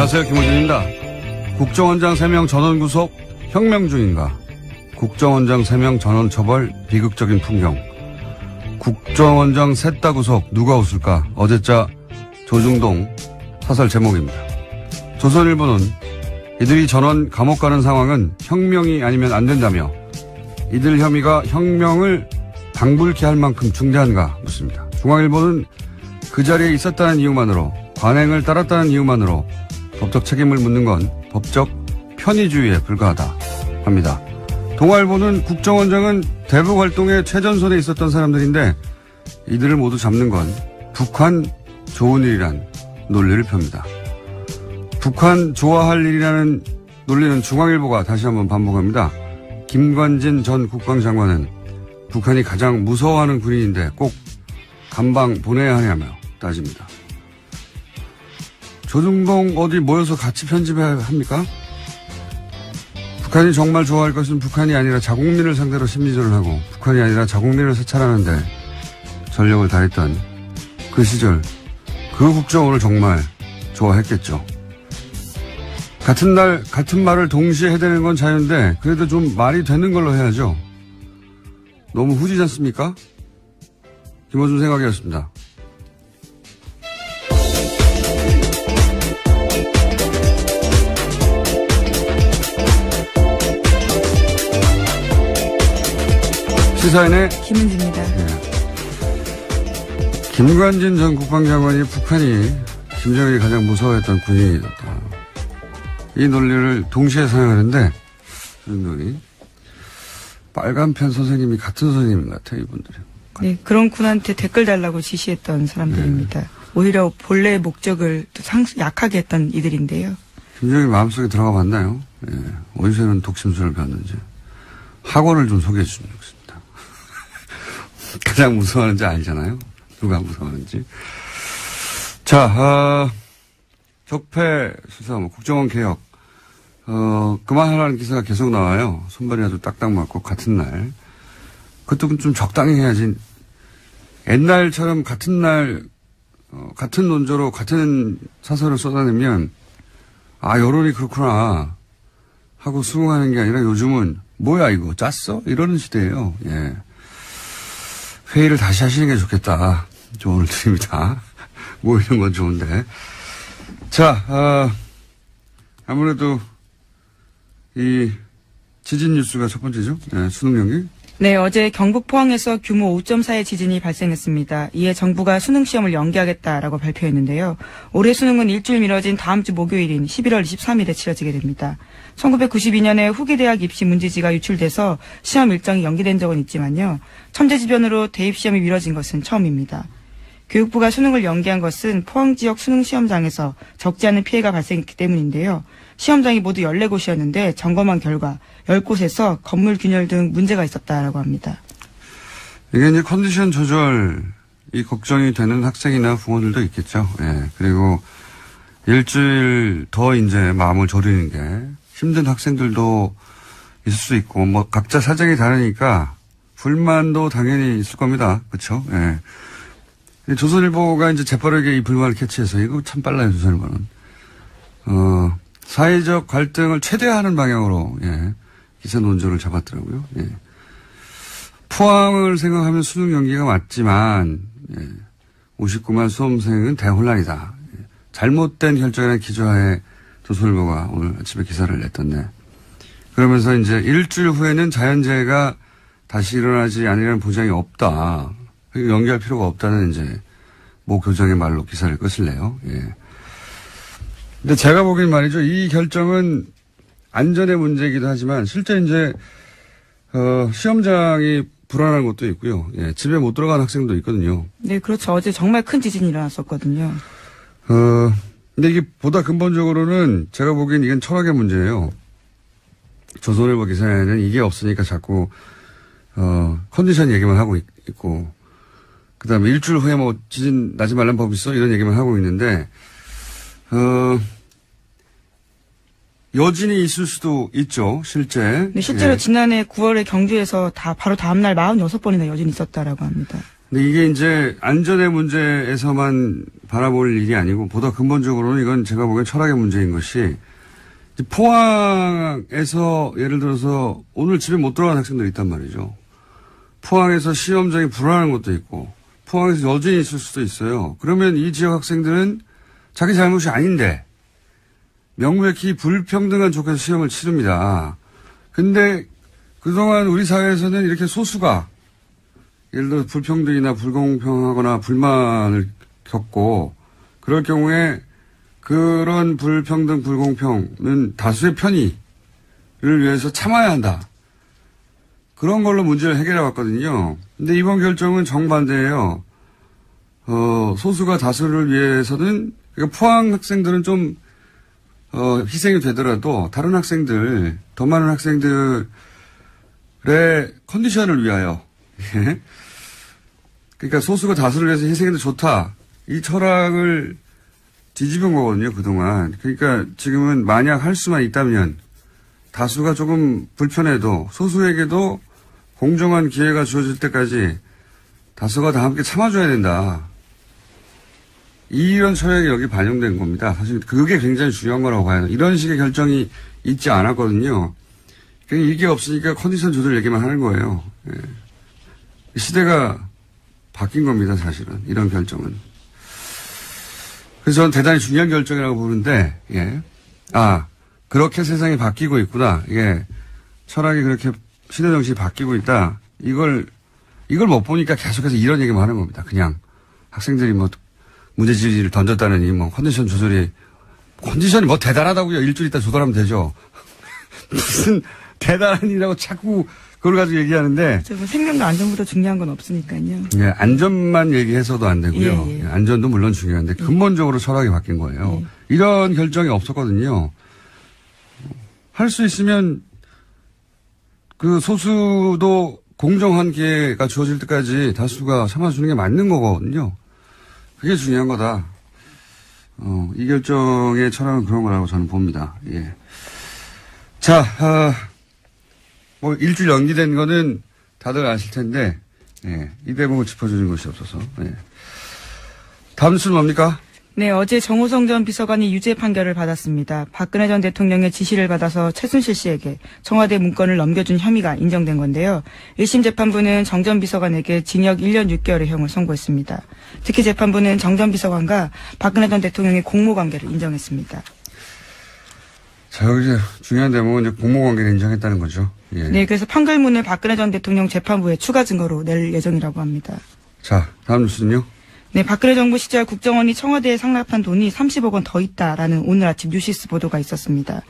안녕하세요. 김호준입니다. 국정원장 3명 전원 구속, 혁명 중인가? 국정원장 3명 전원 처벌, 비극적인 풍경. 국정원장 셋 다 구속, 누가 웃을까? 어제자 조중동 사설 제목입니다. 조선일보는 이들이 전원 감옥 가는 상황은 혁명이 아니면 안 된다며 이들 혐의가 혁명을 방불케 할 만큼 중대한가 묻습니다. 중앙일보는 그 자리에 있었다는 이유만으로, 관행을 따랐다는 이유만으로 법적 책임을 묻는 건 법적 편의주의에 불과하다 합니다. 동아일보는 국정원장은 대북 활동의 최전선에 있었던 사람들인데 이들을 모두 잡는 건 북한 좋은 일이란 논리를 펴니다. 북한 좋아할 일이라는 논리는 중앙일보가 다시 한번 반복합니다. 김관진 전 국방장관은 북한이 가장 무서워하는 군인인데 꼭 감방 보내야 하냐며 따집니다. 조중동 어디 모여서 같이 편집해야 합니까? 북한이 정말 좋아할 것은 북한이 아니라 자국민을 상대로 심리전을 하고 북한이 아니라 자국민을 세찰하는데 전력을 다했던 그 시절, 그 국정원을 정말 좋아했겠죠. 같은 날 같은 말을 동시에 해대는 건 자유인데 그래도 좀 말이 되는 걸로 해야죠. 너무 후지지 않습니까? 김호준 생각이었습니다. 시사인의 김은지입니다. 네. 김관진 전 국방장관이 북한이 김정일이 가장 무서워했던 군인이었다. 이 논리를 동시에 사용하는데 조중동이 빨간펜 선생님이 같은 선생님 같아요. 이분들이. 네, 그런 군한테 댓글 달라고 지시했던 사람들입니다. 네. 오히려 본래의 목적을 약하게 했던 이들인데요. 김정일 마음속에 들어가 봤나요? 네. 어디서는 독심술을 배웠는지. 학원을 좀 소개해 주시면 좋겠습니다. 가장 무서워하는지 알잖아요. 누가 무서워하는지. 자, 적폐 수사, 국정원 개혁. 그만하라는 기사가 계속 나와요. 손발이 아주 딱딱 맞고 같은 날. 그것도 좀 적당히 해야지. 옛날처럼 같은 날, 같은 논조로 같은 사설을 쏟아내면, 아, 여론이 그렇구나. 하고 수긍하는 게 아니라 요즘은, 뭐야, 이거, 짰어? 이러는 시대예요. 예. 회의를 다시 하시는 게 좋겠다. 조언을 드립니다. 모이는 건 좋은데. 자, 아무래도, 이, 지진 뉴스가 첫 번째죠. 네, 수능 연기. 네, 어제 경북 포항에서 규모 5.4의 지진이 발생했습니다. 이에 정부가 수능 시험을 연기하겠다라고 발표했는데요. 올해 수능은 일주일 미뤄진 다음 주 목요일인 11월 23일에 치러지게 됩니다. 1992년에 후기대학 입시 문제지가 유출돼서 시험 일정이 연기된 적은 있지만요. 천재지변으로 대입시험이 미뤄진 것은 처음입니다. 교육부가 수능을 연기한 것은 포항 지역 수능 시험장에서 적지 않은 피해가 발생했기 때문인데요. 시험장이 모두 14곳이었는데 점검한 결과 10곳에서 건물 균열 등 문제가 있었다라고 합니다. 이게 이제 컨디션 조절이 걱정이 되는 학생이나 부모들도 있겠죠. 예. 그리고 일주일 더 이제 마음을 졸이는 게 힘든 학생들도 있을 수 있고, 뭐 각자 사정이 다르니까 불만도 당연히 있을 겁니다. 그렇죠? 예. 조선일보가 이제 재빠르게 이 불만을 캐치해서 이거 참 빨라요, 조선일보는. 사회적 갈등을 최대화하는 방향으로, 예, 기사 논조를 잡았더라고요. 예. 포항을 생각하면 수능 연기가 맞지만, 예, 59만 수험생은 대혼란이다. 예. 잘못된 결정이라는 기조하에 조선일보가 오늘 아침에 기사를 냈던데. 그러면서 이제 일주일 후에는 자연재해가 다시 일어나지 않으려는 보장이 없다. 연기할 필요가 없다는 이제 모 교장의 말로 기사를 끝을내요. 예. 근데 제가 보기엔 말이죠. 이 결정은 안전의 문제이기도 하지만 실제 이제 시험장이 불안한 것도 있고요. 예, 집에 못 들어간 학생도 있거든요. 네, 그렇죠. 어제 정말 큰 지진이 일어났었거든요. 근데 이게 보다 근본적으로는 제가 보기엔 이건 철학의 문제예요. 조선일보 기사에는 이게 없으니까 자꾸 컨디션 얘기만 하고 있고, 그 다음에 일주일 후에 뭐 지진 나지 말란 법 있어? 이런 얘기만 하고 있는데, 여진이 있을 수도 있죠, 실제. 네, 실제로 예. 지난해 9월에 경주에서 바로 다음날 46번이나 여진이 있었다라고 합니다. 근데 이게 이제 안전의 문제에서만 바라볼 일이 아니고 보다 근본적으로는 이건 제가 보기엔 철학의 문제인 것이 포항에서 예를 들어서 오늘 집에 못 들어간 학생들이 있단 말이죠. 포항에서 시험장이 불안한 것도 있고 포항에서 여진이 있을 수도 있어요. 그러면 이 지역 학생들은 자기 잘못이 아닌데 명백히 불평등한 조건에서 시험을 치릅니다. 근데 그동안 우리 사회에서는 이렇게 소수가 예를 들어 불평등이나 불공평하거나 불만을 겪고 그럴 경우에 그런 불평등 불공평은 다수의 편의를 위해서 참아야 한다. 그런 걸로 문제를 해결해 왔거든요. 근데 이번 결정은 정반대예요. 소수가 다수를 위해서는 그러니까 포항 학생들은 좀 희생이 되더라도 다른 학생들, 더 많은 학생들의 컨디션을 위하여 그러니까 소수가 다수를 위해서 희생해도 좋다. 이 철학을 뒤집은 거거든요, 그동안. 그러니까 지금은 만약 할 수만 있다면 다수가 조금 불편해도 소수에게도 공정한 기회가 주어질 때까지 다수가 다 함께 참아줘야 된다. 이런 철학이 여기 반영된 겁니다. 사실 그게 굉장히 중요한 거라고 봐요. 이런 식의 결정이 있지 않았거든요. 그러니까 이게 없으니까 컨디션 조절 얘기만 하는 거예요. 예. 시대가 바뀐 겁니다, 사실은. 이런 결정은. 그래서 저는 대단히 중요한 결정이라고 보는데, 예. 그렇게 세상이 바뀌고 있구나. 예. 철학이 그렇게 시대 정신이 바뀌고 있다. 이걸 못 보니까 계속해서 이런 얘기만 하는 겁니다. 그냥 학생들이 뭐 문제지를 던졌다느니 뭐 컨디션이 뭐 대단하다고요. 일주일 있다 조절하면 되죠. 무슨 대단한 일이라고 자꾸 그걸 가지고 얘기하는데. 생명과 안전보다 중요한 건 없으니까요. 예, 안전만 얘기해서도 안 되고요. 예. 안전도 물론 중요한데 근본적으로 철학이 바뀐 거예요. 이런 결정이 없었거든요. 할 수 있으면 그 소수도 공정한 기회가 주어질 때까지 다수가 참아주는 게 맞는 거거든요. 그게 중요한 거다. 이 결정의 철학은 그런 거라고 저는 봅니다. 예. 자, 뭐 일주일 연기된 거는 다들 아실 텐데, 예. 이 대목을 짚어주는 것이 없어서. 예. 다음 뉴스는 뭡니까? 네, 어제 정호성 전 비서관이 유죄 판결을 받았습니다. 박근혜 전 대통령의 지시를 받아서 최순실 씨에게 청와대 문건을 넘겨준 혐의가 인정된 건데요. 1심 재판부는 정 전 비서관에게 징역 1년 6개월의 형을 선고했습니다. 특히 재판부는 정 전 비서관과 박근혜 전 대통령의 공모관계를 인정했습니다. 자, 여기 중요한 대목은 이제 공모관계를 인정했다는 거죠. 예. 네, 그래서 판결문을 박근혜 전 대통령 재판부에 추가 증거로 낼 예정이라고 합니다. 자, 다음 뉴스는요? 네, 박근혜 정부 시절 국정원이 청와대에 상납한 돈이 30억 원 더 있다라는 오늘 아침 뉴시스 보도가 있었습니다.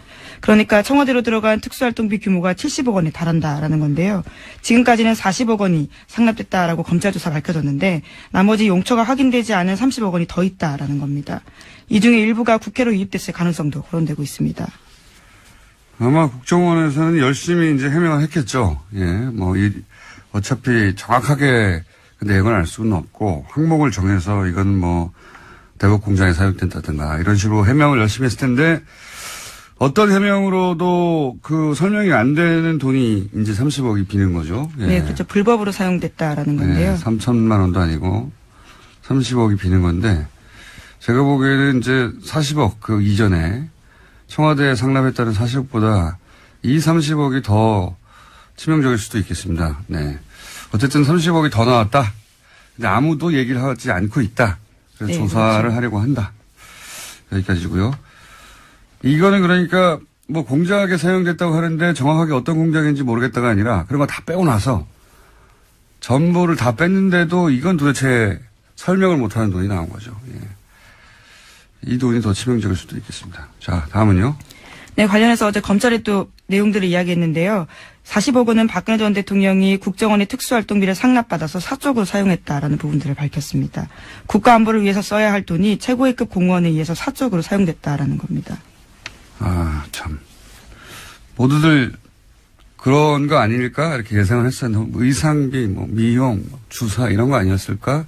그러니까 청와대로 들어간 특수활동비 규모가 70억 원에 달한다라는 건데요. 지금까지는 40억 원이 상납됐다라고 검찰 조사 밝혀졌는데 나머지 용처가 확인되지 않은 30억 원이 더 있다라는 겁니다. 이 중에 일부가 국회로 유입됐을 가능성도 거론되고 있습니다. 아마 국정원에서는 열심히 이제 해명을 했겠죠. 예, 어차피 정확하게 그 내용을 알 수는 없고 항목을 정해서 이건 뭐 대북 공장에 사용된다든가 이런 식으로 해명을 열심히 했을 텐데 어떤 해명으로도 그 설명이 안 되는 돈이 이제 30억이 비는 거죠. 예. 네, 그렇죠. 불법으로 사용됐다라는 건데요. 네, 3천만 원도 아니고 30억이 비는 건데 제가 보기에는 이제 40억 그 이전에 청와대에 상납했다는 40억보다 이 30억이 더 치명적일 수도 있겠습니다. 네. 어쨌든 30억이 더 나왔다. 근데 아무도 얘기를 하지 않고 있다. 그래서 네, 조사를 그렇죠. 하려고 한다. 여기까지고요. 이거는 그러니까 뭐 공작에 사용됐다고 하는데 정확하게 어떤 공작인지 모르겠다가 아니라 그런 거 다 빼고 나서 전부를 다 뺐는데도 이건 도대체 설명을 못하는 돈이 나온 거죠. 예. 이 돈이 더 치명적일 수도 있겠습니다. 자, 다음은요. 네, 관련해서 어제 검찰이 또 내용들을 이야기했는데요. 40억 원은 박근혜 전 대통령이 국정원의 특수활동비를 상납받아서 사적으로 사용했다라는 부분들을 밝혔습니다. 국가안보를 위해서 써야 할 돈이 최고위급 공무원에 의해서 사적으로 사용됐다라는 겁니다. 참. 모두들 그런 거 아닐까? 이렇게 예상을 했었는데, 의상비, 미용, 주사 이런 거 아니었을까?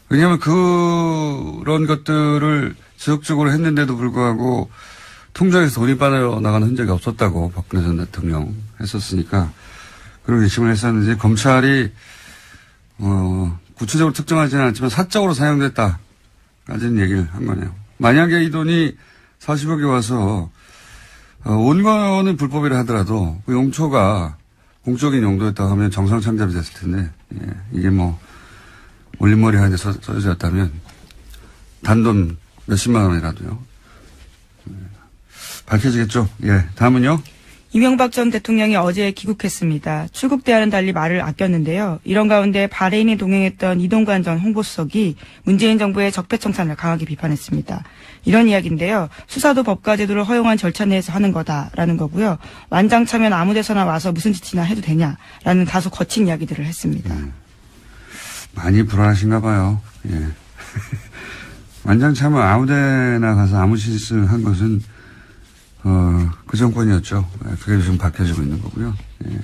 왜냐하면 그런 것들을 지속적으로 했는데도 불구하고 통장에서 돈이 빠져나가는 흔적이 없었다고 박근혜 전 대통령 했었으니까 그런 의심을 했었는데 검찰이 구체적으로 특정하지는 않지만 사적으로 사용됐다 가진 얘기를 한 거네요. 만약에 이 돈이 40억이 와서 온 거는 불법이라 하더라도 그 용초가 공적인 용도였다고 하면 정상창잡이 됐을 텐데 이게 뭐 올림머리 하는데 써졌다면 단돈 몇십만 원이라도요. 밝혀지겠죠. 예, 다음은요. 이명박 전 대통령이 어제 귀국했습니다. 출국 때와는 달리 말을 아꼈는데요. 이런 가운데 바레인에 동행했던 이동관 전 홍보수석이 문재인 정부의 적폐청산을 강하게 비판했습니다. 이런 이야기인데요. 수사도 법과 제도를 허용한 절차 내에서 하는 거다라는 거고요. 완장 차면 아무 데서나 와서 무슨 짓이나 해도 되냐라는 다소 거친 이야기들을 했습니다. 많이 불안하신가 봐요. 예. 완장 차면 아무 데나 가서 아무 짓을 한 것은 그 정권이었죠. 그게 지금 밝혀지고 있는 거고요. 예.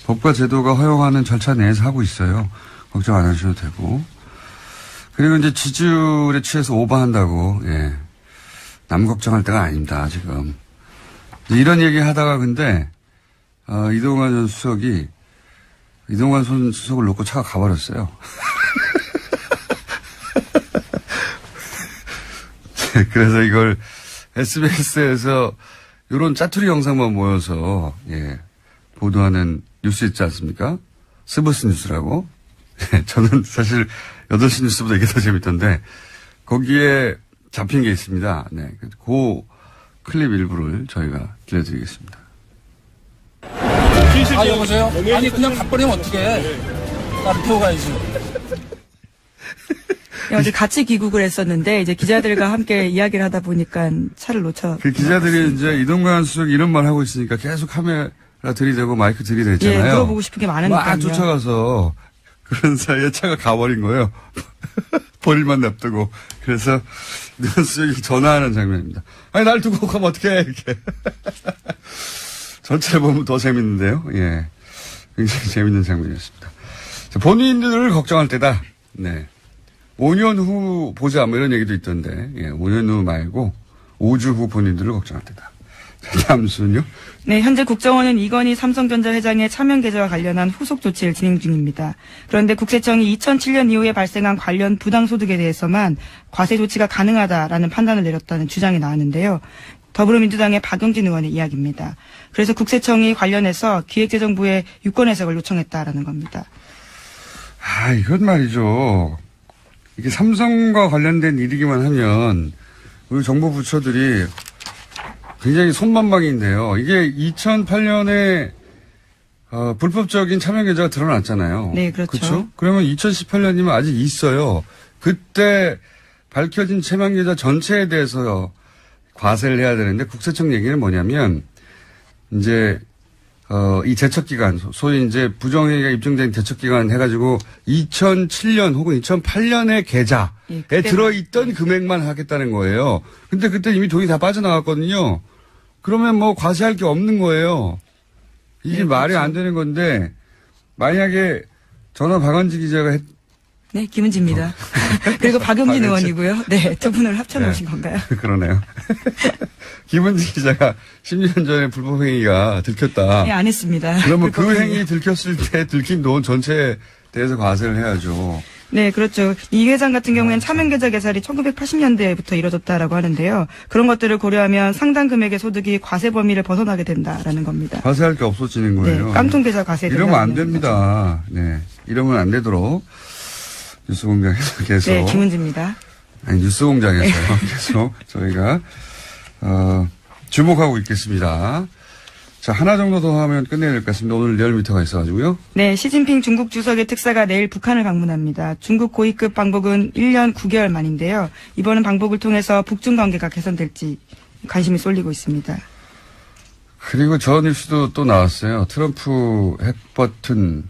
법과 제도가 허용하는 절차 내에서 하고 있어요. 걱정 안 하셔도 되고. 그리고 이제 지지율에 취해서 오버한다고, 예. 남 걱정할 때가 아닙니다, 지금. 이런 얘기 하다가 근데, 이동관 전 수석이, 이동관 전 수석을 놓고 차가 가버렸어요. 그래서 이걸 SBS에서 이런 짜투리 영상만 모여서, 예, 보도하는 뉴스 있지 않습니까? 스브스 뉴스라고. 예, 저는 사실 8시 뉴스보다 이게 더 재밌던데, 거기에 잡힌 게 있습니다. 네. 그 클립 일부를 저희가 들려드리겠습니다. 여보세요? 아니, 그냥 가버리면 어떡해. 나를 태워 가야지. 어제 같이 귀국을 했었는데 이제 기자들과 함께 이야기를 하다 보니까 차를 놓쳐. 그 기자들이 이제 이동관 수석이 이런 말 하고 있으니까 계속 카메라 들이대고 마이크 들이댔잖아요. 예, 물어보고 싶은 게 많으니까요. 막 쫓아가서 그런 사이에 차가 가버린 거예요. 버릴만 냅두고. 그래서 이동관 수석이 전화하는 장면입니다. 아니 날 두고 가면 어떡해 이렇게. 전체를 보면 더 재밌는데요. 예, 굉장히 재밌는 장면이었습니다. 자, 본인들을 걱정할 때다. 네. 5년 후 보자, 뭐 이런 얘기도 있던데, 예, 5년 후 말고 5주 후 본인들을 걱정할 때다. 다음 순요? 네, 현재 국정원은 이건희 삼성전자 회장의 차명 계좌와 관련한 후속 조치를 진행 중입니다. 그런데 국세청이 2007년 이후에 발생한 관련 부당소득에 대해서만 과세 조치가 가능하다라는 판단을 내렸다는 주장이 나왔는데요. 더불어민주당의 박용진 의원의 이야기입니다. 그래서 국세청이 관련해서 기획재정부에 유권 해석을 요청했다라는 겁니다. 이건 말이죠. 이게 삼성과 관련된 일이기만 하면 우리 정부 부처들이 굉장히 손만방인데요. 이게 2008년에 불법적인 차명 계좌가 드러났잖아요. 네, 그렇죠. 그렇죠? 그러면 2018년이면 아직 있어요. 그때 밝혀진 차명 계좌 전체에 대해서 과세를 해야 되는데 국세청 얘기는 뭐냐면 이제 이 제척기간, 소위 이제 부정행위가 입증된 제척기간 해가지고 2007년 혹은 2008년의 계좌에 들어있던 금액만 하겠다는 거예요. 근데 그때 이미 돈이 다 빠져나갔거든요. 그러면 뭐 과세할 게 없는 거예요. 이게 말이 안 되는 건데, 만약에 저나 박원지 기자가 네, 김은지입니다. 그리고 박용진 의원이고요. 네, 두 분을 합쳐놓으신 건가요? 그러네요. 김은지 기자가 10년 전에 불법행위가 들켰다. 네, 안 했습니다. 그러면 그 행위 들켰을 때 들킨 돈 전체에 대해서 과세를 해야죠. 네, 그렇죠. 이 회장 같은 경우에는 차명계좌 개설이 1980년대부터 이뤄졌다라고 하는데요. 그런 것들을 고려하면 상당 금액의 소득이 과세 범위를 벗어나게 된다라는 겁니다. 과세할 게 없어지는 거예요. 네, 깡통계좌 과세. 이러면 안 됩니다. 네, 이러면 안 되도록 뉴스공장에서 계속. 네, 김은지입니다. 아니, 뉴스공장에서요. 계속 저희가 주목하고 있겠습니다. 자, 하나 정도 더 하면 끝내야 될 것 같습니다. 오늘 리얼미터가 있어가지고요. 네, 시진핑 중국 주석의 특사가 내일 북한을 방문합니다. 중국 고위급 방북은 1년 9개월 만인데요. 이번은 방북을 통해서 북중 관계가 개선될지 관심이 쏠리고 있습니다. 그리고 저 뉴스도 또 나왔어요. 트럼프 핵버튼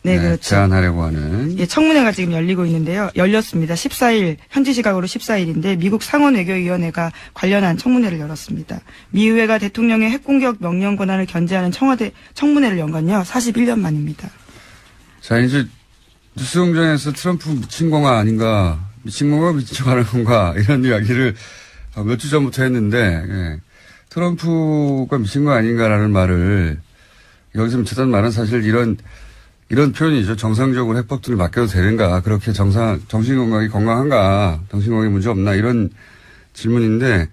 네, 그렇죠. 제안하려고 하는. 예, 청문회가 지금 열리고 있는데요. 열렸습니다. 14일, 현지 시각으로 14일인데 미국 상원외교위원회가 관련한 청문회를 열었습니다. 미 의회가 대통령의 핵공격 명령 권한을 견제하는 청문회를 연 건요. 41년 만입니다. 자, 이제 뉴스공장에서 트럼프 미친 건가 아닌가, 미친 건가 미친 척 하는 건가 이런 이야기를 몇 주 전부터 했는데, 예. 트럼프가 미친 거 아닌가라는 말을 여기서 미쳤다는 말은 사실 이런 이런 표현이죠. 정상적으로 해법들을 맡겨도 되는가. 그렇게 정신건강이 건강한가. 정신건강에 문제 없나. 이런 질문인데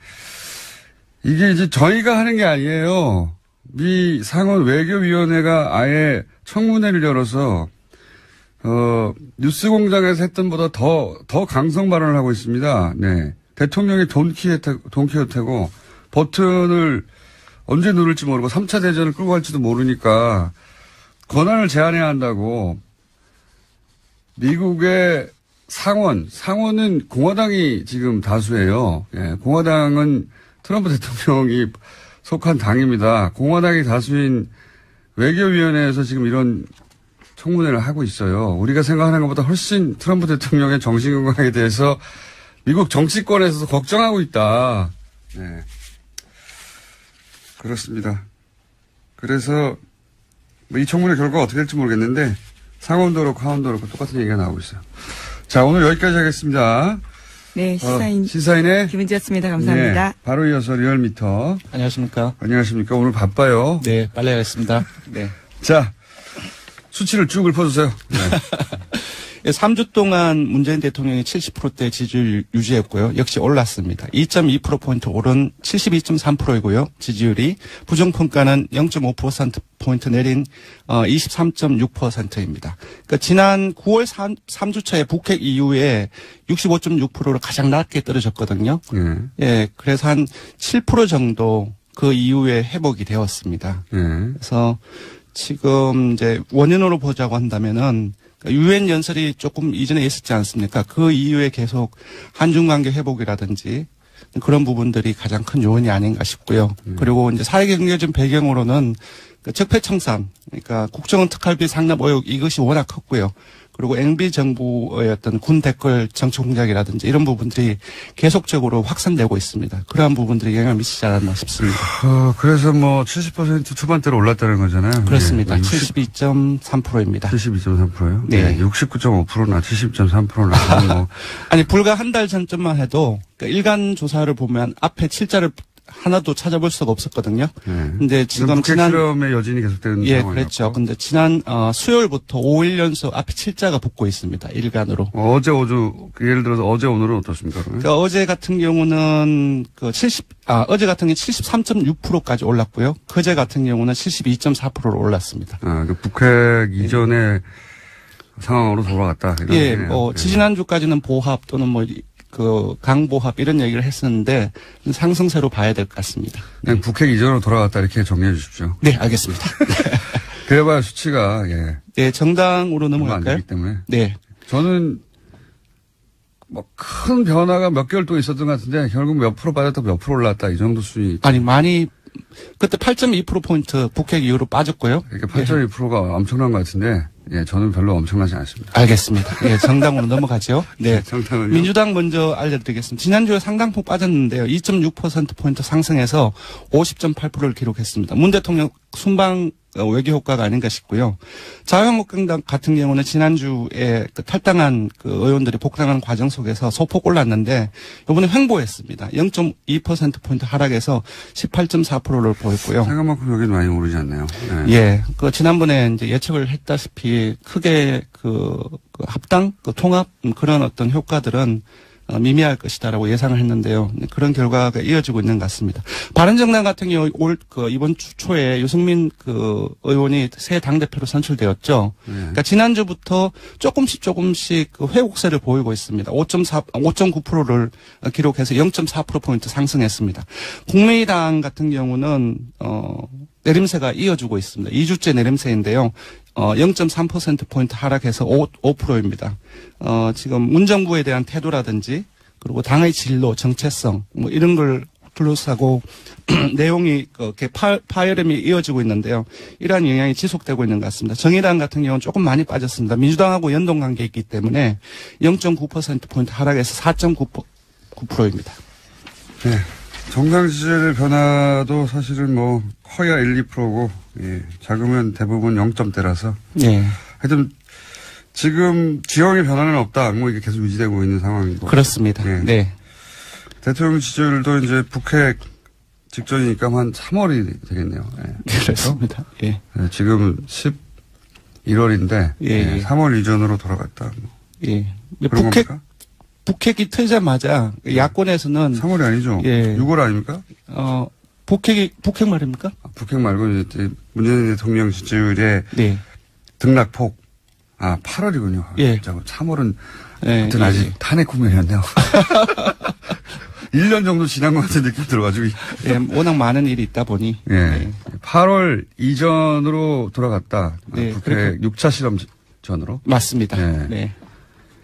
이게 이제 저희가 하는 게 아니에요. 미 상원 외교위원회가 아예 청문회를 열어서 뉴스공장에서 했던 보다 더 강성 발언을 하고 있습니다. 네. 대통령이 돈키호테고 버튼을 언제 누를지 모르고 3차 대전을 끌고 갈지도 모르니까 권한을 제한해야 한다고 미국의 상원은 공화당이 지금 다수예요. 예, 공화당은 트럼프 대통령이 속한 당입니다. 공화당이 다수인 외교위원회에서 지금 이런 청문회를 하고 있어요. 우리가 생각하는 것보다 훨씬 트럼프 대통령의 정신건강에 대해서 미국 정치권에서도 걱정하고 있다. 네. 그렇습니다. 그래서 이 청문회 결과가 어떻게 될지 모르겠는데 상원도 그렇고 하원도 그렇고 똑같은 얘기가 나오고 있어요. 자, 오늘 여기까지 하겠습니다. 네, 시사인의 김은지였습니다. 감사합니다. 네, 바로 이어서 리얼미터. 안녕하십니까. 안녕하십니까. 오늘 바빠요. 네, 빨리 하겠습니다. 네. 자, 수치를 쭉 읊어주세요. 네. 3주 동안 문재인 대통령이 70%대 지지율 유지했고요. 역시 올랐습니다. 2.2%포인트 오른 72.3%이고요. 지지율이. 부정평가는 0.5%포인트 내린 23.6%입니다. 그러니까 지난 9월 3주차에 북핵 이후에 65.6%로 가장 낮게 떨어졌거든요. 예, 그래서 한 7% 정도 그 이후에 회복이 되었습니다. 그래서 지금 이제 원인으로 보자고 한다면은 유엔 연설이 조금 이전에 있었지 않습니까? 그 이후에 계속 한중 관계 회복이라든지 그런 부분들이 가장 큰 요인이 아닌가 싶고요. 그리고 이제 사회경제적 배경으로는 적폐청산, 그러니까 국정원 특활비 상납 의혹 이것이 워낙 컸고요. 그리고 MB 정부의 어떤 군 댓글 정치 공작이라든지 이런 부분들이 계속적으로 확산되고 있습니다. 그러한 부분들이 영향을 미치지 않았나 싶습니다. 그래서 뭐 70% 초반대로 올랐다는 거잖아요. 그렇습니다. 네. 72.3%입니다. 72.3%요? 네. 69.5%나 70.3%나. 뭐. 아니, 불과 한 달 전쯤만 해도 그러니까 일간 조사를 보면 앞에 7자를 하나도 찾아볼 수가 없었거든요. 근데 지금 지난 실험의 여진이 계속되는 예, 그렇죠. 근데 지난 수요일부터 5일 연속 앞에 7자가 붙고 있습니다. 일간으로. 어제 예를 들어서 어제 오늘은 어떻습니까? 그러니까 어제 같은 경우는 어제 같은 경우 73.6%까지 올랐고요. 그제 같은 경우는 72.4%로 올랐습니다. 그 북핵 이전의 상황으로 돌아갔다. 예, 지지난주까지는 보합 또는 강보합 이런 얘기를 했었는데 상승세로 봐야 될 것 같습니다. 그냥 북핵 이전으로 돌아갔다 이렇게 정리해 주십시오. 네, 알겠습니다. 그래봐야 수치가 네, 정당으로 넘어갈까요? 안 되기 때문에. 네. 저는 큰 변화가 몇 개월 동안 있었던 것 같은데 결국 몇 프로 빠졌다 몇 프로 올랐다 이 정도 수준이. 아니 많이 그때 8.2%포인트 북핵 이후로 빠졌고요. 그러니까 8.2%가 엄청난 것 같은데, 예, 저는 별로 엄청나지 않습니다. 알겠습니다. 예, 정당으로 넘어가죠. 네. 정당은요? 민주당 먼저 알려드리겠습니다. 지난주에 상당폭 빠졌는데요. 2.6%포인트 상승해서 50.8%를 기록했습니다. 문 대통령 순방 외교 효과가 아닌가 싶고요. 자유한국당 같은 경우는 지난주에 탈당한 의원들이 복당하는 과정 속에서 소폭 올랐는데 이번에 횡보했습니다. 0.2%포인트 하락해서 18.4%를 보였고요. 생각만큼 여기는 많이 오르지 않네요. 네. 예. 예측을 했다시피 크게 합당, 통합 그런 어떤 효과들은 미미할 것이다라고 예상을 했는데요. 그런 결과가 이어지고 있는 것 같습니다. 바른정당 같은 경우 이번 주 초에 유승민 의원이 새 당대표로 선출되었죠. 그러니까 지난주부터 조금씩 회복세를 보이고 있습니다. 5.9%를 기록해서 0.4%포인트 상승했습니다. 국민의당 같은 경우는 내림세가 이어지고 있습니다. 2주째 내림세인데요. 0.3%포인트 하락해서 5%입니다. 지금 문정부에 대한 태도라든지, 그리고 당의 진로, 정체성, 이런 걸 둘러싸고, 내용이, 파열음이 이어지고 있는데요. 이러한 영향이 지속되고 있는 것 같습니다. 정의당 같은 경우는 조금 많이 빠졌습니다. 민주당하고 연동관계가 있기 때문에 0.9%포인트 하락해서 4.9%입니다. 네. 정당 지지율의 변화도 사실은 커야 1, 2%고, 예, 작으면 대부분 0점대라서. 네. 하여튼, 지금 지형의 변화는 없다. 이게 계속 유지되고 있는 상황이고. 그렇습니다. 예. 네. 대통령 지지율도 이제 북핵 직전이니까 한 3월이 되겠네요. 예. 그렇습니다. 예. 예, 지금 1월인데 예. 3월 이전으로 돌아갔다. 예. 그런 겁니까? 북핵이 터지자마자 야권에서는 3월이 아니죠. 예. 6월 아닙니까? 북핵 말입니까? 북핵 말고 이제 문재인 대통령 지지율의 네. 등락폭. 8월이군요. 예. 3월은 예. 아무튼 아직 탄핵 국면이었네요. 1년 정도 지난 것 같은 느낌 들어가지고. 예, 워낙 많은 일이 있다 보니. 예. 예. 8월 이전으로 돌아갔다. 네, 북핵 6차 실험 전으로. 맞습니다. 네. 네.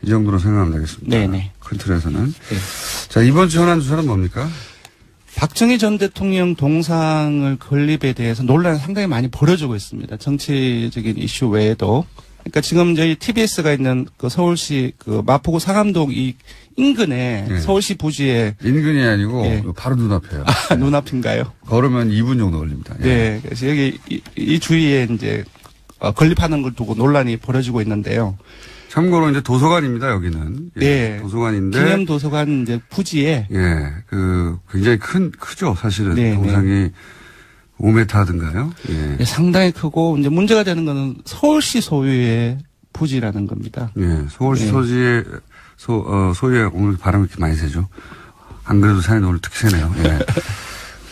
이 정도로 생각하면 되겠습니다. 네네. 큰 틀에서는. 네. 자, 이번 주 현안 주사는 뭡니까? 박정희 전 대통령 동상을 건립에 대해서 논란이 상당히 많이 벌어지고 있습니다. 정치적인 이슈 외에도. 그러니까 지금 저희 TBS가 있는 그 서울시 그 마포구 상암동 이 인근에 네. 서울시 부지에 인근이 아니고 예. 바로 눈앞이에요. 눈앞인가요? 걸으면 2분 정도 걸립니다. 예. 네. 그래서 여기 이 주위에 이제 건립하는 걸 두고 논란이 벌어지고 있는데요. 참고로 이제 도서관입니다, 여기는. 예. 네. 도서관인데. 기념 도서관 이제 부지에 예. 굉장히 크죠, 사실은. 네, 동상이 5m든가요? 예. 상당히 크고 이제 문제가 되는 거는 서울시 소유의 부지라는 겁니다. 예. 서울시 네. 소지의, 소유에 오늘 바람이 이렇게 많이 새죠. 안 그래도 산이 오늘 특히 새네요. 예.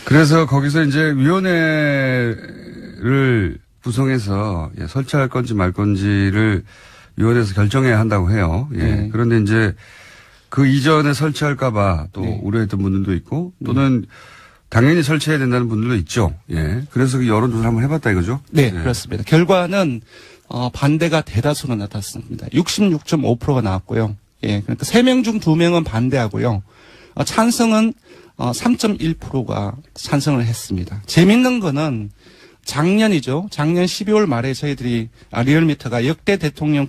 그래서 거기서 이제 위원회를 구성해서 설치할 건지 말 건지를 위원회에서 결정해야 한다고 해요. 예. 네. 그런데 이제 그 이전에 설치할까봐 또 네. 우려했던 분들도 있고 또는 당연히 설치해야 된다는 분들도 있죠. 예. 그래서 그 여론조사를 한번 해봤다 이거죠? 네, 예. 그렇습니다. 결과는 반대가 대다수로 나타났습니다. 66.5%가 나왔고요. 예, 그러니까 3명 중 2명은 반대하고요. 찬성은 3.1%가 찬성을 했습니다. 재밌는 거는 작년이죠. 작년 12월 말에 저희들이 리얼미터가 역대 대통령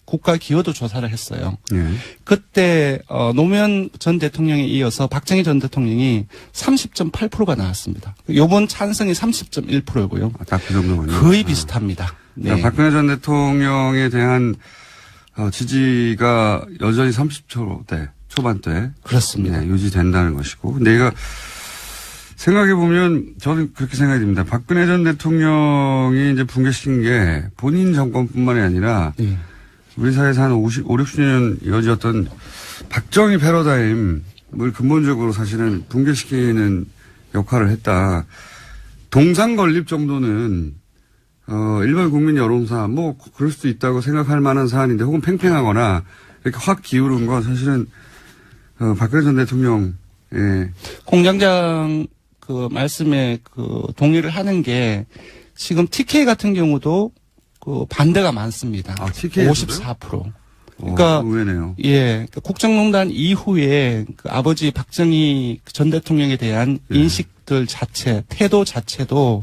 국가 기여도 조사를 했어요. 예. 그때 노무현 전 대통령에 이어서 박정희 전 대통령이 30.8%가 나왔습니다. 이번 찬성이 30.1%고요. 딱 그 정도군요. 거의 비슷합니다. 네. 그러니까 박근혜 전 대통령에 대한 지지가 여전히 30%대 초반대 그렇습니다. 네, 유지된다는 것이고. 근데 이거 생각해보면 저는 그렇게 생각이 듭니다. 박근혜 전 대통령이 이제 붕괴시킨 게 본인 정권뿐만이 아니라 네. 우리 사회에서 한 5, 60년 이어졌던 박정희 패러다임을 근본적으로 사실은 붕괴시키는 역할을 했다. 동상 건립 정도는 일반 국민 여론사 뭐 그럴 수도 있다고 생각할 만한 사안인데 혹은 팽팽하거나 이렇게 확 기울은 건 사실은 박근혜 전 대통령 공장장 그 말씀에 그 동의를 하는 게 지금 TK 같은 경우도 그 반대가 많습니다. TK 54%. 그러니까 의외네요. 예, 그러니까 국정농단 이후에 그 아버지 박정희 전 대통령에 대한 인식들 자체, 태도 자체도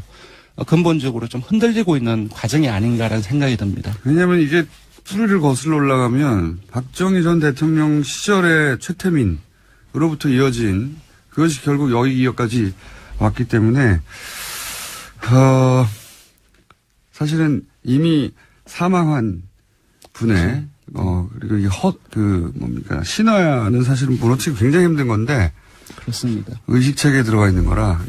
근본적으로 좀 흔들리고 있는 과정이 아닌가라는 생각이 듭니다. 왜냐하면 이게 뿌리를 거슬러 올라가면 박정희 전 대통령 시절의 최태민으로부터 이어진 그것이 결국 여기까지 왔기 때문에 사실은 이미 사망한 분의 그리고 이 신화는 사실은 무너뜨리기 굉장히 힘든 건데 그렇습니다. 의식체계에 들어가 있는 거라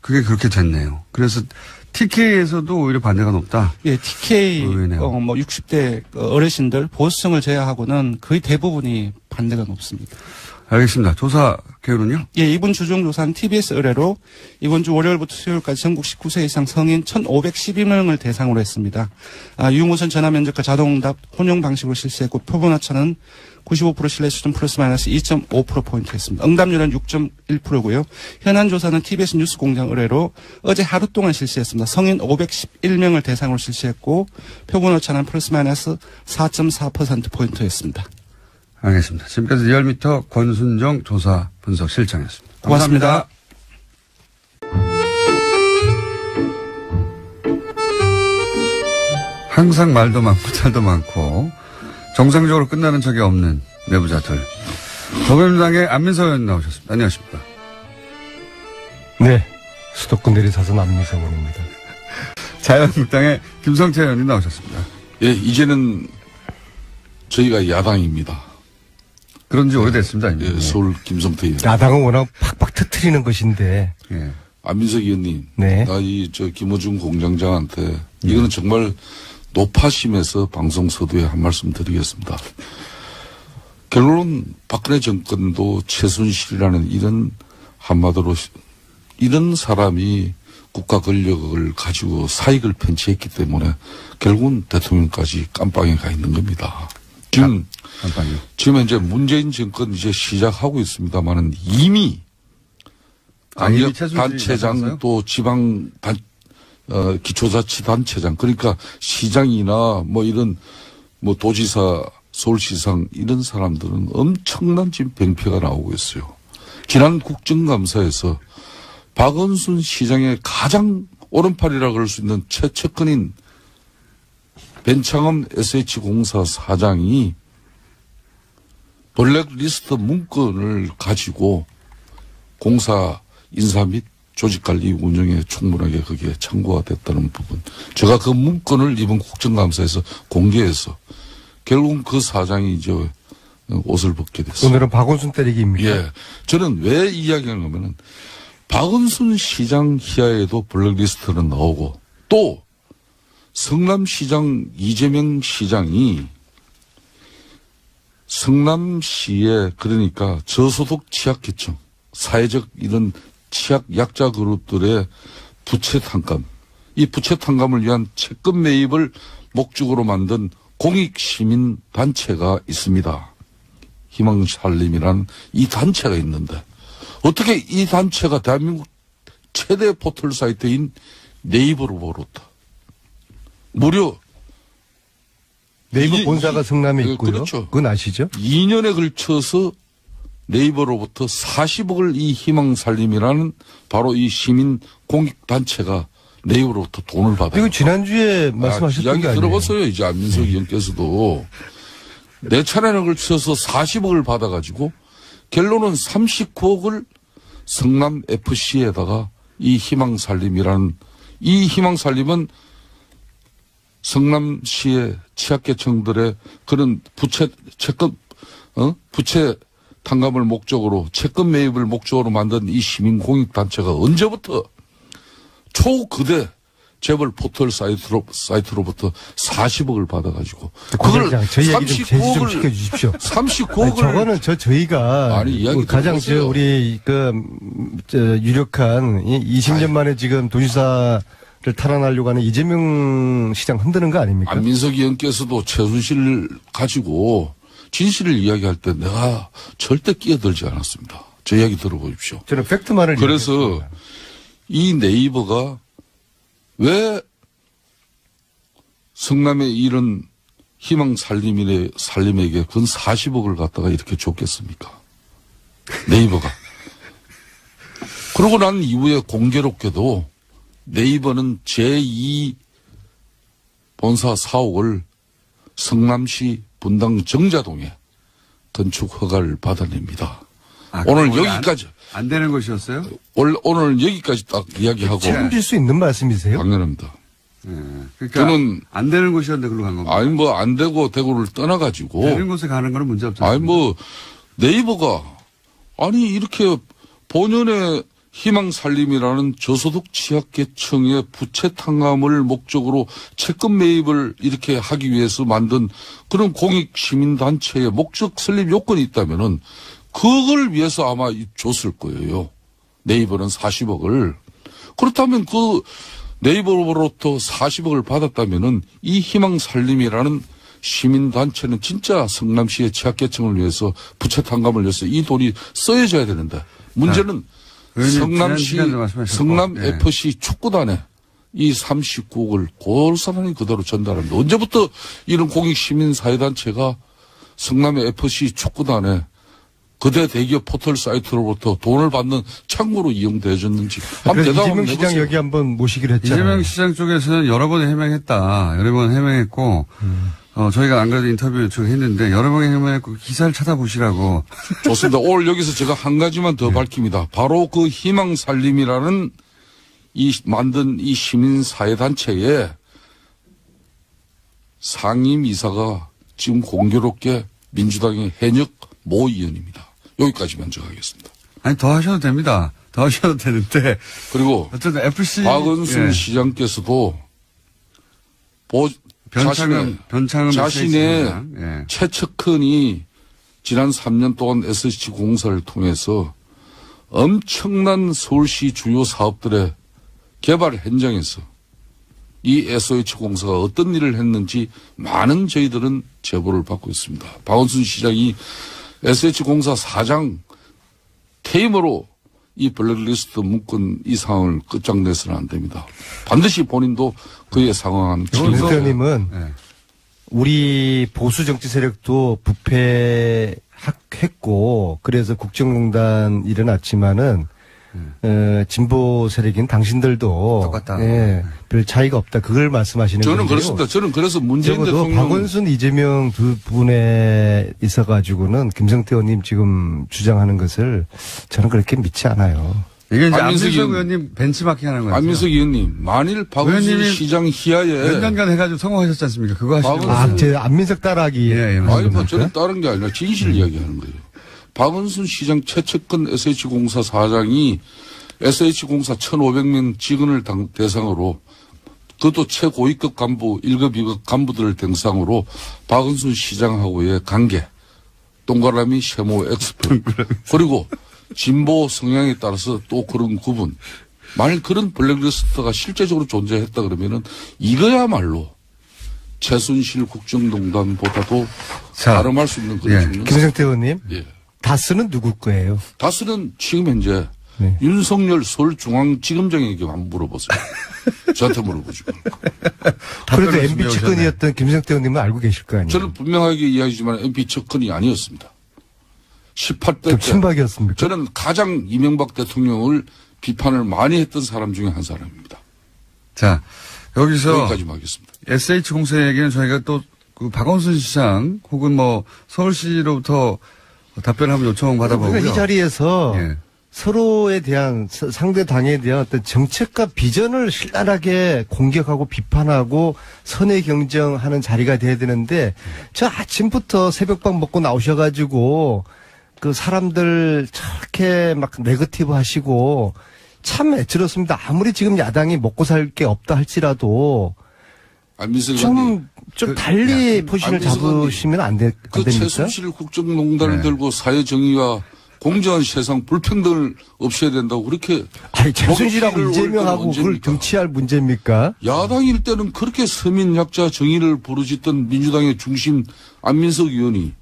그게 그렇게 됐네요. 그래서 TK에서도 오히려 반대가 높다. 예, TK 의외네요. 60대 어르신들 보수층을 제외하고는 거의 대부분이 반대가 높습니다. 알겠습니다. 조사 개요는요? 예, 이번 주중조사는 TBS 의뢰로 이번 주 월요일부터 수요일까지 전국 19세 이상 성인 1,512명을 대상으로 했습니다. 유무선 전화면접과 자동응답 혼용 방식으로 실시했고 표본오차는 95% 신뢰 수준 플러스 마이너스 2.5%포인트였습니다. 응답률은 6.1%고요. 현안 조사는 TBS 뉴스공장 의뢰로 어제 하루 동안 실시했습니다. 성인 511명을 대상으로 실시했고 표본오차는 플러스 마이너스 4.4%포인트였습니다. 알겠습니다. 지금까지 리얼미터 권순정 조사 분석 실장이었습니다. 고맙습니다. 항상 말도 많고 탈도 많고 정상적으로 끝나는 적이 없는 내부자들. 더불어민주당의 안민석 의원 나오셨습니다. 안녕하십니까. 네. 수도권 내리사선 안민석 의원입니다. 자유한국당의 김성태 의원님 나오셨습니다. 예, 이제는 저희가 야당입니다. 그런 지 오래됐습니다. 이미. 예, 서울 김성태 의원. 야당은 워낙 팍팍 터트리는 것인데. 예. 안민석 의원님. 네. 나 김어준 공장장한테 이거는 정말 노파심에서 방송 서두에 한 말씀 드리겠습니다. 결론은 박근혜 정권도 최순실이라는 이런 한마디로 이런 사람이 국가 권력을 가지고 사익을 편취했기 때문에 결국은 대통령까지 깜빵에 가 있는 겁니다. 지금 현재 문재인 정권 이제 시작하고 있습니다만은 이미 단체장 또 지방 기초자치단체장 그러니까 시장이나 뭐 이런 뭐 도지사 서울시장 이런 사람들은 엄청난 지금 병폐가 나오고 있어요. 지난 국정감사에서 박원순 시장의 가장 오른팔이라고 할 수 있는 최측근인 벤창엄 SH공사 사장이 블랙리스트 문건을 가지고 공사 인사 및 조직관리 운영에 충분하게 거기에 참고가 됐다는 부분. 제가 그 문건을 이번 국정감사에서 공개해서 결국은 그 사장이 이제 옷을 벗게 됐어요. 오늘은 박원순 때리기입니까? 예. 저는 왜 이야기하는 거면은 박원순 시장 희하에도 블랙리스트는 나오고 또 성남시장 이재명 시장이 성남시에 그러니까 저소득 취약계층, 사회적 이런 취약 약자 그룹들의 부채 탕감, 이 부채 탕감을 위한 채권 매입을 목적으로 만든 공익시민단체가 있습니다. 희망살림이라는 이 단체가 있는데 어떻게 이 단체가 대한민국 최대 포털 사이트인 네이버로부터 무려 네이버 본사가 성남에 있고요. 그렇죠. 그건 아시죠? 2년에 걸쳐서 네이버로부터 40억을 이 희망살림이라는 바로 이 시민 공익단체가 네이버로부터 돈을 받아요. 이거 지난주에 말씀하셨던 이야기 게 아니에요? 들어봤어요. 이제 안민석 의원께서도. 네 차례나 걸쳐서 40억을 받아가지고 결론은 39억을 성남FC에다가 이 희망살림이라는 이 희망살림은 성남시의 취약계층들의 그런 부채 탕감을 목적으로 채권 매입을 목적으로 만든 이 시민공익단체가 언제부터 초거대 재벌 포털 사이트로부터 40억을 받아가지고 그걸 저희 얘기 좀 제시 좀 시켜주십시오. 39억을 저거는 저희가 아니, 이야기 가장 들어보세요. 우리 유력한 20년 만에 지금 도지사를 탈환하려고 하는 이재명 시장 흔드는 거 아닙니까? 안민석 의원께서도 최순실을 가지고 진실을 이야기할 때 내가 절대 끼어들지 않았습니다. 저 이야기 들어보십시오. 저는 팩트만을 그래서 얘기했습니다. 이 네이버가 왜 성남의 이런 희망살림에게 근 40억을 갖다가 이렇게 줬겠습니까? 네이버가. 그러고 난 이후에 공교롭게도 네이버는 제2 본사 사옥을 성남시 분당 정자동에 건축 허가를 받아냅니다. 오늘 여기까지. 안 되는 것이었어요? 오늘 여기까지 딱 이야기하고. 책임질 수 있는 말씀이세요? 당연합니다. 그러니까 저는 안 되는 곳이었는데 그걸로 간 겁니다. 아니 뭐 안 되고 대구를 떠나가지고. 되는 곳에 가는 거는 문제 없잖아요. 아니 뭐 네이버가 아니 이렇게 본연의 희망살림이라는 저소득 취약계층의 부채 탕감을 목적으로 채권 매입을 이렇게 하기 위해서 만든 그런 공익시민단체의 목적 설립 요건이 있다면은 그걸 위해서 아마 줬을 거예요. 네이버는 40억을. 그렇다면 그 네이버로부터 40억을 받았다면은 이 희망살림이라는 시민단체는 진짜 성남시의 취약계층을 위해서 부채 탕감을 위해서 이 돈이 써야져야 되는데 문제는 성남시, 성남FC 축구단에 이 39억을 고스란히 그대로 전달합니다. 언제부터 이런 공익시민사회단체가 성남의 FC 축구단에 거대 대기업 포털 사이트로부터 돈을 받는 창구로 이용되어졌는지 한번 대답 한번 이재명 시장 해보세요. 여기 한번 모시기로 했잖아요. 이재명 시장 쪽에서는 여러 번 해명했다. 여러 번 해명했고, 저희가 안 그래도 인터뷰 요청했는데 여러 번 해명했고 기사를 찾아보시라고. 좋습니다. 오늘 여기서 제가 한 가지만 더 밝힙니다. 바로 그 희망살림이라는 만든 이 시민사회단체의 상임이사가 지금 공교롭게 민주당의 현역 모 의원입니다. 여기까지 먼저 가겠습니다. 아니, 더 하셔도 됩니다. 더 하셔도 되는데. 그리고 어쨌든 FC. 박원순 시장께서도 변창흠 자신의 예. 최측근이 지난 3년 동안 SH공사를 통해서 엄청난 서울시 주요 사업들의 개발 현장에서 이 SH공사가 어떤 일을 했는지 많은 저희들은 제보를 받고 있습니다. 박원순 시장이 SH공사 사장 퇴임으로 이 블랙리스트 묶은 이 상황을 끝장내서는 안 됩니다. 반드시 본인도 그에 상응한 김 대표님은 네. 우리 보수 정치 세력도 부패했고 그래서 국정농단 일어났지만은 진보 세력인 당신들도 똑같다. 예, 별 차이가 없다. 그걸 말씀하시는 거예요. 저는 그렇습니다. 저는 그래서 문재인 적어도 대통령 박원순, 이재명 두 분에 있어가지고는 김성태 의원님 지금 주장하는 것을 저는 그렇게 믿지 않아요. 이게 이제 안민석 안민석 의원님 벤치마킹 하는 거예요. 안민석 의원님 만일 박원순 의원님이 시장 희하에 몇 년간 해가지고 성공하셨지 않습니까? 그거 하시는 박원순- 거예요. 제 안민석 따라하기. 예, 예. 아니 뭐 저는 다른 게 아니라 진실을 이야기하는 거예요. 박원순 시장 최측근 SH공사 사장이 SH공사 1,500명 직원을 대상으로 그것도 최고위급 간부 1급 2급 간부들을 대상으로 박원순 시장하고의 관계 동그라미 세모 엑스표 그리고 진보 성향에 따라서 또 그런 구분 만일 그런 블랙리스트가 실제적으로 존재했다 그러면은 이거야말로 최순실 국정농단보다도 자, 가름할 수 있는 그런 예. 측면이 김성태 의원님, 예. 다스는 누구 거예요? 다스는 지금 현재 네. 윤석열 서울중앙지검장에게 한번 물어보세요. 저한테 물어보지 말고. 그래도 답변을 MB 준비해 측근이었던 김성태 의원님은 알고 계실 거 아니에요? 저는 분명하게 이야기지만 MP 측근이 아니었습니다. 18대 좀 때 친박이었습니까? 저는 가장 이명박 대통령을 비판을 많이 했던 사람 중에 한 사람입니다. 자, 여기서 여기까지만 하겠습니다. SH공사 얘기는 저희가 또 그 박원순 시장 혹은 뭐 서울시로부터 답변을 한번 요청 받아보고요. 우리가 이 자리에서 예. 서로에 대한 상대 당에 대한 어떤 정책과 비전을 신랄하게 공격하고 비판하고 선의 경쟁하는 자리가 돼야 되는데 저 아침부터 새벽밥 먹고 나오셔가지고 그 사람들 저렇게 막 네거티브 하시고 참 애처롭습니다. 아무리 지금 야당이 먹고 살 게 없다 할지라도 안민석 의원님. 좀 달리 포지션을 안민석 잡으시면 안 그 됩니까? 최순실 국정농단을 네. 들고 사회정의와 공정한 세상 불평등을 없애야 된다고 그렇게 아니, 최순실하고 먹잇감을 이재명하고 올릴 때는 그걸 언제입니까? 정치할 문제입니까? 야당일 때는 그렇게 서민약자 정의를 부르짖던 민주당의 중심 안민석 의원이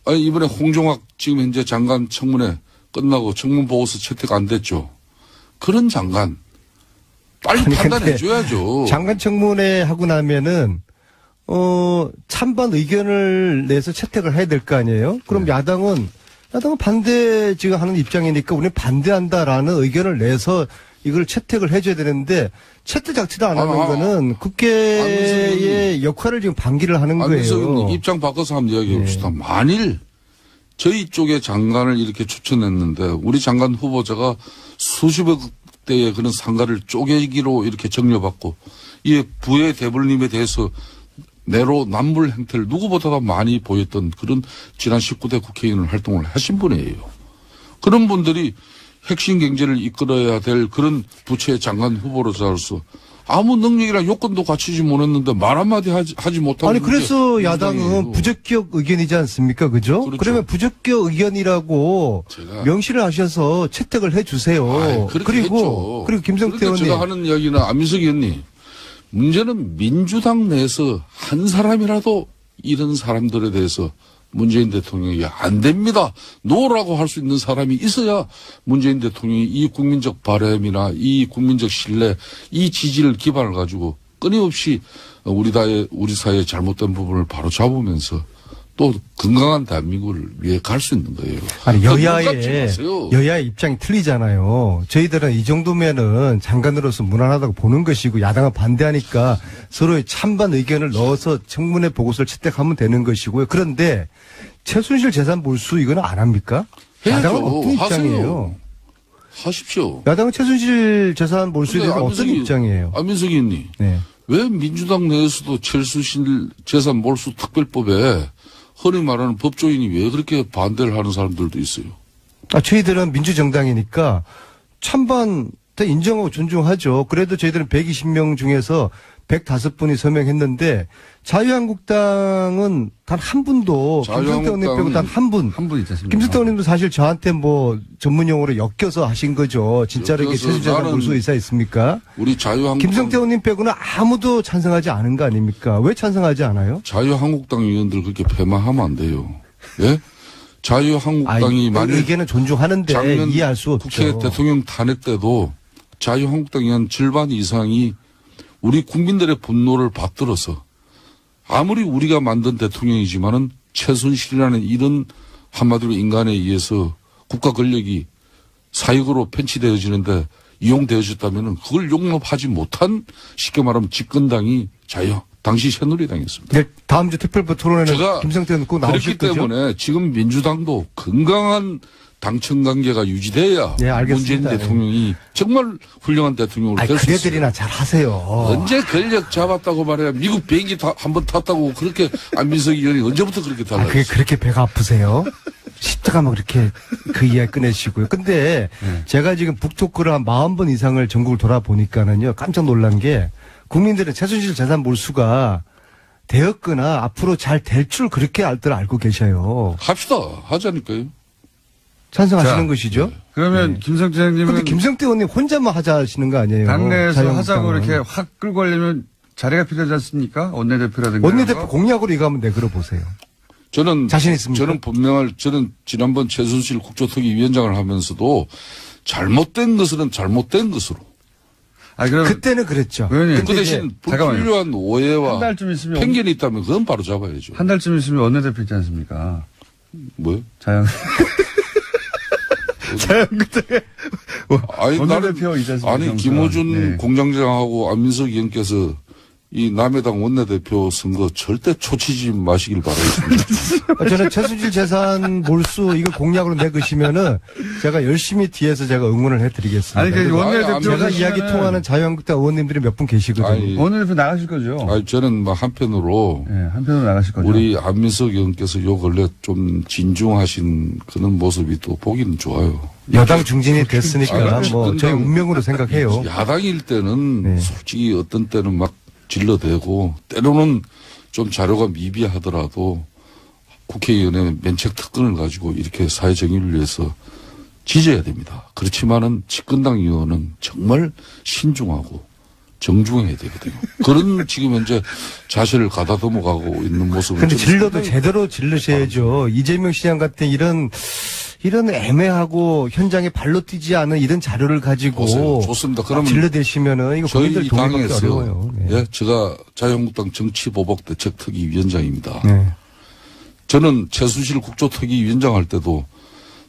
아니 이번에 홍종학 지금 현재 장관 청문회 끝나고 청문 보고서 채택 안 됐죠. 그런 장관 빨리 아니, 판단해 근데 줘야죠. 장관 청문회 하고 나면은 찬반 의견을 내서 채택을 해야 될 거 아니에요? 그럼 야당은 반대 지금 하는 입장이니까 우리는 반대한다라는 의견을 내서 이걸 채택을 해줘야 되는데 채택 자체도 안 하는 거는 국회의 역할을 지금 방기를 하는 안민석 거예요. 의원님 입장 바꿔서 한번 이야기해 봅시다. 만일 저희 쪽의 장관을 이렇게 추천했는데 우리 장관 후보자가 수십억 대의 그런 상가를 쪼개기로 이렇게 정려받고 이 부의 대불님에 대해서 내로 남불 행태를 누구보다도 많이 보였던 그런 지난 19대 국회의원 활동을 하신 분이에요. 그런 분들이 핵심 경제를 이끌어야 될 그런 부처의 장관 후보로서 아무 능력이나 요건도 갖추지 못했는데 말 한마디 하지 못하고 아니 그래서 야당은 부적격 의견이지 않습니까? 그죠? 그렇죠. 그러면 부적격 의견이라고 제가- 명시를 하셔서 채택을 해주세요. 그렇게 했죠. 그리고 김성태 그러니까 의원님 제가 하는 이야기는 안민석 의원님 문제는 민주당 내에서 한 사람이라도 이런 사람들에 대해서 문재인 대통령이 안 됩니다. 노라고 할 수 있는 사람이 있어야 문재인 대통령이 이 국민적 바람이나 이 국민적 신뢰, 이 지지를 기반을 가지고 끊임없이 우리 사회의 잘못된 부분을 바로 잡으면서 또 건강한 대한민국을 위해 갈 수 있는 거예요. 아니 그러니까 눈 감지 마세요. 여야의 입장이 틀리잖아요. 저희들은 이 정도면은 장관으로서 무난하다고 보는 것이고 야당은 반대하니까 서로의 찬반 의견을 넣어서 청문회 보고서를 채택하면 되는 것이고요. 그런데 최순실 재산 몰수 이거는 안 합니까? 해야죠. 야당은 어떤 입장이에요? 하세요. 하십시오. 야당은 최순실 재산 몰수에 대해서 어떤 입장이에요? 안민석 의원님. 네. 왜 민주당 내에서도 최순실 재산 몰수 특별법에 흔히 말하는 법조인이 왜 그렇게 반대를 하는 사람들도 있어요? 저희들은 민주정당이니까 찬반 다 인정하고 존중하죠. 그래도 저희들은 120명 중에서 105분이 서명했는데 자유한국당은 단 한 분도 김성태 의원님 빼고 단 한 분. 한 분 있지 않습니까? 김성태 의원님도 사실 저한테 뭐 전문 용어로 엮여서 하신 거죠. 진짜로 이게 최수재산 볼수 의사 있습니까? 우리 자유한국당 김성태 의원님 빼고는 아무도 찬성하지 않은 거 아닙니까? 왜 찬성하지 않아요? 자유한국당 의원들 그렇게 폐마하면 안 돼요. 예? 자유한국당이 만약 의견은 존중하는데 작년 이해할 수 없죠. 국회 대통령 탄핵 때도 자유한국당 의원 절반 이상이 우리 국민들의 분노를 받들어서 아무리 우리가 만든 대통령이지만은 최순실이라는 이런 한마디로 인간에 의해서 국가 권력이 사익으로 편취되어지는데 이용되어졌다면은 그걸 용납하지 못한 쉽게 말하면 집권당이 당시 새누리당이었습니다. 네, 다음 주 특별법 토론회는 제가 김성태 의원 꼭 나오실 그렇기 거죠? 때문에 지금 민주당도 건강한 당청 관계가 유지돼야 네, 알겠습니다. 문재인 대통령이 정말 훌륭한 대통령으로 될 수 있어요. 그대들이나 잘 하세요. 언제 권력 잡았다고 말해야 미국 비행기 한번 탔다고 그렇게 안민석 의원이 언제부터 그렇게 달라졌어요? 그게 그렇게 배가 아프세요? 십자가 막 그렇게 그 이야기 꺼내시고요. 근데 제가 지금 북토크를 한 40번 이상을 전국을 돌아보니까는요, 깜짝 놀란 게 국민들은 최순실 재산 몰수가 되었거나 앞으로 잘 될 줄 그렇게 알고 계셔요. 합시다. 하자니까요. 찬성하시는 자, 것이죠? 그러면 김성태 근데 의원님은 김성태 의원님 혼자만 하자 하시는 거 아니에요? 당내에서 자유한국당은. 하자고 이렇게 확 끌고 가려면 자리가 필요하지 않습니까? 원내대표라든가. 원내대표 공약으로 이거 한번 내걸어 보세요. 저는 자신 있습니까? 저는 지난번 최순실 국조특위위원장을 하면서도 잘못된 것은 잘못된 것으로. 그럼 그때는 그랬죠. 의원님, 그 대신 불필요한 오해와 한 달쯤 있으면 편견이 있다면 그건 바로 잡아야죠. 한 달쯤 있으면 원내대표 있지 않습니까? 뭐요? 자유한국당에 아니, 원내대표 있지 않습니까? 아니, 김호준 네. 공장장하고 안민석 의원께서 이 남해당 원내대표 선거 절대 초치지 마시길 바라겠습니다. 저는 최순실 재산 몰수 이거 공약으로 내으시면은 제가 열심히 뒤에서 제가 응원을 해드리겠습니다. 아니, 그 원내대표 제가 이야기 통하는 자유한국당 의원님들이 몇 분 계시거든요. 아니, 원내대표 나가실 거죠? 아니, 저는 막 한편으로 네, 한편으로 나가실 거죠? 우리 안민석 의원께서 요 근래 좀 진중하신 그런 모습이 또 보기는 좋아요. 여당 중진이 됐으니까 아니, 뭐 저희 운명으로 생각해요. 야당일 때는 네. 솔직히 어떤 때는 막 질러대고 때로는 좀 자료가 미비하더라도 국회의원의 면책 특권을 가지고 이렇게 사회정의를 위해서 지져야 됩니다. 그렇지만은 집권당 의원은 정말 신중하고 정중해야 되거든요. 그런 지금 현재 자세를 가다듬어가고 있는 모습을. 근데 저는 질러도 상당히 제대로 질르셔야죠. 이재명 시장 같은 이런 애매하고 현장에 발로 뛰지 않은 이런 자료를 가지고 보세요. 좋습니다. 그러면 질러대시면은 이거 국민들 저희 동의받기 당에서 어려워요. 네. 예, 제가 자유한국당 정치보복대책특위위원장입니다. 네. 저는 최순실 국조특위위원장 할 때도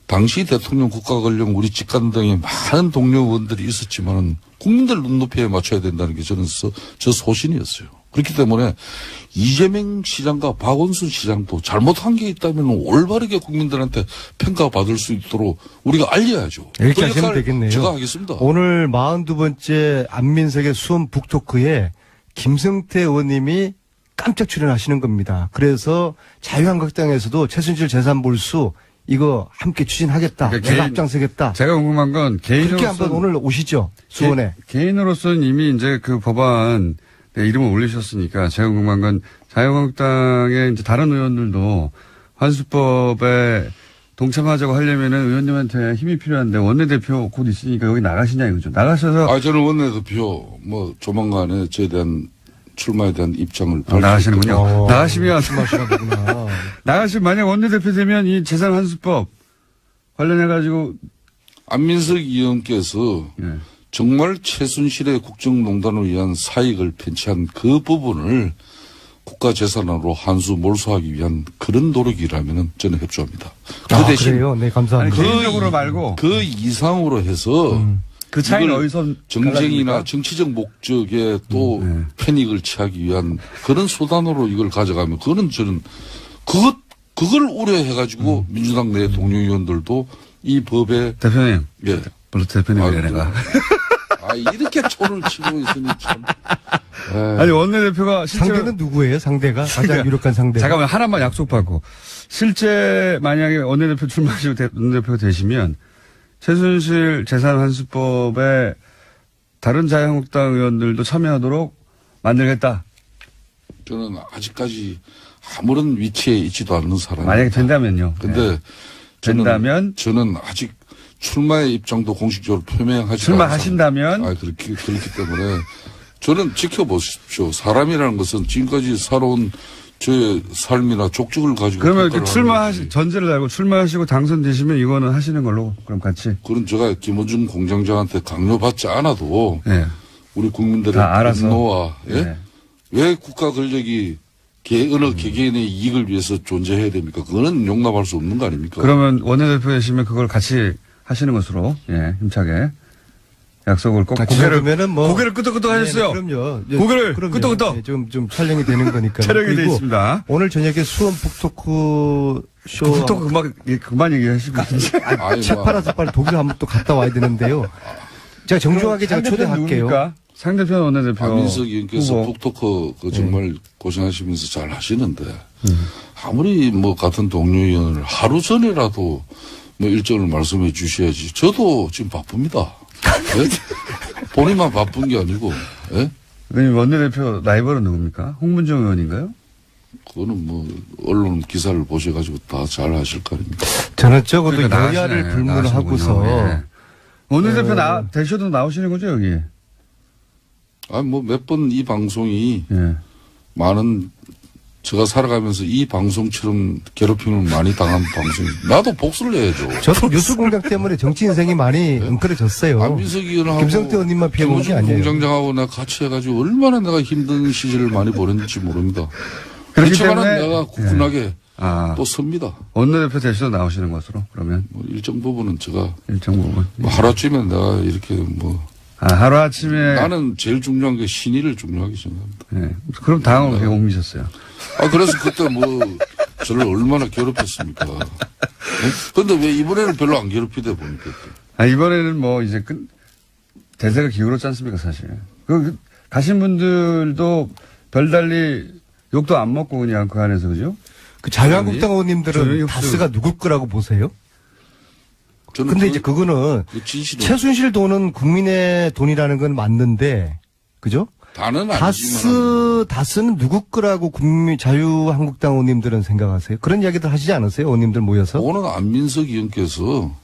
당시 대통령 국가권력 우리 집권 등에 많은 동료 의원들이 있었지만은 국민들 눈높이에 맞춰야 된다는 게 저는 저 소신이었어요. 그렇기 때문에 이재명 시장과 박원순 시장도 잘못한 게 있다면 올바르게 국민들한테 평가받을 수 있도록 우리가 알려야죠. 이렇게 그 하시면 역할 되겠네요. 제가 하겠습니다. 오늘 42번째 안민석의 수원 북토크에 김성태 의원님이 깜짝 출연하시는 겁니다. 그래서 자유한국당에서도 최순실 재산 몰수 이거 함께 추진하겠다. 그러니까 내가 개인- 앞장서겠다. 제가 궁금한 건 그렇게 개인으로서 한번 오늘 오시죠. 수원에. 개인으로서는 이미 이제 그 법안 이름을 올리셨으니까 제가 궁금한 건 자유한국당의 이제 다른 의원들도 환수법에 동참하자고 하려면은 의원님한테 힘이 필요한데 원내대표 곧 있으니까 여기 나가시냐 이거죠. 나가셔서 저는 원내대표 조만간에 저에 대한 출마에 대한 입장을 나가시는군요. 나가시면 말씀하시나 보구나. 나가시면 만약 원내대표 되면 이 재산 환수법 관련해 가지고 안민석 의원께서 예. 정말 최순실의 국정농단을 위한 사익을 편취한 그 부분을 국가재산으로 환수 몰수하기 위한 그런 노력이라면 저는 협조합니다. 그 대신 그래요? 네, 감사합니다. 개인적으로 말고 그 이상으로 해서 그 차이는 이걸 어디서 정쟁이나 갈라집니까? 정치적 목적에 또 패닉을 취하기 위한 그런 수단으로 이걸 가져가면 그거는 저는 그걸 우려해가지고 민주당 내 동료 의원들도 이 법에 대표님. 예. 물론 대표님이래 내가. 이렇게 초를 치고 있으니 참. 아니 원내대표가 실제로 상대는 누구예요? 상대가? 가장 유력한 상대. 잠깐만 하나만 약속받고 실제 만약에 원내대표 출마하시고 원내대표가 되시면 최순실 재산 환수법에 다른 자유한국당 의원들도 참여하도록 만들겠다. 저는 아직까지 아무런 위치에 있지도 않는 사람입니다. 만약에 된다면요. 근데 네. 된다면 저는 아직 출마의 입장도 공식적으로 표명하지 출마하신다면 그렇기 때문에 저는 지켜보십시오. 사람이라는 것은 지금까지 살아온 저의 삶이나 족적을 가지고 그러면 평가를 전제를 달고 출마하시고 당선되시면 이거는 하시는 걸로 그럼 같이. 그런 제가 김원중 공장장한테 강요받지 않아도 네. 우리 국민들의 다 알아서. 분노와 예? 네. 왜 국가 권력이 어느 개개인의 이익을 위해서 존재해야 됩니까? 그거는 용납할 수 없는 거 아닙니까? 그러면 원내대표 되시면 그걸 같이 하시는 것으로 힘차게 약속을 꼭 고개를 고개를 끄덕끄덕 하셨어요. 그럼요. 고개를 끄덕끄덕. 좀 촬영이 되는 거니까. 촬영이 되어 있습니다. 오늘 저녁에 수원 북토크 쇼. 북토크 그만 얘기하시고. 책 팔아서 빨리 독일 한번 또 갔다 와야 되는데요. 제가 정중하게 제가 초대할게요. 상대편 원내대표. 안민석 의원께서 후보. 북토크 정말 고생하시면서 잘 하시는데 아무리 같은 동료 의원을 하루 전에라도 일정을 말씀해 주셔야지. 저도 지금 바쁩니다. 예? 본인만 바쁜 게 아니고. 예? 원내대표 라이벌은 누굽니까? 홍문정 의원인가요? 그거는 언론 기사를 보셔가지고 다 잘 하실 거 아닙니까? 저는 적어도 그러니까 여야를 불문하고서. 예. 원내대표 되셔도 나오시는 거죠, 여기? 몇 번 이 방송이 예. 많은 제가 살아가면서 이 방송처럼 괴롭힘을 많이 당한 방송. 나도 복수를 해야죠. 저도 뉴스 공장 때문에 정치 인생이 많이 엉클어졌어요. 안민석 의원하고 김성태 의원님만 피해본 게 아니에요. 공장장하고 내가 같이 해가지고 얼마나 내가 힘든 시절을 많이 보냈는지 모릅니다. 그렇기 그렇지만 때문에 내가 굳건하게 또 섭니다. 원내대표 되셔도 나오시는 것으로 그러면 일정 부분은 제가 일정 부분 하루아침에 내가 이렇게 하루아침에 나는 제일 중요한 게 신의를 중요하게 생각합니다. 네. 그럼 당을 왜 옮기셨어요? 그래서 그때 저를 얼마나 괴롭혔습니까? 근데 왜 이번에는 별로 안 괴롭히다 보니까. 이번에는 이제 대세가 기울었지 않습니까, 사실. 가신 분들도 별달리 욕도 안 먹고 그냥 그 안에서, 그죠? 그 자유한국당 의원님들은 다스가 누굴 거라고 보세요? 근데 이제 그거는 최순실 돈은 국민의 돈이라는 건 맞는데, 그죠? 다는 아니지만 다스는 누구 거라고 자유한국당 의원님들은 생각하세요? 그런 이야기들 하시지 않으세요? 의원님들 모여서? 오늘 안민석 의원께서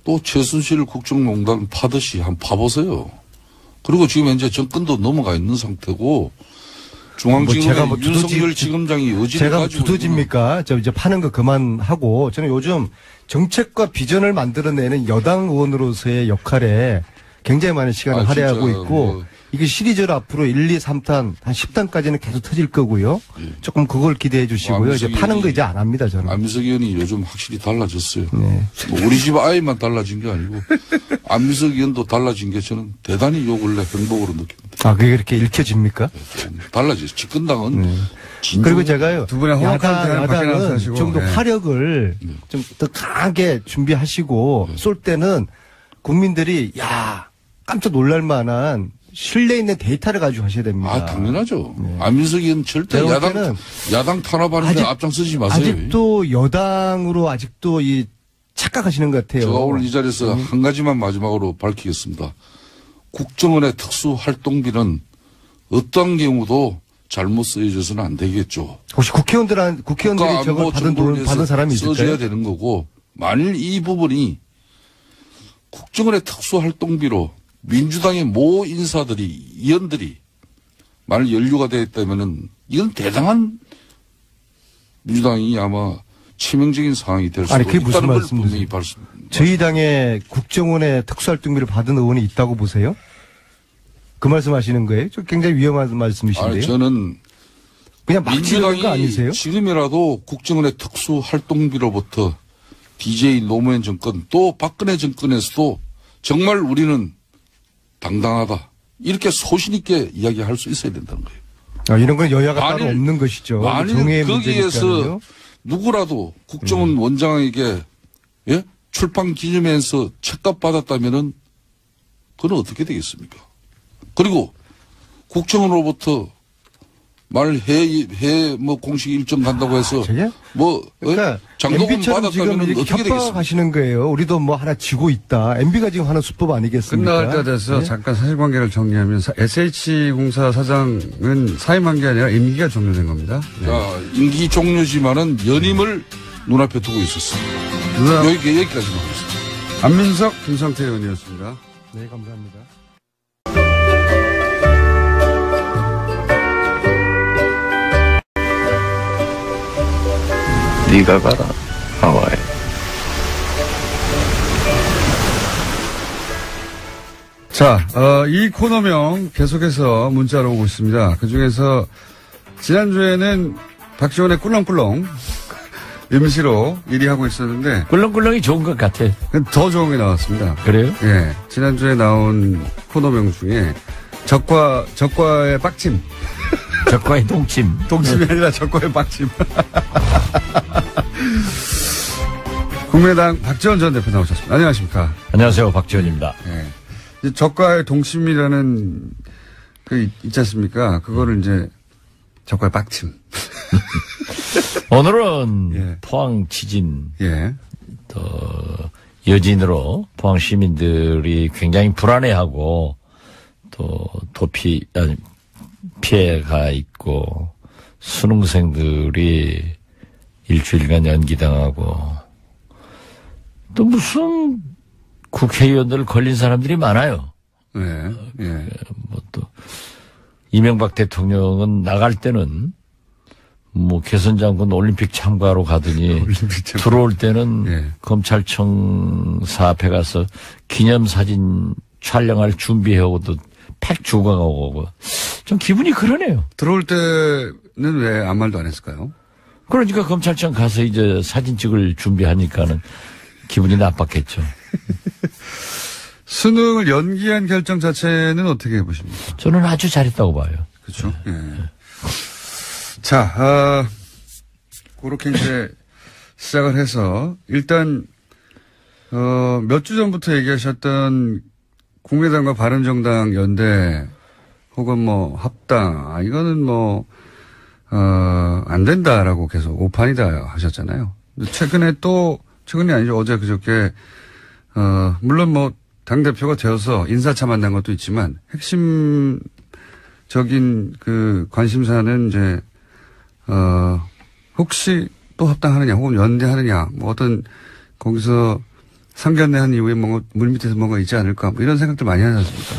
또 최순실 국정농단 파듯이 한번 파보세요. 그리고 지금 현재 정권도 넘어가 있는 상태고 중앙지검의 윤석열 지검장이 의지를 제가 가지고 두더집니까? 이제 파는 거 그만하고 저는 요즘 정책과 비전을 만들어내는 여당 의원으로서의 역할에 굉장히 많은 시간을 할애하고 있고 이게 시리즈로 앞으로 1, 2, 3탄, 한 10탄까지는 계속 터질 거고요. 조금 그걸 기대해 주시고요. 이제 파는 거 이제 안 합니다, 저는. 안민석 의원이 요즘 확실히 달라졌어요. 네. 우리 집 아이만 달라진 게 아니고 안민석 의원도 달라진 게 저는 대단히 요 근래 행복으로 느낍니다. 그게 그렇게 읽혀집니까? 달라졌어요. 집권당은 그리고 제가요. 두 분의 야당은 좀 더 화력을 좀 더 강하게 준비하시고 쏠 때는 국민들이 깜짝 놀랄 만한 신뢰 있는 데이터를 가지고 하셔야 됩니다. 당연하죠. 안민석 의원 절대 야당 탄압하는 데 앞장서지 마세요. 아직도 여당으로 착각하시는 것 같아요. 제가 오늘 이 자리에서 한 가지만 마지막으로 밝히겠습니다. 국정원의 특수활동비는 어떤 경우도 잘못 쓰여져서는 안 되겠죠. 혹시 국회의원들이 저걸 받은 사람이 있을까요? 써줘야 되는 거고 만일 이 부분이 국정원의 특수활동비로 민주당의 모 인사들이 의원들이 만일 연루가 되어 있다면은 이건 대단한 민주당이 아마 치명적인 상황이 될 수도 그게 무슨 있다는 걸 분명히 저희 당에 국정원의 특수활동비를 받은 의원이 있다고 보세요? 그 말씀하시는 거예요? 굉장히 위험한 말씀이신데요. 저는 그냥 막 지르는 거 아니세요? 지금이라도 국정원의 특수활동비로부터 DJ 노무현 정권 또 박근혜 정권에서도 정말 우리는 당당하다. 이렇게 소신 있게 이야기할 수 있어야 된다는 거예요. 이런 건 여야가 따로 없는 것이죠. 만일 거기에서 누구라도 국정원 원장에게 출판 기념회에서 책값 받았다면은 그건 어떻게 되겠습니까? 그리고 국정원으로부터 뭐 공식 일정 간다고 해서 저게? 그러니까 장도금 MB처럼 지금 받았다면 이렇게 어떻게 되겠습니까? 협박하시는 거예요. 우리도 뭐 하나 지고 있다. MB가 지금 하는 수법 아니겠습니까? 끝나갈 때가 돼서 네? 잠깐 사실관계를 정리하면 SH공사 사장은 사임한 게 아니라 임기가 종료된 겁니다. 네. 자, 임기 종료지만은 연임을 눈앞에 두고 있었습니다. 여기까지만 하겠습니다. 안민석, 김성태 의원이었습니다. 네, 감사합니다. 네가 가라 하와이. 자, 이 코너명 계속해서 문자로 오고 있습니다. 그 중에서 지난주에는 박지원의 꿀렁꿀렁 임시로 1위 하고 있었는데 꿀렁꿀렁이 좋은 것 같아. 더 좋은 게 나왔습니다. 그래요? 예. 지난주에 나온 코너명 중에 적과의 빡침. 적과의 동침. 동침이 아니라 적과의 빡침. 국민의당 박지원 전 대표 나오셨습니다. 안녕하십니까. 안녕하세요. 박지원입니다. 예. 적과의 동침이라는 그 있지 않습니까? 그거를 이제 적과의 빡침. 오늘은 예. 포항 지진, 예. 또 여진으로 포항 시민들이 굉장히 불안해하고 또 피해가 있고 수능생들이 일주일간 연기당하고 또 무슨 국회의원들 걸린 사람들이 많아요. 네. 예. 뭐 또 이명박 대통령은 나갈 때는 뭐 개선장군 올림픽 참가로 가더니 들어올 때는 예. 검찰청 앞에 가서 기념사진 촬영할 준비해오고도 팩 주고 가고 좀 기분이 그러네요. 들어올 때는 왜 아무 말도 안 했을까요? 그러니까 검찰청 가서 이제 사진 찍을 준비하니까는 기분이 나빴겠죠. 수능을 연기한 결정 자체는 어떻게 보십니까? 저는 아주 잘했다고 봐요. 그렇죠. 예. 자, 그렇게 이제 시작을 해서 일단 몇 주 전부터 얘기하셨던 국민의당과 바른정당 연대 혹은 뭐 합당 이거는 뭐 안 된다라고 계속 오판이다 하셨잖아요. 최근이 아니죠. 어제 그저께 물론 뭐 당대표가 되어서 인사차 만난 것도 있지만 핵심적인 그 관심사는 이제 혹시 또 합당하느냐 혹은 연대하느냐 뭐 어떤 거기서 상견례한 이후에 뭔가 물밑에서 뭔가 있지 않을까 뭐 이런 생각들 많이 하지 않습니까?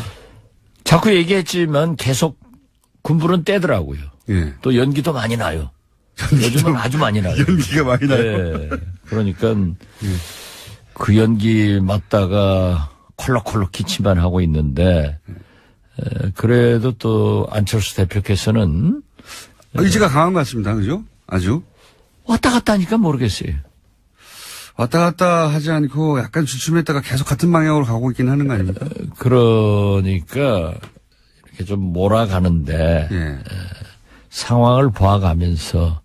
자꾸 얘기했지만 계속 군불은 떼더라고요. 예. 또 연기도 많이 나요. 요즘은 아주 많이 나요. 연기가 많이 나요. 네. 그러니까 그 연기 맞다가 콜록콜록 기침만 하고 있는데 그래도 또 안철수 대표께서는 의지가 강한 것 같습니다. 그죠? 아주. 왔다 갔다 하니까 모르겠어요. 왔다 갔다 하지 않고 약간 주춤했다가 계속 같은 방향으로 가고 있긴 하는 거 아닙니까? 그러니까 이렇게 좀 몰아가는데 예. 상황을 봐가면서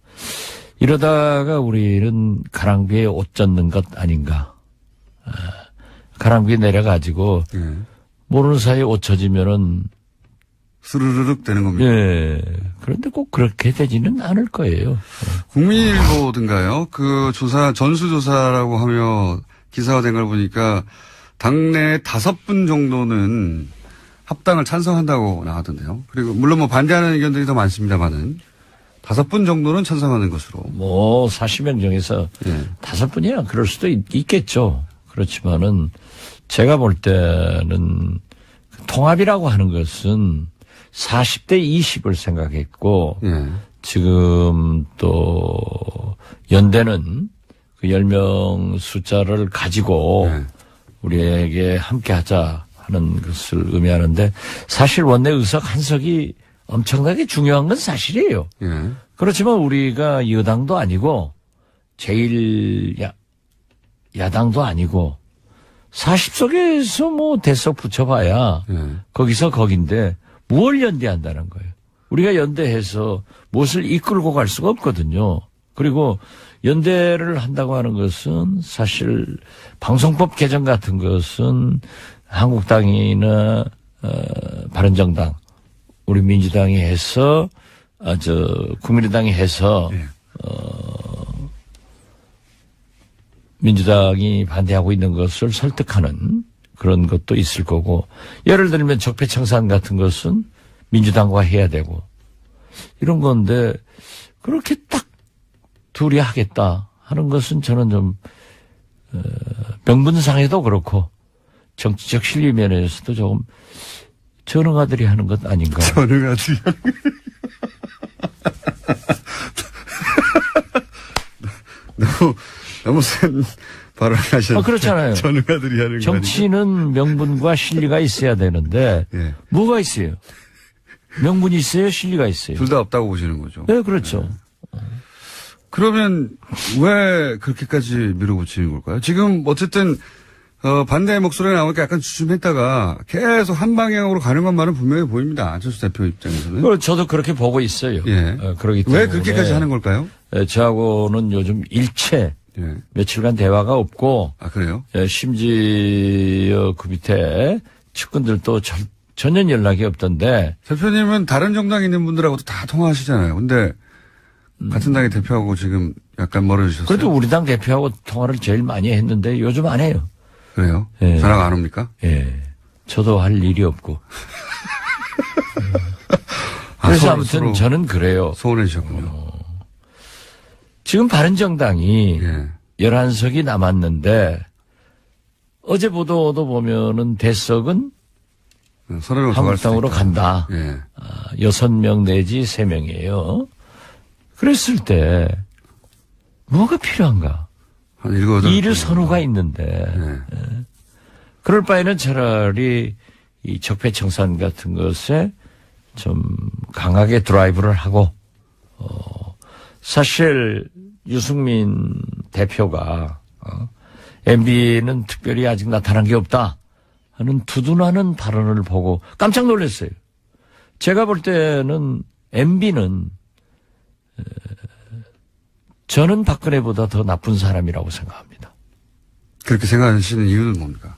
이러다가 우리는 가랑비에 옷 젖는 것 아닌가. 가랑비에 내려가지고 예. 모르는 사이에 옷 젖으면은 스르르륵 되는 겁니다. 예. 그런데 꼭 그렇게 되지는 않을 거예요. 국민일보든가요. 그 조사, 전수조사라고 하며 기사화된 걸 보니까 당내 5분 정도는 합당을 찬성한다고 나왔던데요. 그리고 물론 뭐 반대하는 의견들이 더 많습니다만은 5분 정도는 찬성하는 것으로. 뭐 40명 중에서 예. 5분이야. 그럴 수도 있겠죠. 그렇지만은 제가 볼 때는 통합이라고 하는 것은 40대 20을 생각했고 예. 지금 또 연대는 그 10명 숫자를 가지고 예. 우리에게 함께 하자 하는 것을 의미하는데 사실 원내 의석 한 석이 엄청나게 중요한 건 사실이에요. 예. 그렇지만 우리가 여당도 아니고 제일 야당도 아니고 40석에서 뭐 대석 붙여봐야 예. 거기서 거긴데 뭘 연대한다는 거예요. 우리가 연대해서 무엇을 이끌고 갈 수가 없거든요. 그리고 연대를 한다고 하는 것은 사실 방송법 개정 같은 것은 한국당이나 바른정당 우리 민주당이 해서 국민의당이 해서, 예. 민주당이 반대하고 있는 것을 설득하는 그런 것도 있을 거고, 예를 들면 적폐청산 같은 것은 민주당과 해야 되고, 이런 건데, 그렇게 딱 둘이 하겠다 하는 것은 저는 좀, 명분상에도 그렇고, 정치적 실리 면에서도 조금 전응아들이 하는 것 아닌가. 전응아들이 하는 거. 너무 센 발언을 하셨는데. 그렇잖아요. 전응아들이 하는 거. 정치는 명분과 실리가 있어야 되는데, 예. 뭐가 있어요? 명분이 있어요? 실리가 있어요? 둘 다 없다고 보시는 거죠. 네, 그렇죠. 그러면 왜 그렇게까지 밀어붙이는 걸까요? 지금 어쨌든 반대의 목소리가 나오니까 약간 주춤했다가 계속 한 방향으로 가는 것만은 분명히 보입니다. 안철수 대표 입장에서는. 저도 그렇게 보고 있어요. 예. 그러기 때문에. 왜 그렇게까지 하는 걸까요? 저하고는 요즘 일체 예. 며칠간 대화가 없고, 아, 그래요? 심지어 그 밑에 측근들도 전혀 연락이 없던데. 대표님은 다른 정당에 있는 분들하고도 다 통화하시잖아요. 근데 같은 당의 대표하고 지금 약간 멀어지셨어요. 그래도 우리 당 대표하고 통화를 제일 많이 했는데 요즘 안 해요. 그래요? 예. 전화가 안 옵니까? 예. 저도 할 일이 없고. 아, 그래서 서로, 아무튼 서로 저는 그래요. 소원해지셨군요. 지금 바른정당이 예. 11석이 남았는데 어제 보도도 보면은 대석은 서로 더 갈 수도 한국당으로 있다. 간다. 예. 6명 내지 3명이에요. 그랬을 때 뭐가 필요한가? 한 7, 8. 이르 선호가 있는데 예. 그럴 바에는 차라리 이 적폐청산 같은 것에 좀 강하게 드라이브를 하고 사실 유승민 대표가 MB는 특별히 아직 나타난 게 없다 하는 두둔하는 발언을 보고 깜짝 놀랐어요. 제가 볼 때는 MB는 저는 박근혜보다 더 나쁜 사람이라고 생각합니다. 그렇게 생각하시는 이유는 뭡니까?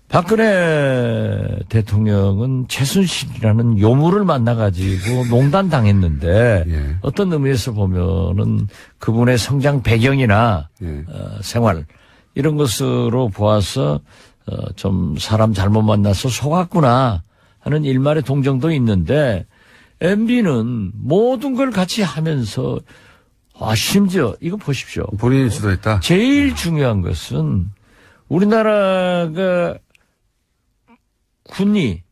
박근혜 대통령은 최순실이라는 요물을 만나가지고 농단당했는데 예. 어떤 의미에서 보면은 그분의 성장 배경이나 예. 생활 이런 것으로 보아서 좀 사람 잘못 만나서 속았구나 하는 일말의 동정도 있는데 MB는 모든 걸 같이 하면서 심지어 이거 보십시오. 본인이 주도했다. 제일 중요한 것은 우리나라가 군이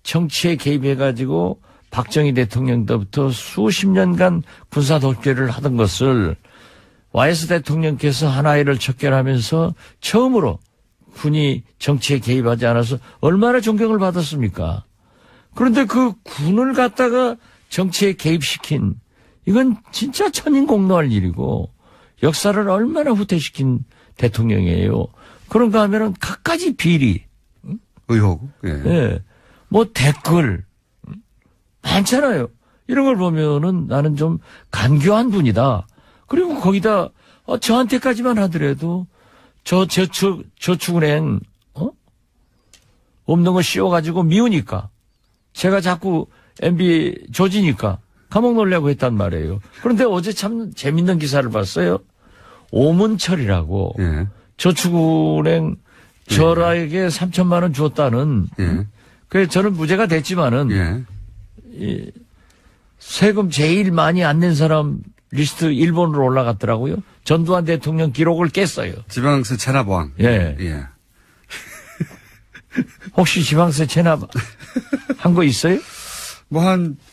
정치에 개입해가지고 박정희 대통령 때부터 수십 년간 군사 독재를 하던 것을 YS 대통령께서 하나이를 척결하면서 처음으로 군이 정치에 개입하지 않아서 얼마나 존경을 받았습니까? 그런데 그 군을 갖다가 정치에 개입시킨 이건 진짜 천인공노할 일이고 역사를 얼마나 후퇴시킨 대통령이에요. 그런가 하면은 갖가지 비리, 의혹. 예. 예, 뭐 댓글 많잖아요. 이런 걸 보면은 나는 좀 간교한 분이다. 그리고 거기다 저한테까지만 하더라도 저축은행 없는 거 씌워가지고 미우니까 제가 자꾸 MB 조지니까 감옥 놀려고 했단 말이에요. 그런데 어제 참 재밌는 기사를 봤어요. 오문철이라고 예. 저축은행 저라에게 3천만 원 줬다는. 예. 그래서 저는 무죄가 됐지만은 예. 이 세금 제일 많이 안 낸 사람 리스트 일본으로 올라갔더라고요. 전두환 대통령 기록을 깼어요. 지방세 체납왕. 예. 예. 혹시 지방세 체납 한 거 있어요? 뭐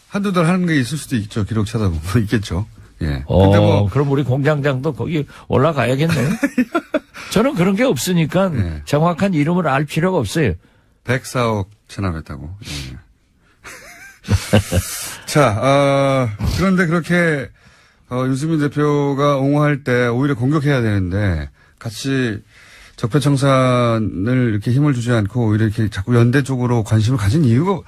한두 달 하는 게 있을 수도 있죠. 기록 찾아보면 있겠죠. 예. 근데 뭐 그럼 우리 공장장도 거기 올라가야겠네요. 저는 그런 게 없으니까 예. 정확한 이름을 알 필요가 없어요. 104억 체납했다고. 예. 자, 그런데 그렇게 유승민 대표가 옹호할 때 오히려 공격해야 되는데 같이 적폐청산을 이렇게 힘을 주지 않고 오히려 이렇게 자꾸 연대 쪽으로 관심을 가진 이유가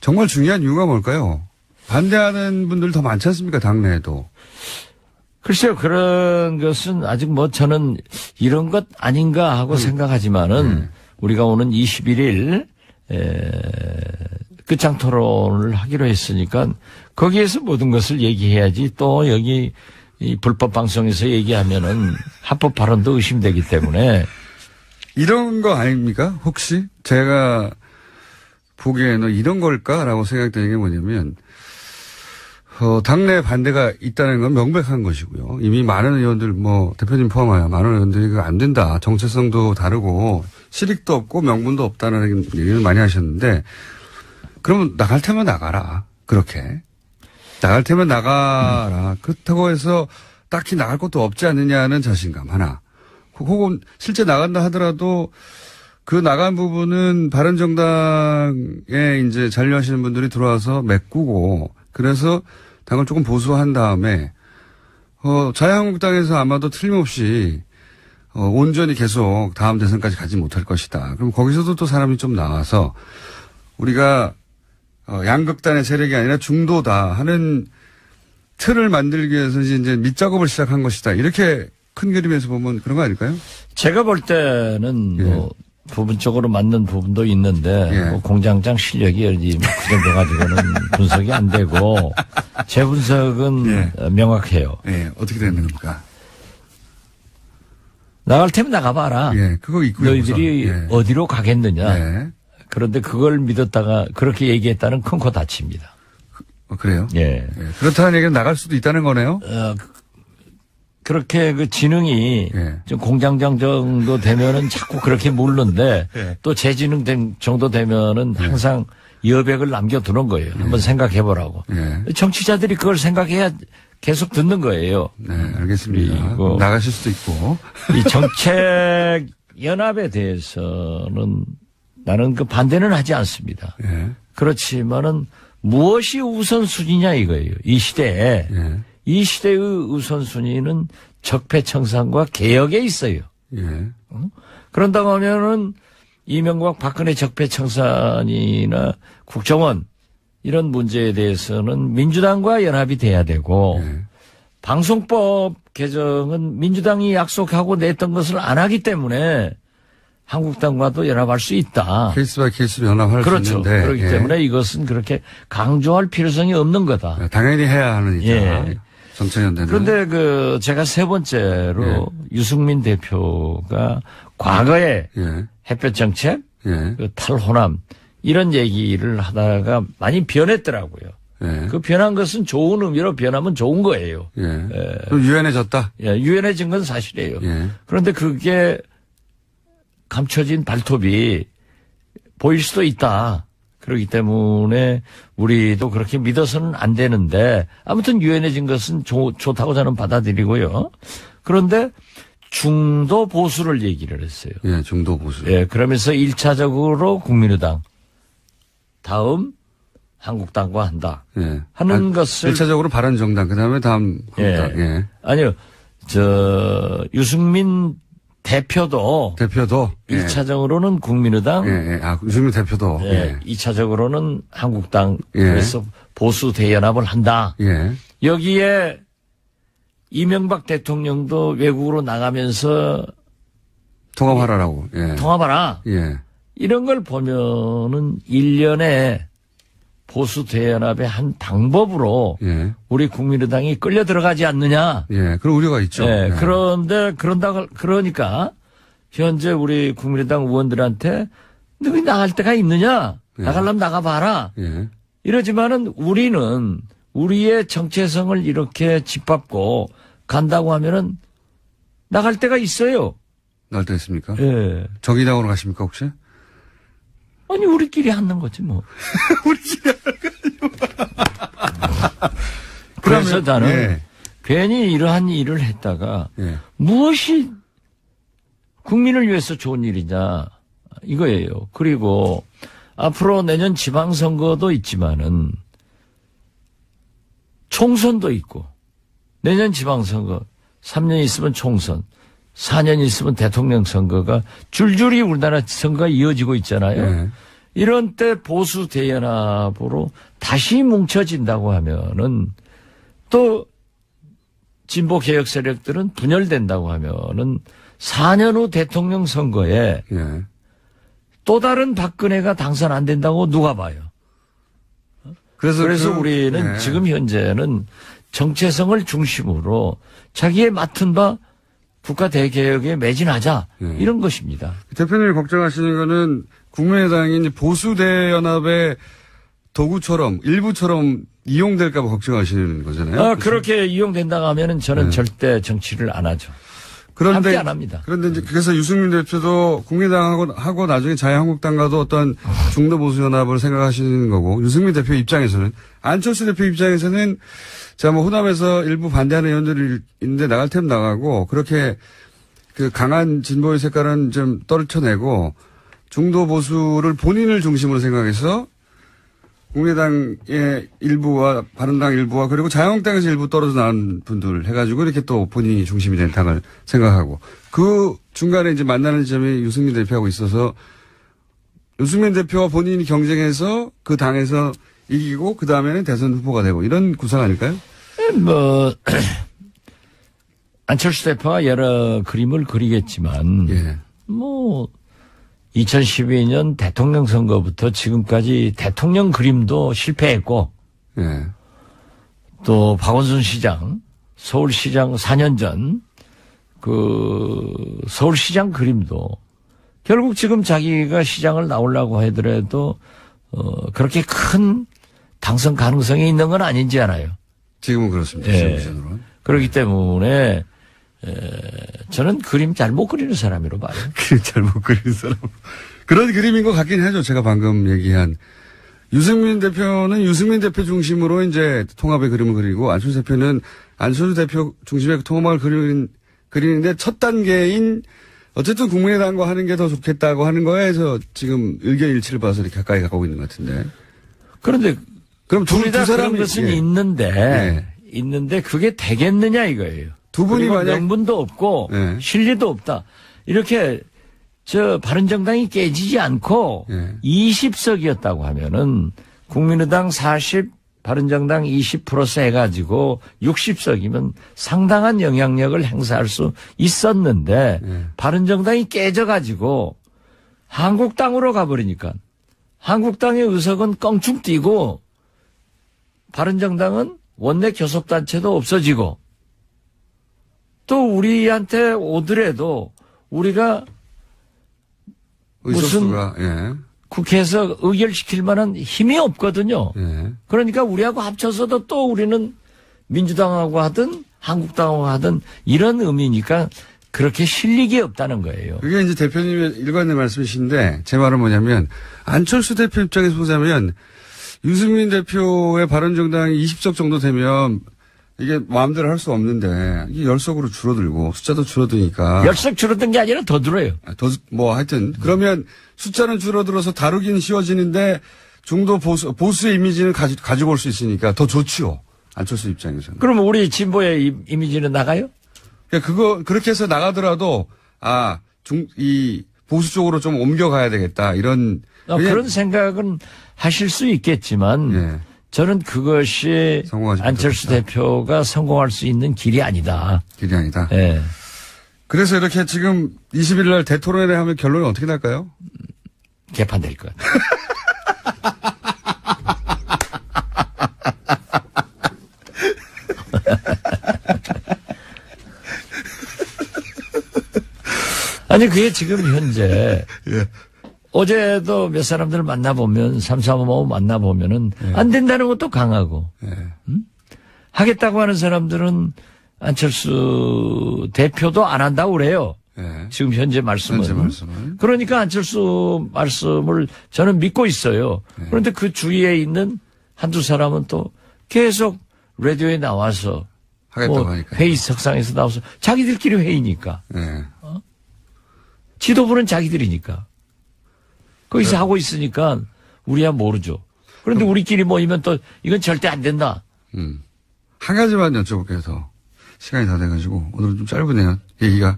정말 중요한 이유가 뭘까요? 반대하는 분들 더 많지 않습니까? 당내에도. 글쎄요, 그런 것은 아직 뭐 저는 이런 것 아닌가 하고 생각하지만은 우리가 오는 21일 끝장 토론을 하기로 했으니까 거기에서 모든 것을 얘기해야지 또 여기 이 불법 방송에서 얘기하면은 합법 발언도 의심되기 때문에 이런 거 아닙니까? 혹시 제가 보기에는 이런 걸까라고 생각되는 게 뭐냐면 당내 반대가 있다는 건 명백한 것이고요. 이미 많은 의원들 대표님 포함하여 많은 의원들이 그거 안 된다. 정체성도 다르고 실익도 없고 명분도 없다는 얘기를 많이 하셨는데 그러면 나갈 테면 나가라. 그렇게. 나갈 테면 나가라. 그렇다고 해서 딱히 나갈 것도 없지 않느냐는 자신감 하나. 혹은 실제 나간다 하더라도 그 나간 부분은 바른정당에 이제 잔류하시는 분들이 들어와서 메꾸고 그래서 당을 조금 보수한 다음에 자유한국당에서 아마도 틀림없이 온전히 계속 다음 대선까지 가지 못할 것이다. 그럼 거기서도 또 사람이 좀 나와서 우리가 양극단의 세력이 아니라 중도다 하는 틀을 만들기 위해서 이제 밑작업을 시작한 것이다. 이렇게 큰 그림에서 보면 그런 거 아닐까요? 제가 볼 때는 부분적으로 맞는 부분도 있는데 공장장 실력이 그 정도 가지고는 분석이 안 되고 제 분석은 명확해요. 어떻게 되는 겁니까? 나갈 테면 나가봐라. 그거 있고요. 너희들이 어디로 가겠느냐. 그런데 그걸 믿었다가 그렇게 얘기했다는 큰 코 다칩니다. 그래요? 그렇다는 얘기는 나갈 수도 있다는 거네요? 그렇게 그 지능이 좀 공장장 정도 되면은 자꾸 그렇게 물는데 또 재지능 정도 되면은 항상 여백을 남겨두는 거예요. 한번 생각해 보라고. 정치자들이 그걸 생각해야 계속 듣는 거예요. 네, 알겠습니다. 나가실 수도 있고. 이 정책 연합에 대해서는 나는 그 반대는 하지 않습니다. 그렇지만은 무엇이 우선순위냐 이거예요. 이 시대에. 이 시대의 우선순위는 적폐청산과 개혁에 있어요. 그런다고 하면은 이명박 박근혜 적폐청산이나 국정원 이런 문제에 대해서는 민주당과 연합이 돼야 되고 방송법 개정은 민주당이 약속하고 냈던 것을 안 하기 때문에 한국당과도 연합할 수 있다. 케이스 바이 케이스로 연합할 수 있는데. 그렇기 때문에 이것은 그렇게 강조할 필요성이 없는 거다. 당연히 해야 하는 일이다. 정책연대는. 그런데 제가 세 번째로 유승민 대표가 과거에 햇볕 정책, 그 탈호남 이런 얘기를 하다가 많이 변했더라고요. 그 변한 것은 좋은 의미로 변하면 좋은 거예요. 그럼 유연해졌다? 유연해진 건 사실이에요. 그런데 그게 감춰진 발톱이 보일 수도 있다. 그렇기 때문에 우리도 그렇게 믿어서는 안 되는데 아무튼 유연해진 것은 좋다고 저는 받아들이고요. 그런데 중도 보수를 얘기를 했어요. 중도 보수. 그러면서 1차적으로 국민의당, 다음 한국당과 한다. 하는 것을 1차적으로 바른정당, 그다음에 다음 한국당. 아니요. 유승민 대표도 1차적으로는 국민의당, 유승민 대표도 2차적으로는 한국당, 그래서 보수 대연합을 한다. 여기에 이명박 대통령도 외국으로 나가면서 통합하라라고. 통합하라. 이런 걸 보면은 일련의 보수 대연합의 한 방법으로 우리 국민의당이 끌려 들어가지 않느냐. 그런 우려가 있죠. 그런데 그러니까 현재 우리 국민의당 의원들한테 너희 나갈 데가 있느냐? 나가려면 나가봐라. 이러지만은 우리는 우리의 정체성을 이렇게 짓밟고 간다고 하면은 나갈 데가 있어요. 나갈 데가 있습니까? 정의당으로 가십니까 혹시? 아니 우리끼리 하는 거지 뭐. 우리끼리 하는 거지. 그래서 나는 괜히 이러한 일을 했다가 무엇이 국민을 위해서 좋은 일이냐 이거예요. 그리고 앞으로 내년 지방선거도 있지만은 총선도 있고 내년 지방선거 3년 있으면 총선 4년 있으면 대통령 선거가 줄줄이 우리나라 선거가 이어지고 있잖아요. 이런 때 보수 대연합으로 다시 뭉쳐진다고 하면은 또 진보 개혁 세력들은 분열된다고 하면은 4년 후 대통령 선거에 또 다른 박근혜가 당선 안 된다고 누가 봐요? 그래서 우리는 지금 현재는 정체성을 중심으로 자기의 맡은 바 국가 대개혁에 매진하자 이런 것입니다. 대표님이 걱정하시는 거는 국민의당이 이제 보수 대연합의 도구처럼 일부처럼 이용될까 봐 걱정하시는 거잖아요. 그렇게 이용된다고 하면은 저는 절대 정치를 안 하죠. 함께 안 합니다. 그런데 이제 그래서 유승민 대표도 국민의당하고 나중에 자유한국당과도 어떤 중도 보수 연합을 생각하시는 거고, 유승민 대표 입장에서는, 안철수 대표 입장에서는 자, 뭐 호남에서 일부 반대하는 의원들이 있는데 나갈 테면 나가고, 그렇게 그 강한 진보의 색깔은 좀 떨쳐내고 중도 보수를 본인을 중심으로 생각해서 국민의당의 일부와 바른당 일부와 그리고 자유한국당에서 일부 떨어져 나온 분들 해가지고 이렇게 또 본인이 중심이 된 당을 생각하고, 그 중간에 이제 만나는 점이 유승민 대표하고 있어서 유승민 대표와 본인이 경쟁해서 그 당에서 이기고 그 다음에는 대선 후보가 되고 이런 구상 아닐까요? 안철수 대표가 여러 그림을 그리겠지만 2012년 대통령 선거부터 지금까지 대통령 그림도 실패했고, 또 박원순 시장, 서울시장 4년 전 그 서울시장 그림도 결국 지금 자기가 시장을 나오려고 하더라도 그렇게 큰 당선 가능성이 있는 건 아닌지 알아요. 지금은 그렇습니다. 지금 그렇기 때문에 저는 그림 잘 못 그리는 사람이로 봐요. 그림 잘 못 그리는 사람. 그런 그림인 것 같긴 하죠. 제가 방금 얘기한. 유승민 대표는 유승민 대표 중심으로 이제 통합의 그림을 그리고, 안철수 대표는 안철수 대표 중심의 통합을 그리는데 첫 단계인 어쨌든 국민의당과 하는 게 더 좋겠다고 하는 거에서 지금 의견 일치를 봐서 이렇게 가까이 가고 있는 것 같은데. 그런데 그럼 둘이 다 그런 것은 있는데 그게 되겠느냐 이거예요. 두 분이 만약 명분도 없고 실리도 없다. 이렇게 바른정당이 깨지지 않고 20석이었다고 하면은 국민의당 40, 바른정당 20 플러스 해가지고 60석이면 상당한 영향력을 행사할 수 있었는데 바른정당이 깨져가지고 한국당으로 가버리니까 한국당의 의석은 껑충 뛰고 바른정당은 원내 교섭단체도 없어지고 또 우리한테 오더라도 우리가 의석수가, 무슨 국회에서 의결시킬 만한 힘이 없거든요. 그러니까 우리하고 합쳐서도 또 우리는 민주당하고 하든 한국당하고 하든 이런 의미니까 그렇게 실력이 없다는 거예요. 그게 이제 대표님의 일관된 말씀이신데 제 말은 뭐냐면 안철수 대표 입장에서 보자면 유승민 대표의 바른정당이 20석 정도 되면 이게 마음대로 할 수 없는데 이게 10석으로 줄어들고 숫자도 줄어드니까 10석 줄어든 게 아니라 더 들어요. 하여튼 그러면 숫자는 줄어들어서 다루기는 쉬워지는데 중도 보수의 이미지는 가지고 올 수 있으니까 더 좋지요. 안철수 입장에서는. 그럼 우리 진보의 이미지는 나가요? 그렇게 해서 나가더라도 이 보수 쪽으로 좀 옮겨가야 되겠다 이런 그런 생각은 하실 수 있겠지만 저는 그것이 안철수 대표가 성공할 수 있는 길이 아니다. 길이 아니다. 네. 그래서 이렇게 지금 20일 날 대토론회 하면 결론이 어떻게 날까요? 개판될 것 같아요. 아니 그게 지금 현재 어제도 몇 사람들을 만나보면, 3, 4모 만나보면은, 안 된다는 것도 강하고, 하겠다고 하는 사람들은 안철수 대표도 안 한다고 그래요. 지금 현재 말씀은. 그러니까 안철수 말씀을 저는 믿고 있어요. 그런데 그 주위에 있는 한두 사람은 또 계속 라디오에 나와서, 회의 석상에서 나와서, 자기들끼리 회의니까. 지도부는 자기들이니까. 거기서 하고 있으니까 우리야 모르죠. 그런데 우리끼리 모이면 또 이건 절대 안 된다. 한 가지만 여쭤볼게요. 더 시간이 다 돼가지고 오늘은 좀 짧으네요. 얘기가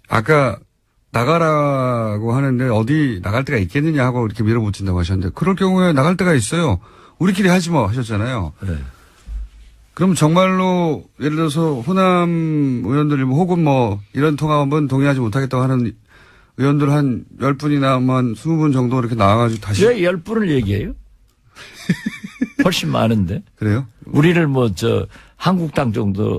아까 나가라고 하는데 어디 나갈 데가 있겠느냐 하고 이렇게 밀어붙인다고 하셨는데 그럴 경우에 나갈 데가 있어요. 우리끼리 하지 뭐 하셨잖아요. 그럼 정말로 예를 들어서 호남 의원들이 혹은 이런 통합은 동의하지 못하겠다고 하는 의원들 한 10분이나 한 20분 정도 이렇게 나와가지고 다시. 왜 10분을 얘기해요? 훨씬 많은데. 그래요? 우리를 한국당 정도,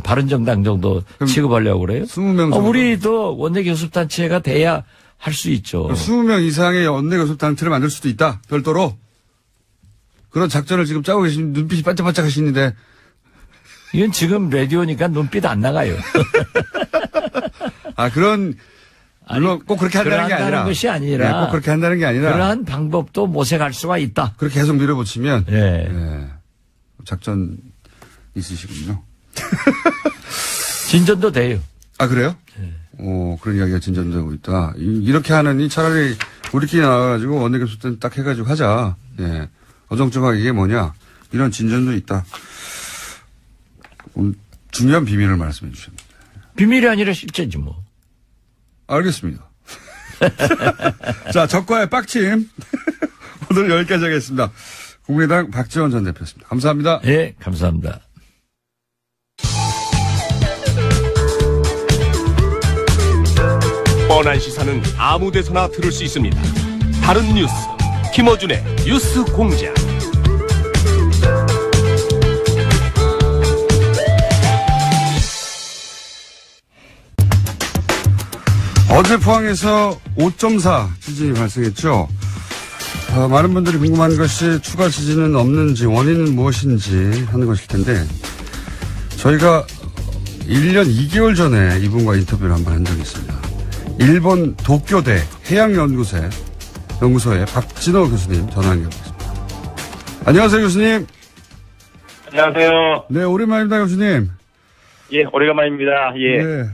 바른정당 정도 취급하려고 그래요? 20명 정도. 우리도 원내교섭단체가 돼야 할 수 있죠. 20명 이상의 원내교섭단체를 만들 수도 있다. 별도로. 그런 작전을 지금 짜고 계신 눈빛이 반짝반짝 하시는데. 이건 지금 라디오니까 눈빛 안 나가요. 물론 꼭 그렇게 한다는 게 아니라. 것이 아니라. 네, 꼭 그렇게 한다는 게 아니라. 그러한 방법도 모색할 수가 있다. 그렇게 계속 밀어붙이면. 네. 네. 작전 있으시군요. 진전도 돼요. 아, 그래요? 네. 그런 이야기가 진전되고 있다. 이렇게 하느니 차라리 우리끼리 나와가지고 원내교섭단 딱 해가지고 하자. 예. 어정쩡하게 이게 뭐냐. 이런 진전도 있다. 중요한 비밀을 말씀해 주셨습니다. 비밀이 아니라 실제지 뭐. 알겠습니다. 자, 적과의 빡침. 오늘 여기까지 하겠습니다. 국민의당 박지원 전 대표였습니다. 감사합니다. 예, 감사합니다. 뻔한 시사는 아무 데서나 들을 수 있습니다. 다른 뉴스, 김어준의 뉴스 공장. 어제 포항에서 5.4 지진이 발생했죠. 많은 분들이 궁금한 것이 추가 지진은 없는지 원인은 무엇인지 하는 것일 텐데 저희가 1년 2개월 전에 이분과 인터뷰를 한번 한 적이 있습니다. 일본 도쿄대 해양연구소의 박진호 교수님 전화 연결하겠습니다. 안녕하세요, 교수님. 안녕하세요. 네, 오랜만입니다, 교수님. 예, 오래간만입니다. 예. 네,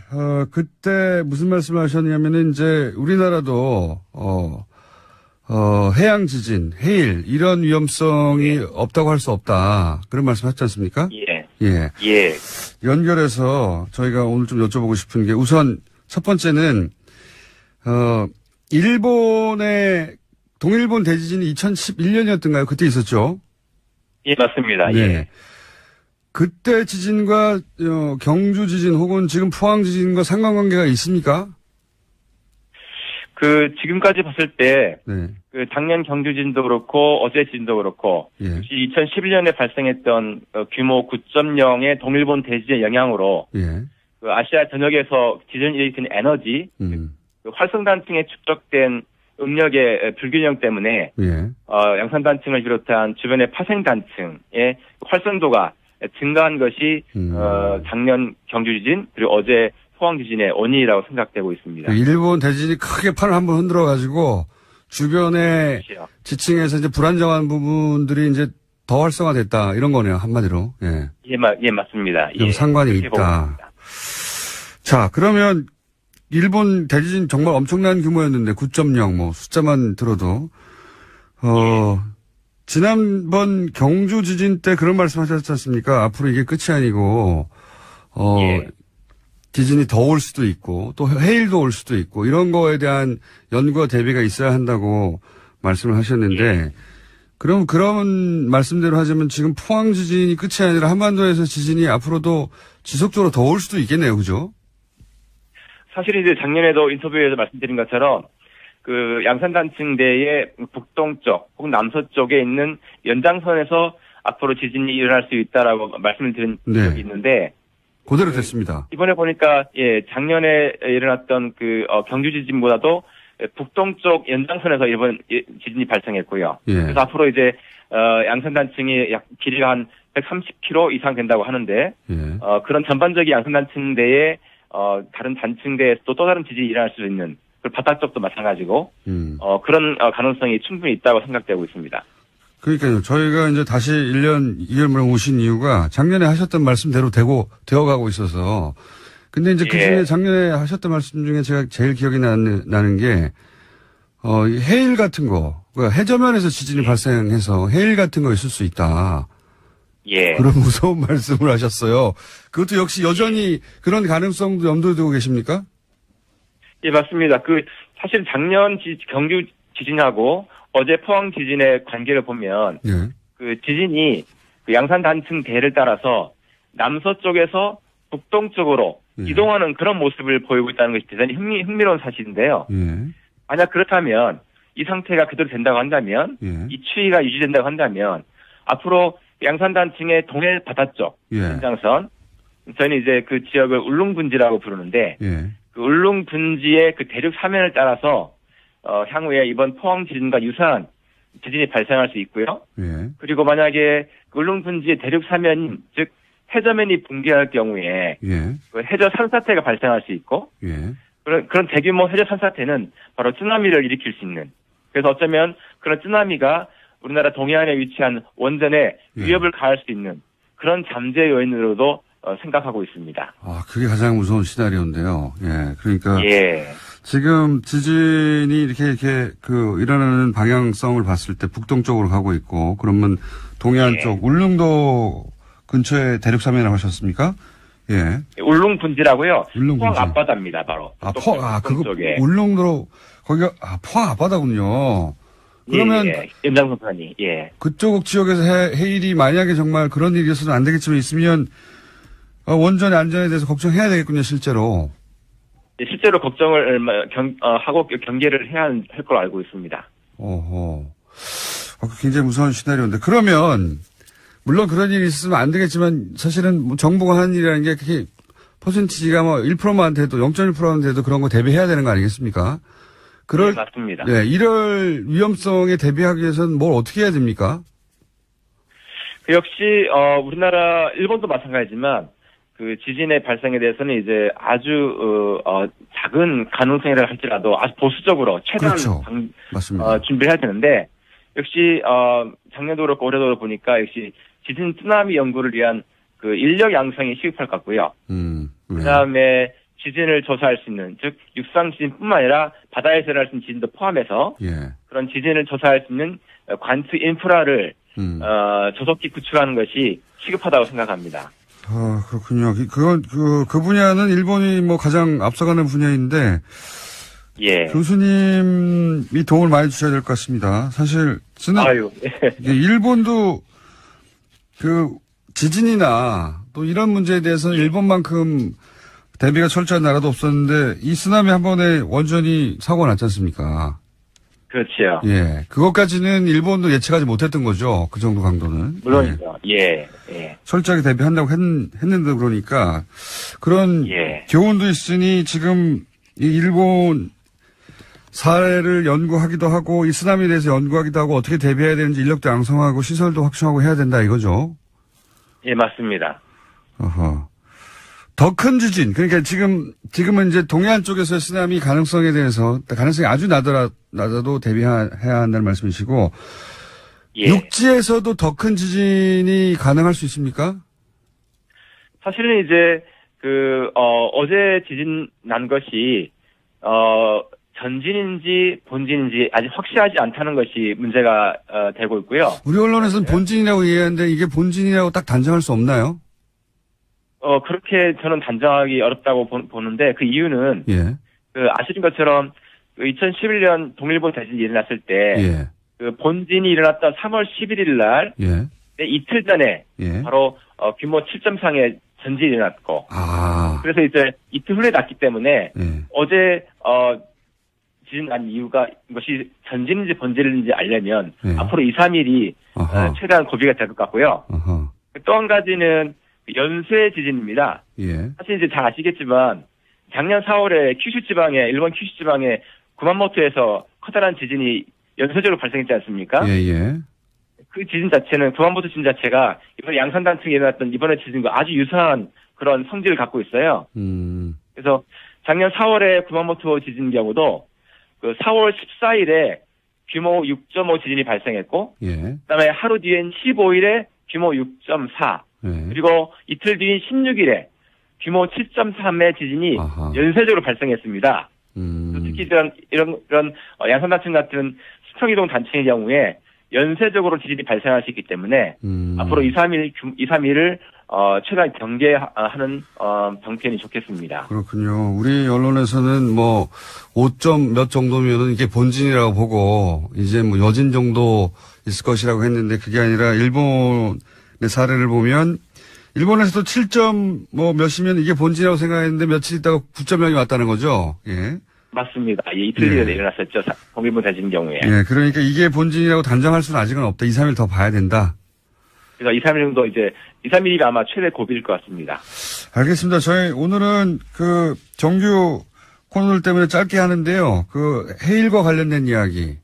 그때 무슨 말씀을 하셨냐면은 이제 우리나라도 해양 지진, 해일 이런 위험성이 없다고 할 수 없다. 그런 말씀 하셨지 않습니까? 예. 예. 예. 연결해서 저희가 오늘 좀 여쭤보고 싶은 게 우선 첫 번째는 일본의 동일본 대지진이 2011년이었던가요? 그때 있었죠? 예, 맞습니다. 네. 예. 그때 지진과 경주 지진 혹은 지금 포항 지진과 상관관계가 있습니까? 지금까지 봤을 때, 네. 작년 경주 지진도 그렇고, 어제 지진도 그렇고, 예. 2011년에 발생했던 규모 9.0의 동일본 대지진의 영향으로, 예. 아시아 전역에서 지진을 일으킨 에너지, 활성단층에 축적된 응력의 불균형 때문에, 예. 양산단층을 비롯한 주변의 파생단층의 활성도가 증가한 것이, 작년 경주 지진, 그리고 어제 포항 지진의 원인이라고 생각되고 있습니다. 일본 대지진이 크게 판을 한번 흔들어가지고 주변의 그렇죠. 지층에서 이제 불안정한 부분들이 이제 더 활성화됐다 이런 거네요, 한마디로. 예. 예, 맞습니다. 예. 상관이 있다. 자, 그러면 일본 대지진 정말 엄청난 규모였는데 9.0 뭐 숫자만 들어도 지난번 경주 지진 때 그런 말씀하셨지 않습니까? 앞으로 이게 끝이 아니고 예. 지진이 더 올 수도 있고 또 해일도 올 수도 있고 이런 거에 대한 연구와 대비가 있어야 한다고 말씀을 하셨는데 예. 그럼 그런 말씀대로 하자면 지금 포항 지진이 끝이 아니라 한반도에서 지진이 앞으로도 지속적으로 더 올 수도 있겠네요. 그죠? 사실 이제 작년에도 인터뷰에서 말씀드린 것처럼 양산단층대의 북동쪽 혹은 남서쪽에 있는 연장선에서 앞으로 지진이 일어날 수 있다라고 말씀을 드린 적이 있는데 그대로 됐습니다. 이번에 보니까 작년에 일어났던 경주 지진보다도 북동쪽 연장선에서 이번 지진이 발생했고요. 예. 그래서 앞으로 이제 양산단층이 길이가 한 130km 이상 된다고 하는데 예. 그런 전반적인 양산단층대에 다른 단층대에서도 또 다른 지진이 일어날 수 있는 바다 쪽도 마찬가지고 그런 가능성이 충분히 있다고 생각되고 있습니다. 그러니까요. 저희가 이제 다시 1년 2개월 만에 오신 이유가 작년에 하셨던 말씀대로 되어가고 있어서 근데 이제 그 중에 작년에 하셨던 말씀 중에 제가 제일 기억이 나는 게 해일 같은 거, 그러니까 해저면에서 지진이 발생해서 해일 같은 거 있을 수 있다. 예. 그런 무서운 말씀을 하셨어요. 그것도 역시 여전히 그런 가능성도 염두에 두고 계십니까? 예, 맞습니다. 사실 작년 경주 지진하고 어제 포항 지진의 관계를 보면, 예. 지진이 양산 단층 대를 따라서 남서쪽에서 북동쪽으로 예. 이동하는 그런 모습을 보이고 있다는 것이 대단히 흥미로운 사실인데요. 예. 만약 그렇다면 이 상태가 그대로 된다고 한다면 예. 이 추이가 유지된다고 한다면 앞으로 양산단층의 동해 바다 쪽 예. 연장선 저희는 이제 그 지역을 울릉분지라고 부르는데 예. 그 울릉분지의 그 대륙 사면을 따라서 향후에 이번 포항 지진과 유사한 지진이 발생할 수 있고요. 예. 그리고 만약에 그 울릉분지의 대륙 사면 즉 해저면이 붕괴할 경우에 예. 그 해저 산사태가 발생할 수 있고 예. 그런 대규모 해저 산사태는 바로 쓰나미를 일으킬 수 있는 그래서 어쩌면 그런 쓰나미가 우리나라 동해안에 위치한 원전에 예. 위협을 가할 수 있는 그런 잠재 요인으로도 생각하고 있습니다. 아, 그게 가장 무서운 시나리오인데요. 예. 그러니까. 예. 지금 지진이 이렇게 일어나는 방향성을 봤을 때 북동쪽으로 가고 있고, 그러면 동해안 예. 쪽, 울릉도 근처에 대륙사면이라고 하셨습니까? 예. 울릉분지라고요. 울릉분지. 포항 앞바다입니다, 바로. 그거, 쪽에. 울릉도로, 거기가, 포항 앞바다군요. 그러면. 예. 연장선판이, 예. 그쪽 지역에서 해일이 만약에 정말 그런 일이 있어서는 안 되겠지만 있으면, 원전의 안전에 대해서 걱정해야 되겠군요, 실제로. 실제로 걱정을 하고 경계를 해야 할 걸 알고 있습니다. 어허. 굉장히 무서운 시나리오인데. 그러면, 물론 그런 일이 있으면 안 되겠지만, 사실은 뭐 정부가 하는 일이라는 게 그렇게 퍼센티지가 뭐 1%만 돼도, 0.1%만 돼도 그런 거 대비해야 되는 거 아니겠습니까? 네, 맞습니다. 네, 이럴 위험성에 대비하기 위해서는 뭘 어떻게 해야 됩니까? 그 역시, 우리나라, 일본도 마찬가지지만, 그 지진의 발생에 대해서는 이제 아주 작은 가능성이라 할지라도 아주 보수적으로 최대한 그렇죠. 맞습니다. 준비를 해야 되는데 역시 작년도 그렇고 올해도 보니까 역시 지진 쓰나미 연구를 위한 그 인력 양성이 시급할 것 같고요. 네. 그다음에 지진을 조사할 수 있는 즉 육상 지진뿐만 아니라 바다에서 일어날 수 있는 지진도 포함해서 예. 그런 지진을 조사할 수 있는 관트 인프라를 조속히 구축하는 것이 시급하다고 생각합니다. 아, 그렇군요. 그 분야는 일본이 뭐 가장 앞서가는 분야인데, 예. 교수님이 도움을 많이 주셔야 될 것 같습니다. 사실, 일본도 그 지진이나 또 이런 문제에 대해서는 일본만큼 대비가 철저한 나라도 없었는데, 이 쓰나미 한 번에 원전이 사고가 났지 않습니까? 그렇죠. 예. 그것까지는 일본도 예측하지 못했던 거죠. 그 정도 강도는. 물론이죠. 예. 예. 철저하게 대비한다고 했는데 그러니까 그런 교훈도 있으니 지금 이 일본 사례를 연구하기도 하고 이 쓰나미에 대해서 연구하기도 하고 어떻게 대비해야 되는지 인력도 양성하고 시설도 확충하고 해야 된다 이거죠. 예, 맞습니다. 어허. 더 큰 지진. 그러니까 지금은 이제 동해안 쪽에서의 쓰나미 가능성에 대해서 가능성이 아주 낮아도 대비해야 한다는 말씀이시고 예. 육지에서도 더 큰 지진이 가능할 수 있습니까? 사실은 이제 어제 지진 난 것이 전진인지 본진인지 아직 확실하지 않다는 것이 문제가 되고 있고요. 우리 언론에서는 본진이라고 이해하는데 이게 본진이라고 딱 단정할 수 없나요? 그렇게 저는 단정하기 어렵다고 보는데 그 이유는 아시는 것처럼 2011년 동일본 대진이 일어났을 때 그 본진이 일어났던 3월 11일 날 이틀 전에 바로 규모 7.3의 전진이 일어났고 그래서 이제 이틀 후에 났기 때문에 어제 지진 난 이유가 이것이 전진인지 본진인지 알려면 앞으로 2, 3일이 최대한 고비가 될 것 같고요. 또 한 가지는 연쇄 지진입니다. 사실 이제 잘 아시겠지만 작년 4월에 일본 큐슈 지방에 구만모토에서 커다란 지진이 연쇄적으로 발생했지 않습니까? 그 지진 자체는 구만모토 지진 자체가 이번에 양산단층에 일어났던 이번에 지진과 아주 유사한 그런 성질을 갖고 있어요. 그래서 작년 4월에 구만모토 지진 경우도 그 4월 14일에 규모 6.5 지진이 발생했고 그다음에 하루 뒤엔 15일에 규모 6.4 그리고 이틀 뒤인 16일에 규모 7.3의 지진이 연쇄적으로 발생했습니다. 특히 이런 양산단층 같은 수평이동 단층의 경우에 연쇄적으로 지진이 발생할 수 있기 때문에 앞으로 2, 3일을 최대한 경계하는 방편이 좋겠습니다. 그렇군요. 우리 언론에서는 뭐 5점 몇 정도면은 이게 본진이라고 보고 이제 뭐 여진 정도 있을 것이라고 했는데 그게 아니라 일본의 사례를 보면 일본에서도 7점 뭐 몇이면 이게 본진이라고 생각했는데 며칠 있다가 9.0이 왔다는 거죠. 예. 맞습니다. 예, 이틀 전에 일어났었죠. 동일본 대진 경우에. 예, 그러니까 이게 본진이라고 단정할 수는 아직은 없다. 2, 3일 더 봐야 된다. 그래서 2, 3일 정도 이제 2, 3일이 아마 최대 고비일 것 같습니다. 알겠습니다. 저희 오늘은 그 정규 코너들 때문에 짧게 하는데요. 그 해일과 관련된 이야기,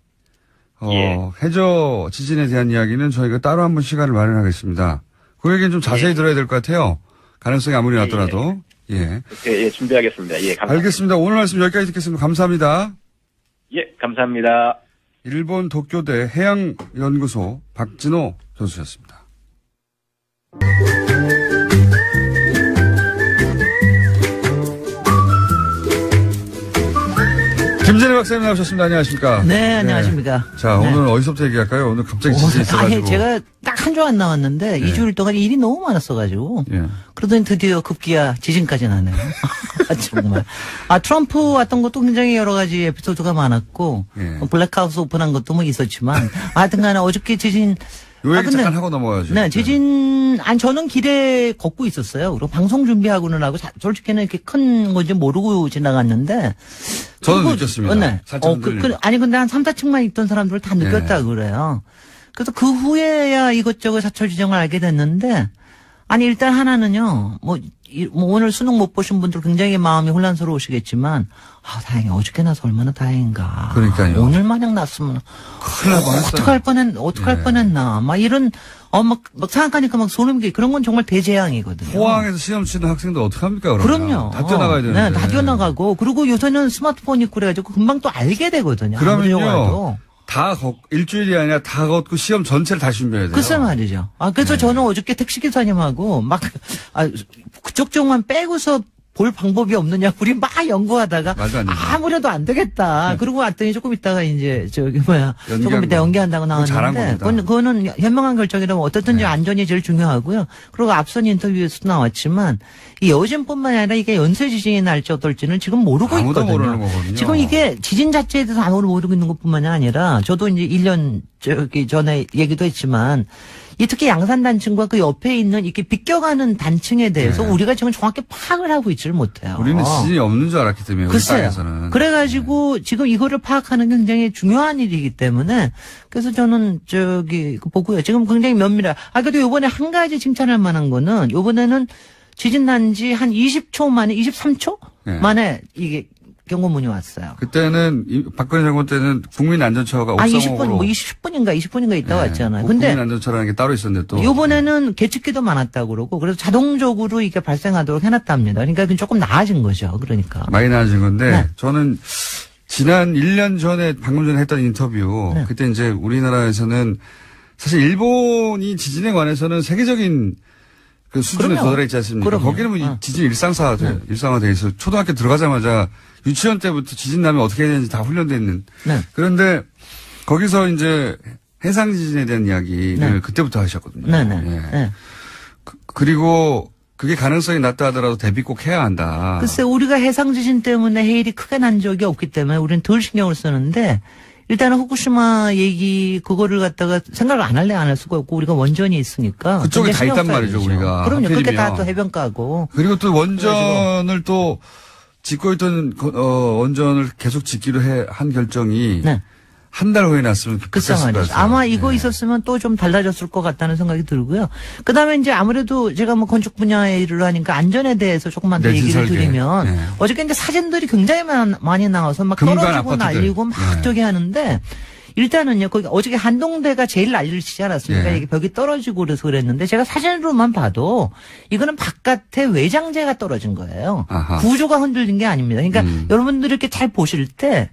해저 지진에 대한 이야기는 저희가 따로 한번 시간을 마련하겠습니다. 그 얘기는 좀 자세히 들어야 될 것 같아요. 가능성이 아무리 낮더라도. 예. 예, 준비하겠습니다. 예, 감사합니다. 알겠습니다. 오늘 말씀 여기까지 듣겠습니다. 감사합니다. 예, 감사합니다. 일본 도쿄대 해양연구소 박진호 교수였습니다. 김진애 박사님 나오셨습니다. 안녕하십니까? 네, 안녕하십니까? 자, 네. 오늘 어디서부터 얘기할까요? 오늘 갑자기 지진이 있어가지고. 아니, 제가 딱 한 주 안 나왔는데, 2주일 동안 일이 너무 많았어가지고. 그러더니 드디어 급기야 지진까지 나네요. 정말. 트럼프 왔던 것도 굉장히 여러 가지 에피소드가 많았고, 블랙하우스 오픈한 것도 뭐 있었지만, 하여튼 간에 어저께 지진, 요 얘기 잠깐 하고 넘어가야죠. 네, 지진, 저는 길에 걷고 있었어요. 그리고 방송 준비하고는 하고, 솔직히는 이렇게 큰 건지 모르고 지나갔는데. 저는 느꼈습니다. 네. 아니, 근데 한 3, 4층만 있던 사람들 다 느꼈다고 그래요. 그래서 그 후에야 이것저것 사철 지정을 알게 됐는데, 아니, 일단 하나는요, 오늘 수능 못 보신 분들 굉장히 마음이 혼란스러우시겠지만, 다행히 어저께 나서 얼마나 다행인가. 그러니까요. 오늘 마냥 났으면, 어떡할 뻔했나. 막 이런, 막 생각하니까 막 소름이 끼. 그런 건 정말 대재앙이거든요. 포항에서 시험 치는 학생들 어떡합니까, 그럼요. 다 뛰어나가야 되는데. 네, 다 뛰어나가고. 그리고 요새는 스마트폰 있고 그래가지고 금방 또 알게 되거든요. 그러면요. 일주일이 아니라 다 걷고 시험 전체를 다시 준비해야 돼요. 글쎄 말이죠. 그래서 저는 어저께 택시기사님하고 그쪽 쪽만 빼고서 볼 방법이 없느냐. 우리 막 연구하다가 아무래도 안 되겠다. 그러고 왔더니 조금 있다가 이제 조금 이따 연기한다고 나왔는데 그거는 현명한 결정이라면 어떻든지 안전이 제일 중요하고요. 그리고 앞선 인터뷰에서도 나왔지만 이 여진뿐만 아니라 이게 연쇄 지진이 날지 어떨지는 지금 모르고 아무도 있거든요. 모르는 거거든요. 지금 이게 지진 자체에 대해서 아무도 모르고 있는 것뿐만이 아니라 저도 이제 1년 전에 얘기도 했지만 특히 양산 단층과 그 옆에 있는 이렇게 비껴가는 단층에 대해서 우리가 지금 정확히 파악을 하고 있지를 못해요. 우리는 지진이 없는 줄 알았기 때문에. 글쎄요. 그래가지고 지금 이거를 파악하는 게 굉장히 중요한 일이기 때문에 그래서 저는 보고요. 지금 굉장히 면밀해. 그래도 요번에 한 가지 칭찬할 만한 거는 요번에는 지진 난 지 한 20초 만에 23초 만에 이게 경고문이 왔어요. 그때는 박근혜 정권 때는 국민안전처가 옥상으로 20분인가 있다 왔잖아요. 근데 국민안전처라는 게 따로 있었는데 또 이번에는 계측기도 많았다고 그러고 그래서 자동적으로 이게 발생하도록 해놨답니다. 그러니까 조금 나아진 거죠. 그러니까 많이 나아진 건데 저는 지난 1년 전에 방금 전에 했던 인터뷰 그때 이제 우리나라에서는 사실 일본이 지진에 관해서는 세계적인 그 수준에 도달해 있지 않습니까? 거기는 뭐 지진 일상화돼 있어. 초등학교 들어가자마자 유치원 때부터 지진 나면 어떻게 해야 되는지 다 훈련돼 있는. 그런데 거기서 이제 해상 지진에 대한 이야기를 그때부터 하셨거든요. 그리고 그게 가능성이 낮다 하더라도 대비 꼭 해야 한다. 글쎄 우리가 해상 지진 때문에 해일이 크게 난 적이 없기 때문에 우리는 덜 신경을 쓰는데 일단은 후쿠시마 얘기 그거를 갖다가 생각을 안 할 수가 없고 우리가 원전이 있으니까 그쪽에 다 있단 말이죠 우리가. 그럼요. 그렇게 다 또 해변가고. 그리고 또 원전을 또 짓고 있던 원전을 계속 짓기로 한 결정이 한 달 후에 났으면 글쎄 말이죠. 아마 이거 있었으면 또 좀 달라졌을 것 같다는 생각이 들고요. 그다음에 이제 아무래도 제가 뭐 건축 분야에 일을 하니까 안전에 대해서 조금만 더 얘기를 드리면 어저께 이제 사진들이 굉장히 많이 나와서 막 떨어지고 날리고 막 저기 하는데 일단은요, 거기 어저께 한동대가 제일 난리를 치지 않았습니까? 이게 벽이 떨어지고 그래서 그랬는데 제가 사진으로만 봐도 이거는 바깥에 외장재가 떨어진 거예요. 구조가 흔들린 게 아닙니다. 그러니까 여러분들이 이렇게 잘 보실 때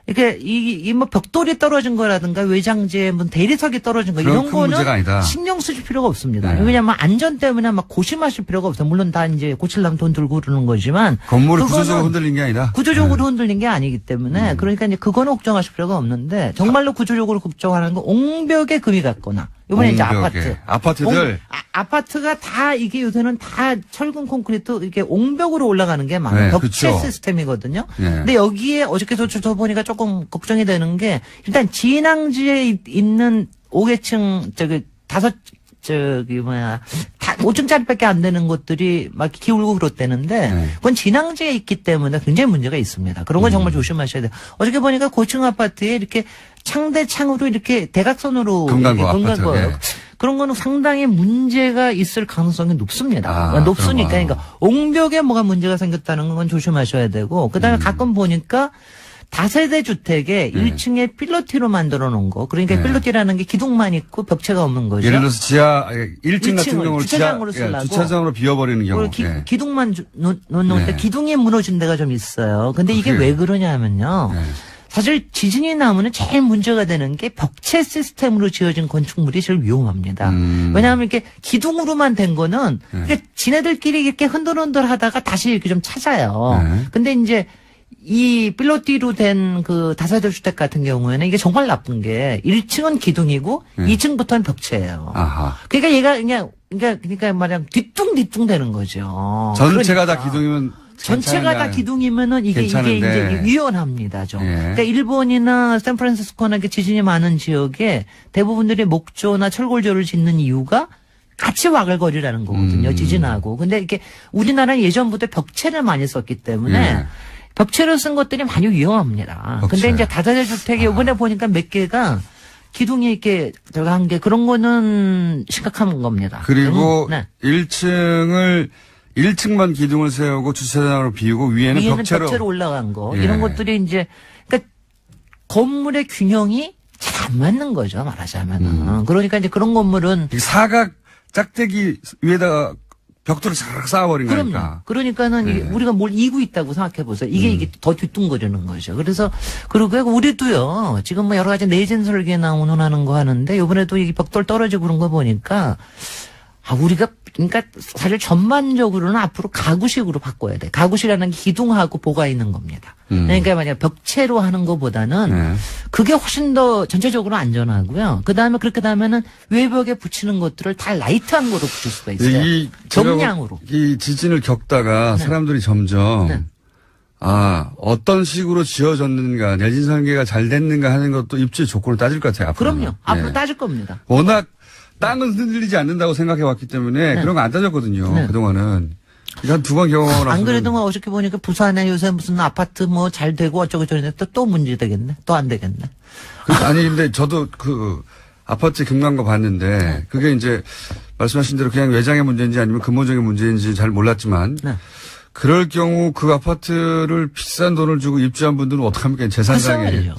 이렇게 뭐 벽돌이 떨어진 거라든가 외장재 뭐 대리석이 떨어진 거 이런 거는 신경 쓰실 필요가 없습니다. 왜냐하면 안전 때문에 막 고심하실 필요가 없어요. 물론 다 이제 고치려면 돈 들고 그러는 거지만 건물이 구조적으로 흔들린 게 아니다. 구조적으로 흔들린 게 아니기 때문에 그러니까 이제 그거는 걱정하실 필요가 없는데 정말로 구조적으로 걱정하는 건 옹벽에 금이 갔거나 이번에 이제 아파트들 아파트가 다 이게 요새는 다 철근 콘크리트 이렇게 옹벽으로 올라가는 게 많아요. 벽체 시스템이거든요. 근데 여기에 어저께도 저 보니까 조금 걱정이 되는 게 일단 진앙지에 있는 5계층 한 5층짜리밖에 안 되는 것들이 막 기울고 그렇다는데 그건 진앙지에 있기 때문에 굉장히 문제가 있습니다. 그런 건 정말 조심하셔야 돼요. 어저께 보니까 고층 아파트에 이렇게 창대창으로 이렇게 대각선으로 금강고 그런 거는 상당히 문제가 있을 가능성이 높습니다. 높으니까 그러니까 옹벽에 뭐가 문제가 생겼다는 건 조심하셔야 되고 그다음에 가끔 보니까 다세대 주택에 1층에 필로티로 만들어 놓은 거. 그러니까 필로티라는 게 기둥만 있고 벽체가 없는 거죠. 예를 들어서 지하 1층 같은 경우를 주차장으로 쓰려고 주차장으로 비워버리는 경우. 기둥만 놓을 때 기둥이 무너진 데가 좀 있어요. 근데 이게 왜 그러냐면요. 사실 지진이 나면은 제일 문제가 되는 게 벽체 시스템으로 지어진 건축물이 제일 위험합니다. 왜냐하면 이렇게 기둥으로만 된 거는 지네들끼리 이렇게 흔들흔들 하다가 다시 이렇게 좀 찾아요. 근데 이제 이 필로티로 된 그 다세대 주택 같은 경우에는 이게 정말 나쁜 게 1층은 기둥이고 2층부터는 벽체예요. 그러니까 얘가 그러니까 말하자면 뒤뚱뒤뚱 되는 거죠. 전체가 다 기둥이면 전체가 다 기둥이면은 이게 이제 위험합니다, 좀. 그러니까 일본이나 샌프란시스코나 이렇게 지진이 많은 지역에 대부분들이 목조나 철골조를 짓는 이유가 같이 와글거리라는 거거든요, 지진하고. 근데 이게 우리나라는 예전부터 벽체를 많이 썼기 때문에 벽체로 쓴 것들이 많이 위험합니다. 근데 이제 다세대 주택이 이번에 보니까 몇 개가 기둥이 이렇게 들어간 게 그런 거는 심각한 겁니다. 그리고 1층만 기둥을 세우고 주차장으로 비우고 위에는 벽체로 올라간 거. 이런 것들이 이제 그러니까 건물의 균형이 잘 안 맞는 거죠, 말하자면은. 그러니까 이제 그런 건물은 사각 짝대기 위에다가 벽돌을 싹 쌓아버린 거니까. 그러니까는 우리가 뭘 이고 있다고 생각해 보세요. 이게 더 뒤뚱거리는 거죠. 그래서 그리고 우리도요. 지금 뭐 여러 가지 내진 설계나 운운하는 거 하는데 이번에도 이 벽돌 떨어지고 그런 거 보니까 우리가 그러니까 사실 전반적으로는 앞으로 가구식으로 바꿔야 돼. 가구식이라는 게 기둥하고 보가 있는 겁니다. 그러니까 만약 벽체로 하는 것보다는 그게 훨씬 더 전체적으로 안전하고요. 그다음에 그렇게 되면은 외벽에 붙이는 것들을 다 라이트한 거로 붙일 수가 있어요. 경량으로. 이 지진을 겪다가 사람들이 점점 어떤 식으로 지어졌는가, 내진 설계가 잘 됐는가 하는 것도 입지 조건을 따질 것 같아요. 앞으로는. 그럼요. 앞으로 따질 겁니다. 워낙 땅은 흔들리지 않는다고 생각해 왔기 때문에 그런 거 안 따졌거든요. 그동안은. 한 두 번 경험을 안 그래도 뭐 어저께 보니까 부산에 요새 무슨 아파트 뭐 잘 되고 어쩌고 저쩌고 또 문제 되겠네. 또 안 되겠네. 아니 근데 저도 그 아파트 금강거 봤는데 그게 이제 말씀하신 대로 그냥 외장의 문제인지 아니면 근본적인 문제인지 잘 몰랐지만 그럴 경우 그 아파트를 비싼 돈을 주고 입주한 분들은 어떡합니까? 재산상에.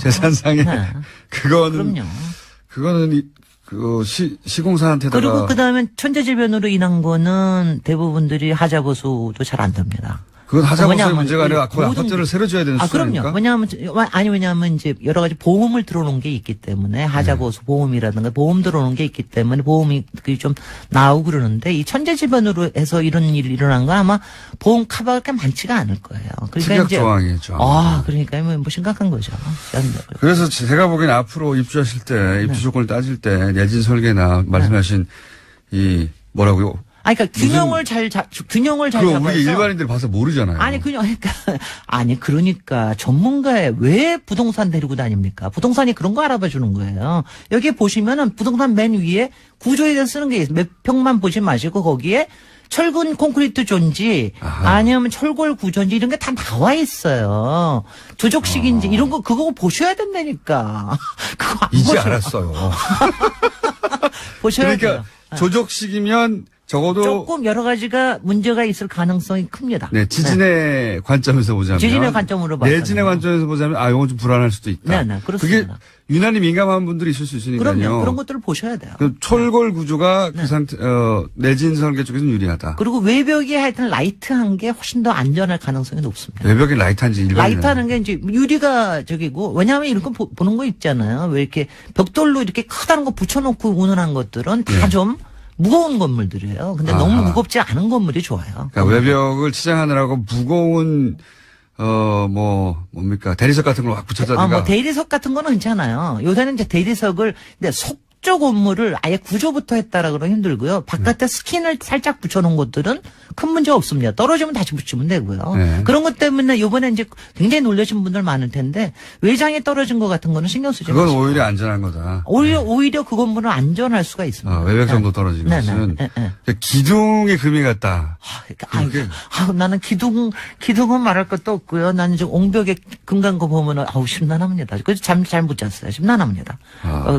그거는 그 시공사한테다가. 그리고 그 다음에 천재지변으로 인한 거는 대부분들이 하자보수도 잘 안 됩니다. 그건 하자보수의 문제가 아니라 거의 아파트를 새로 지어야 되는 수준입니까? 그럼요. 왜냐하면 이제 여러 가지 보험을 들어놓은 게 있기 때문에 하자보수 보험이라든가 보험 들어놓은 게 있기 때문에 보험이 좀 나오고 그러는데 이 천재지변으로 해서 이런 일이 일어난 건 아마 보험 커버가 그렇게 많지가 않을 거예요. 그러니까 특약 조항이죠. 그러니까 뭐 심각한 거죠. 그래서 제가 보기엔 앞으로 입주하실 때 입주 조건을 따질 때 내진 설계나 말씀하신 이 뭐라고요? 그러니까 균형을 잘 잡아서. 그럼 우리 일반인들 봐서 모르잖아요. 그러니까 전문가에 왜 부동산 데리고 다닙니까? 부동산이 그런 거 알아봐 주는 거예요. 여기 보시면은 부동산 맨 위에 구조에 대해서 쓰는 게 있어요. 몇 평만 보지 마시고 거기에 철근 콘크리트 존지 아니면 철골 구조인지 이런 게 다 나와 있어요. 조적식인지 이런 거 그거 보셔야 된다니까. 그거 이제 알았어요. 보셔야 돼요. 조적식이면 적어도 조금 여러 가지가 문제가 있을 가능성이 큽니다. 네, 지진의 관점에서 보자면. 지진의 관점으로 봐서. 내진의 관점에서 보자면 이건 좀 불안할 수도 있다. 네, 그렇습니다. 그게 유난히 민감한 분들이 있을 수 있으니까요. 그럼요. 그런 것들을 보셔야 돼요. 철골 구조가 그 상태, 내진 설계 쪽에서는 유리하다. 그리고 외벽이 하여튼 라이트한 게 훨씬 더 안전할 가능성이 높습니다. 외벽이 라이트한지 일반인. 라이트하는 게 이제 유리가 저기고, 왜냐하면 이런 거 보는 거 있잖아요. 왜 이렇게 벽돌로 이렇게 크다는 거 붙여놓고 운운한 것들은 다 좀 무거운 건물들이에요. 근데 너무 무겁지 않은 건물이 좋아요. 그러니까 외벽을 치장하느라고 무거운 뭡니까? 대리석 같은 걸 확 붙여다가. 대리석 같은 거는 괜찮아요. 요새는 이제 대리석을, 근데 앞쪽 업무를 아예 구조부터 했다라 그러면 힘들고요. 바깥에 스킨을 살짝 붙여놓은 것들은 큰 문제 없습니다. 떨어지면 다시 붙이면 되고요. 네. 그런 것 때문에 이번에 이제 굉장히 놀라신 분들 많을 텐데 외장에 떨어진 것 같은 거는 신경 쓰지 마시고. 그건 오히려 안전한 거다. 오히려 그 건물은 안전할 수가 있습니다. 외벽 정도 떨어지는 것은 기둥에 금이 갔다. 나는 기둥은 말할 것도 없고요. 나는 지금 옹벽에 금 간 거 보면은 심란합니다. 그래서 잠 잘 못 잤어요. 심란합니다.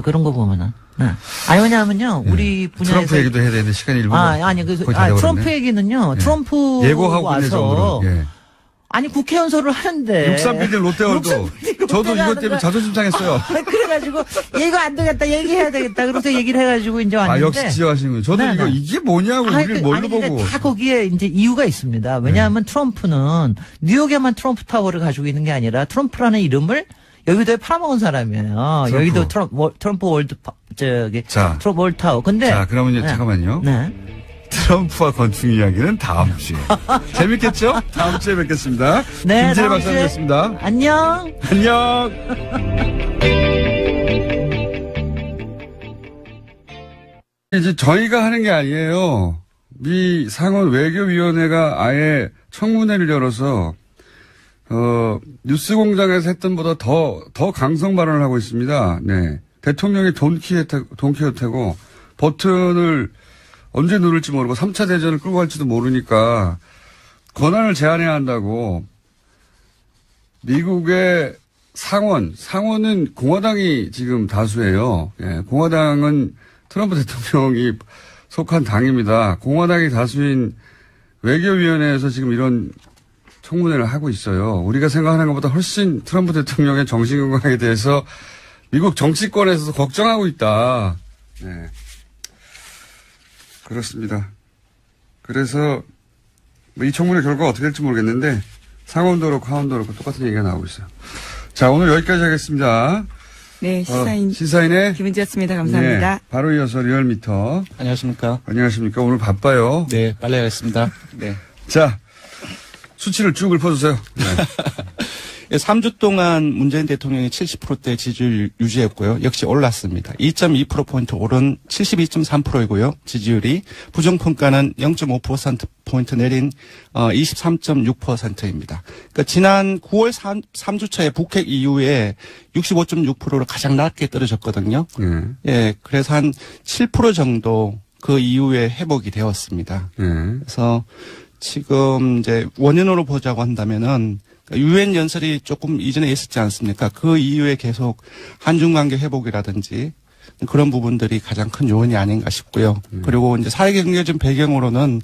그런 거 보면은. 네. 아니 왜냐하면요 우리 분야에서 트럼프 얘기도 해야 되는데 시간이 1분. 트럼프 얘기는요. 트럼프 예고하고 와서 아니 국회의원소를 하는데 63빌딩 롯데월드 저도 이것 때문에 자존심 상했어요. 그래가지고 이거 안 되겠다 얘기해야 되겠다 그래서 얘기를 해가지고 이제 왔는데 역시 지적하시는 거예요. 저도 이게 뭐냐고 우리를 뭘로 보고 다 거기에 이제 이유가 있습니다. 왜냐하면 트럼프는 뉴욕에만 트럼프 타워를 가지고 있는 게 아니라 트럼프라는 이름을 여의도에 팔아먹은 사람이에요. 여의도 트럼프 월드 트럼프 월드 타워. 근데 그러면 잠깐만요. 네. 트럼프와 건축 이야기는 다음 주에. 재밌겠죠? 다음 주에 뵙겠습니다. 네, 김재일 박사님이었습니다. 안녕. 안녕. 이제 저희가 하는 게 아니에요. 미 상원 외교위원회가 아예 청문회를 열어서 뉴스공장에서 했던 보다 더 강성 발언을 하고 있습니다. 네. 대통령이 돈키호테고 버튼을 언제 누를지 모르고 3차 대전을 끌고 갈지도 모르니까 권한을 제한해야 한다고 미국의 상원은 공화당이 지금 다수예요. 예, 공화당은 트럼프 대통령이 속한 당입니다. 공화당이 다수인 외교위원회에서 지금 이런 청문회를 하고 있어요. 우리가 생각하는 것보다 훨씬 트럼프 대통령의 정신건강에 대해서 미국 정치권에서도 걱정하고 있다. 네. 그렇습니다. 그래서 이 청문회 결과가 어떻게 될지 모르겠는데 상원도 그렇고 하원도 그렇고 똑같은 얘기가 나오고 있어요. 자, 오늘 여기까지 하겠습니다. 네, 시사인의 김은지였습니다. 감사합니다. 네, 바로 이어서 리얼미터. 안녕하십니까. 안녕하십니까. 오늘 바빠요. 네, 빨리 하겠습니다. 네. 자, 수치를 쭉 읊어주세요. 네. 3주 동안 문재인 대통령이 70%대 지지율 유지했고요. 역시 올랐습니다. 2.2%포인트 오른 72.3%이고요. 지지율이 부정평가는 0.5%포인트 내린 23.6%입니다. 그러니까 지난 9월 3주차에 북핵 이후에 65.6%로 가장 낮게 떨어졌거든요. 예, 그래서 한 7% 정도 그 이후에 회복이 되었습니다. 그래서 지금 이제 원인으로 보자고 한다면은 유엔 연설이 조금 이전에 있었지 않습니까? 그 이후에 계속 한중 관계 회복이라든지 그런 부분들이 가장 큰 요인이 아닌가 싶고요. 그리고 이제 사회경제적 배경으로는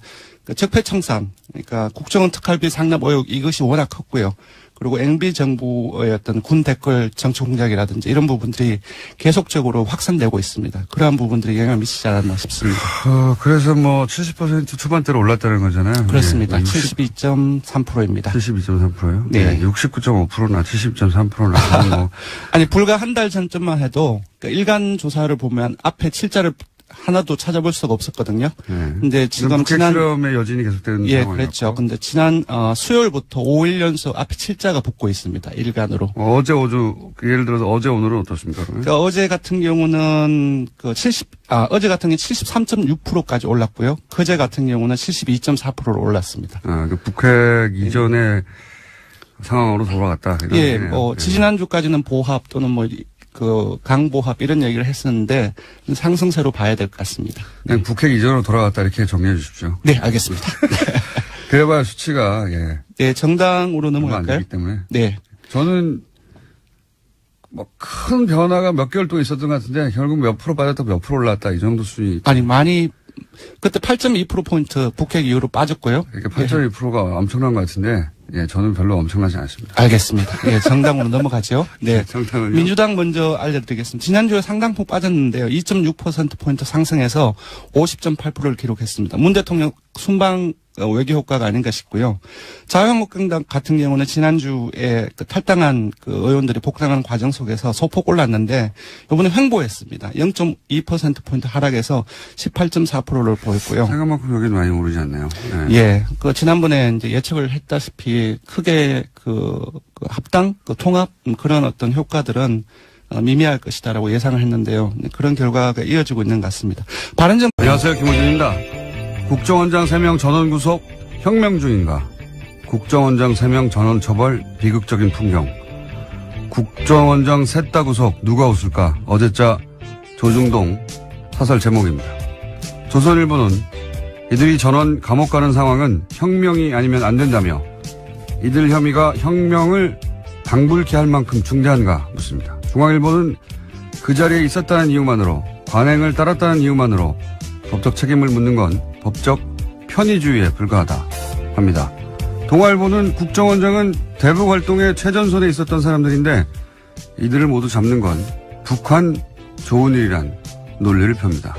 적폐청산, 그러니까 국정원 특활비 상납 의혹 이것이 워낙 컸고요. 그리고 MB 정부의 어떤 군 댓글 정치 공작이라든지 이런 부분들이 계속적으로 확산되고 있습니다. 그러한 부분들이 영향을 미치지 않았나 싶습니다. 그래서 뭐 70% 초반대로 올랐다는 거잖아요. 그렇습니다. 72.3%입니다. 72.3%요? 네. 69.5%나 70.3%나. 뭐. 아니, 불과 한 달 전쯤만 해도 그러니까 일간 조사를 보면 앞에 7자를 하나도 찾아볼 수가 없었거든요. 근데 지금 지난 실험의 여진이 계속되는 상황이었고. 그렇죠. 근데 지난 수요일부터 5일 연속 앞에 7자가 붙고 있습니다. 일간으로. 어제 예를 들어서 어제 오늘은 어떻습니까? 그러니까 어제 같은 경우는 어제 같은 경우 73.6%까지 올랐고요. 그제 같은 경우는 72.4%로 올랐습니다. 그 북핵 이전의 상황으로 돌아갔다. 예, 지지난주까지는 보합 또는 강보합 이런 얘기를 했었는데 상승세로 봐야 될 것 같습니다. 그냥 북핵 이전으로 돌아갔다 이렇게 정리해 주십시오. 네, 알겠습니다. 그래봐야 수치가 네, 정당으로 넘어갈까요? 안 되기 때문에. 네, 저는 큰 변화가 몇 개월 동안 있었던 것 같은데 결국 몇 프로 빠졌다 몇 프로 올랐다 이 정도 수준이. 아니 많이 그때 8.2%포인트 북핵 이후로 빠졌고요. 그러니까 8.2%가 엄청난 것 같은데, 예, 저는 별로 엄청나지 않습니다. 알겠습니다. 예, 정당으로 넘어가죠. 네. 정당은요? 민주당 먼저 알려드리겠습니다. 지난주에 상당폭 빠졌는데요. 2.6%포인트 상승해서 50.8%를 기록했습니다. 문 대통령 순방 외교 효과가 아닌가 싶고요. 자유한국당 같은 경우는 지난주에 탈당한 의원들이 복당하는 과정 속에서 소폭 올랐는데 이번에 횡보했습니다. 0.2%포인트 하락해서 18.4%를 보였고요. 생각만큼 여기는 많이 오르지 않네요. 네. 예. 지난번에 이제 예측을 했다시피 크게 합당, 통합 그런 어떤 효과들은 미미할 것이다라고 예상을 했는데요. 그런 결과가 이어지고 있는 것 같습니다. 바른정 안녕하세요. 김호준입니다. 국정원장 3명 전원 구속 혁명 중인가? 국정원장 3명 전원 처벌 비극적인 풍경. 국정원장 셋 다 구속 누가 웃을까? 어제자 조중동 사설 제목입니다. 조선일보는 이들이 전원 감옥 가는 상황은 혁명이 아니면 안 된다며 이들 혐의가 혁명을 방불케 할 만큼 중대한가 묻습니다. 중앙일보는 그 자리에 있었다는 이유만으로 관행을 따랐다는 이유만으로 법적 책임을 묻는 건 법적 편의주의에 불과하다 합니다. 동아일보는 국정원장은 대북 활동에 최전선에 있었던 사람들인데 이들을 모두 잡는 건 북한 좋은 일이란 논리를 펴니다.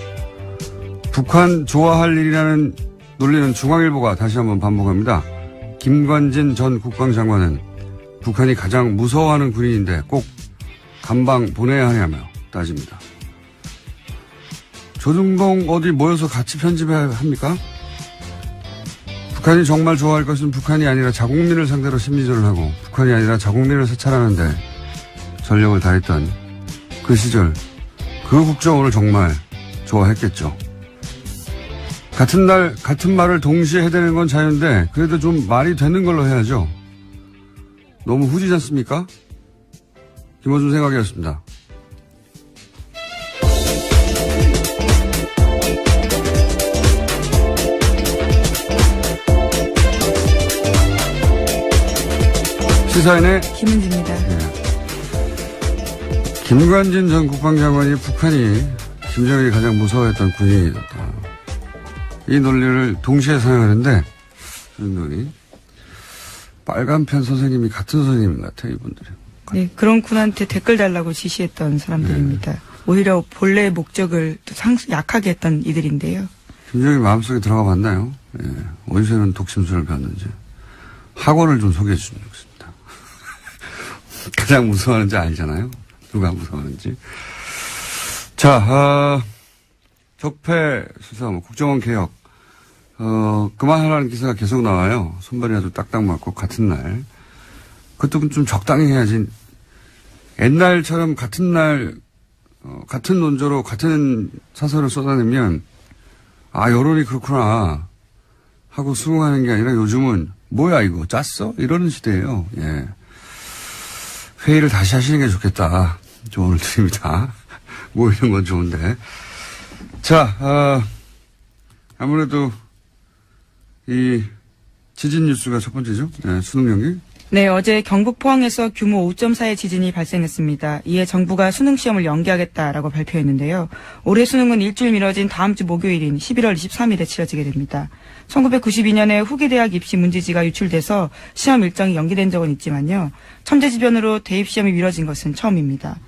북한 좋아할 일이라는 논리는 중앙일보가 다시 한번 반복합니다. 김관진 전 국방장관은 북한이 가장 무서워하는 군인인데 꼭 감방 보내야 하냐며 따집니다. 조중동 어디 모여서 같이 편집해야 합니까? 북한이 정말 좋아할 것은 북한이 아니라 자국민을 상대로 심리전을 하고 북한이 아니라 자국민을 세찰하는데 전력을 다했던 그 시절 그 국정원을 정말 좋아했겠죠. 같은 날 같은 말을 동시에 해대는 건 자유인데 그래도 좀 말이 되는 걸로 해야죠. 너무 후지지 않습니까? 김어준 생각이었습니다. 시사인의 김은지입니다. 네. 김관진 전 국방장관이 북한이 김정일이 가장 무서워했던 군인이었다. 이 논리를 동시에 사용하는데 이분들이 빨간펜 선생님이 같은 선생님 같아요. 이분들이. 네, 그런 군한테 댓글 달라고 지시했던 사람들입니다. 네. 오히려 본래의 목적을 약하게 했던 이들인데요. 김정일 마음속에 들어가 봤나요? 예. 어디서 이런 독심술을 배웠는지. 학원을 좀 소개해 주시면 좋겠습니다. 가장 무서워하는지 알잖아요. 누가 무서워하는지. 자, 적폐 수사, 국정원 개혁. 그만하라는 기사가 계속 나와요. 손발이 아주 딱딱 맞고 같은 날. 그것도 좀 적당히 해야지. 옛날처럼 같은 날, 같은 논조로 같은 사설을 쏟아내면, 아, 여론이 그렇구나. 하고 수긍하는 게 아니라 요즘은, 뭐야, 이거, 짰어? 이러는 시대예요. 예. 회의를 다시 하시는 게 좋겠다. 조언을 드립니다. 모이는 건 좋은데. 자, 아무래도, 이, 지진 뉴스가 첫 번째죠? 네, 수능 연기? 네, 어제 경북 포항에서 규모 5.4의 지진이 발생했습니다. 이에 정부가 수능 시험을 연기하겠다라고 발표했는데요. 올해 수능은 일주일 미뤄진 다음 주 목요일인 11월 23일에 치러지게 됩니다. 1992년에 후기대학 입시 문제지가 유출돼서 시험 일정이 연기된 적은 있지만요. 천재지변으로 대입시험이 미뤄진 것은 처음입니다.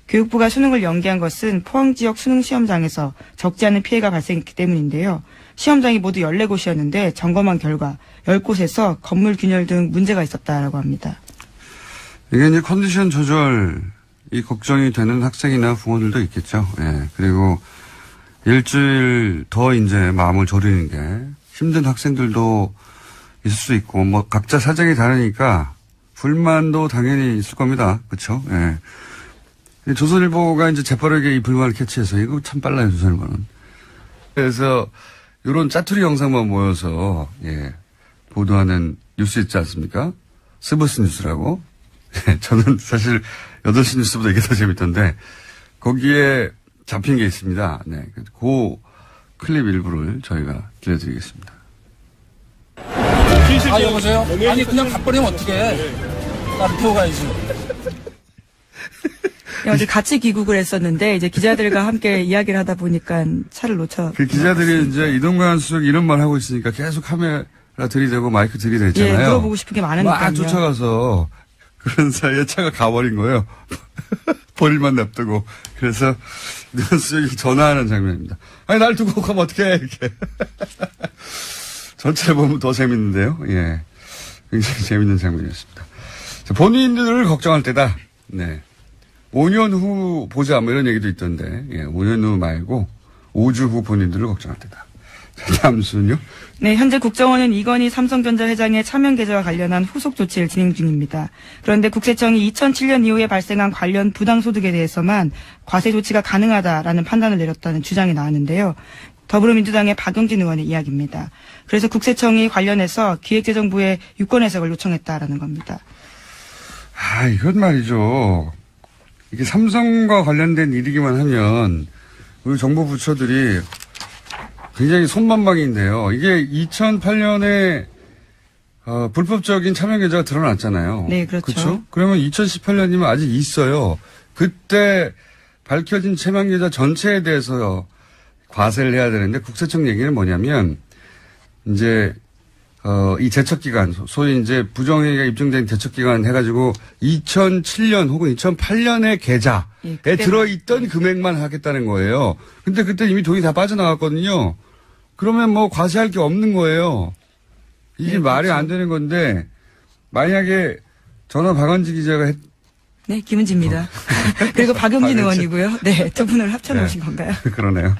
교육부가 수능을 연기한 것은 포항 지역 수능 시험장에서 적지 않은 피해가 발생했기 때문인데요. 시험장이 모두 14곳이었는데 점검한 결과 10곳에서 건물 균열 등 문제가 있었다라고 합니다. 이게 이제 컨디션 조절이 걱정이 되는 학생이나 부모들도 있겠죠. 예. 그리고 일주일 더 이제 마음을 졸이는 게 힘든 학생들도 있을 수 있고, 뭐 각자 사정이 다르니까 불만도 당연히 있을 겁니다. 그렇죠? 예. 조선일보가 이제 재빠르게 이 불만을 캐치해서 이거 참 빨라요, 조선일보는. 그래서 이런 짜투리 영상만 모여서 예, 보도하는 뉴스 있지 않습니까? 스브스 뉴스라고. 예, 저는 사실 8시 뉴스보다 이게 더 재밌던데 거기에 잡힌 게 있습니다. 네, 그 클립 일부를 저희가 들려드리겠습니다. 아, 여보세요? 아니 그냥 가버리면 어떡해. 나를 태워가야지. 어제 같이 귀국을 했었는데 이제 기자들과 함께 이야기를 하다 보니까 차를 놓쳐. 그 기자들이 이제 이동관 수석이 이런 말 하고 있으니까 계속 카메라 들이대고 마이크 들이댔잖아요. 예, 물어보고 싶은 게 많으니까요. 막 쫓아가서 그런 사이에 차가 가버린 거예요. 버릴만 냅두고. 그래서 이동관 수석이 전화하는 장면입니다. 아니 날 두고 가면 어떡해 이렇게. 전체 보면 더 재밌는데요. 예, 굉장히 재밌는 장면이었습니다. 자, 본인들을 걱정할 때다. 네. 5년 후 보자, 뭐 이런 얘기도 있던데, 예, 5년 후 말고, 5주 후 본인들을 걱정할 때다. 다음 순요? 네, 현재 국정원은 이건희 삼성전자 회장의 차명 계좌와 관련한 후속 조치를 진행 중입니다. 그런데 국세청이 2007년 이후에 발생한 관련 부당소득에 대해서만 과세 조치가 가능하다라는 판단을 내렸다는 주장이 나왔는데요. 더불어민주당의 박용진 의원의 이야기입니다. 그래서 국세청이 관련해서 기획재정부에 유권 해석을 요청했다라는 겁니다. 이건 말이죠. 이게 삼성과 관련된 일이기만 하면 우리 정부 부처들이 굉장히 손만방인데요. 이게 2008년에 불법적인 차명 계좌가 드러났잖아요. 네, 그렇죠. 그렇죠? 그러면 2018년이면 아직 있어요. 그때 밝혀진 차명 계좌 전체에 대해서 과세를 해야 되는데 국세청 얘기는 뭐냐면 이제 이 제척기간, 소위 이제 부정행위가 입증된 제척기간 해가지고 2007년 혹은 2008년의 계좌에 들어있던 금액만 하겠다는 거예요. 근데 그때 이미 돈이 다 빠져나갔거든요. 그러면 뭐 과세할 게 없는 거예요. 이게 말이 안 되는 건데, 만약에 저는 박원지 기자가 네, 김은지입니다. 그리고 박용진 의원이고요. 네, 두 분을 합쳐놓으신 건가요? 그러네요.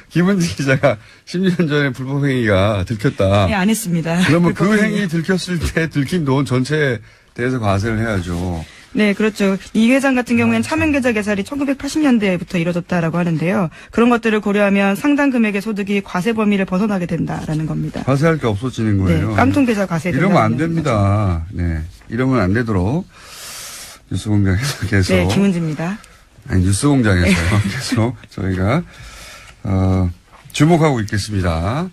김은지 기자가 10년 전에 불법행위가 들켰다. 네, 안 했습니다. 그러면 그 행위 들켰을 때 들킨 돈 전체에 대해서 과세를 해야죠. 네, 그렇죠. 이 회장 같은 경우에는 차명계좌 개설이 1980년대부터 이뤄졌다라고 하는데요. 그런 것들을 고려하면 상당 금액의 소득이 과세 범위를 벗어나게 된다라는 겁니다. 과세할 게 없어지는 거예요. 네, 깡통계좌 과세. 이러면 안 됩니다. 네, 이러면 안 되도록 뉴스공장에서 계속. 네, 김은지입니다. 아니, 뉴스공장에서요. 계속 저희가 주목하고 있겠습니다.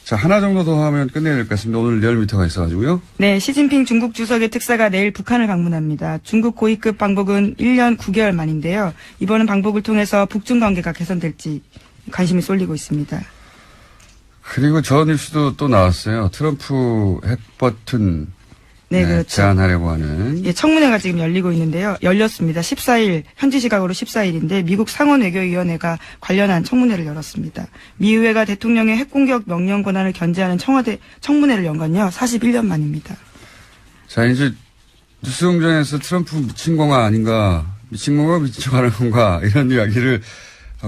자, 하나 정도 더 하면 끝내야 될 것 같습니다. 오늘 리얼미터가 있어가지고요. 네, 시진핑 중국 주석의 특사가 내일 북한을 방문합니다. 중국 고위급 방북은 1년 9개월 만인데요. 이번은 방북을 통해서 북중 관계가 개선될지 관심이 쏠리고 있습니다. 그리고 저 뉴스도 또 나왔어요. 트럼프 핵버튼 네, 그렇죠. 제안하려고 하는. 예, 청문회가 지금 열리고 있는데요. 열렸습니다. 14일, 현지 시각으로 14일인데 미국 상원외교위원회가 관련한 청문회를 열었습니다. 미 의회가 대통령의 핵공격 명령 권한을 견제하는 청와대 청문회를 연 건요. 41년 만입니다. 자, 이제 뉴스공장에서 트럼프 미친 건가 아닌가, 미친 건가 미친 척 하는 건가 이런 이야기를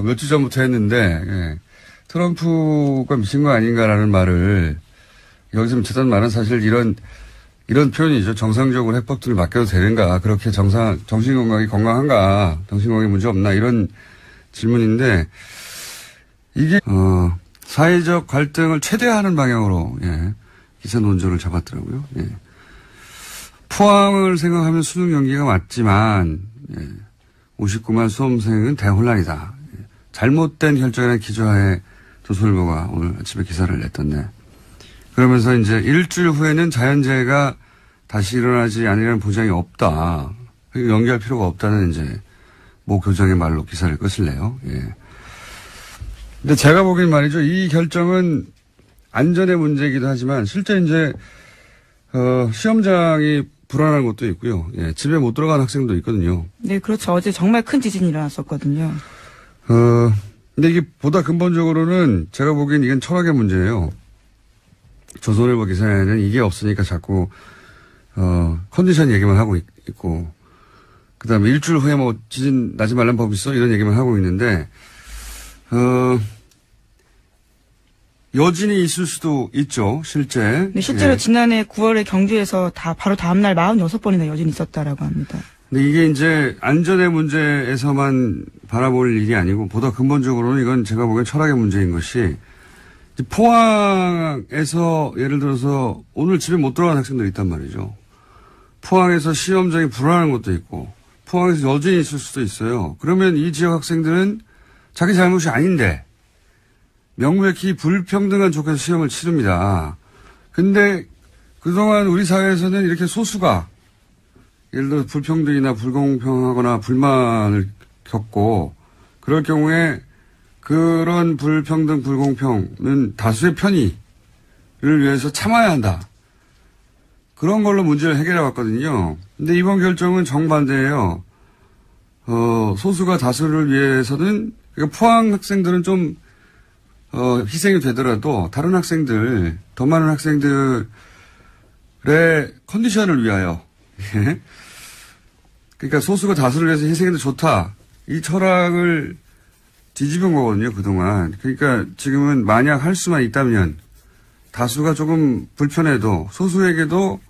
몇 주 전부터 했는데 예. 트럼프가 미친 거 아닌가라는 말을 여기서 미쳤다는 말은 사실 이런 표현이죠. 정상적으로 핵버튼을 맡겨도 되는가? 그렇게 정신건강이 건강한가? 정신건강에 문제 없나? 이런 질문인데, 이게, 사회적 갈등을 최대화하는 방향으로, 예, 기사 논조를 잡았더라고요. 예. 포항을 생각하면 수능 연기가 맞지만, 예, 59만 수험생은 대혼란이다. 예. 잘못된 결정이라는 기조하에 조선일보가 오늘 아침에 기사를 냈던데, 그러면서 이제 일주일 후에는 자연재해가 다시 일어나지 않으려는 보장이 없다. 연기할 필요가 없다는 이제 모 교장의 말로 기사를 끝을내요. 예. 근데 제가 보기엔 말이죠. 이 결정은 안전의 문제이기도 하지만 실제 이제 시험장이 불안한 것도 있고요. 예. 집에 못 들어간 학생도 있거든요. 네, 그렇죠. 어제 정말 큰 지진이 일어났었거든요. 근데 이게 보다 근본적으로는 제가 보기엔 이건 철학의 문제예요. 조선일보 기사에는 이게 없으니까 자꾸, 컨디션 얘기만 하고 있고, 그 다음에 일주일 후에 뭐 지진 나지 말란 법 있어? 이런 얘기만 하고 있는데, 여진이 있을 수도 있죠, 실제. 네, 실제로 지난해 9월에 경주에서 바로 다음날 46번이나 여진이 있었다라고 합니다. 근데 이게 이제 안전의 문제에서만 바라볼 일이 아니고, 보다 근본적으로는 이건 제가 보기엔 철학의 문제인 것이, 포항에서 예를 들어서 오늘 집에 못 들어간 학생들이 있단 말이죠. 포항에서 시험장이 불안한 것도 있고 포항에서 여진이 있을 수도 있어요. 그러면 이 지역 학생들은 자기 잘못이 아닌데 명백히 불평등한 조건에서 시험을 치릅니다. 근데 그동안 우리 사회에서는 이렇게 소수가 예를 들어 불평등이나 불공평하거나 불만을 겪고 그럴 경우에 그런 불평등, 불공평은 다수의 편의를 위해서 참아야 한다. 그런 걸로 문제를 해결해 왔거든요. 근데 이번 결정은 정반대예요. 소수가 다수를 위해서는, 그러니까 포항 학생들은 좀, 희생이 되더라도 다른 학생들, 더 많은 학생들의 컨디션을 위하여. 그러니까 소수가 다수를 위해서 희생해도 좋다. 이 철학을 뒤집은 거거든요, 그동안. 그러니까 지금은 만약 할 수만 있다면 다수가 조금 불편해도 소수에게도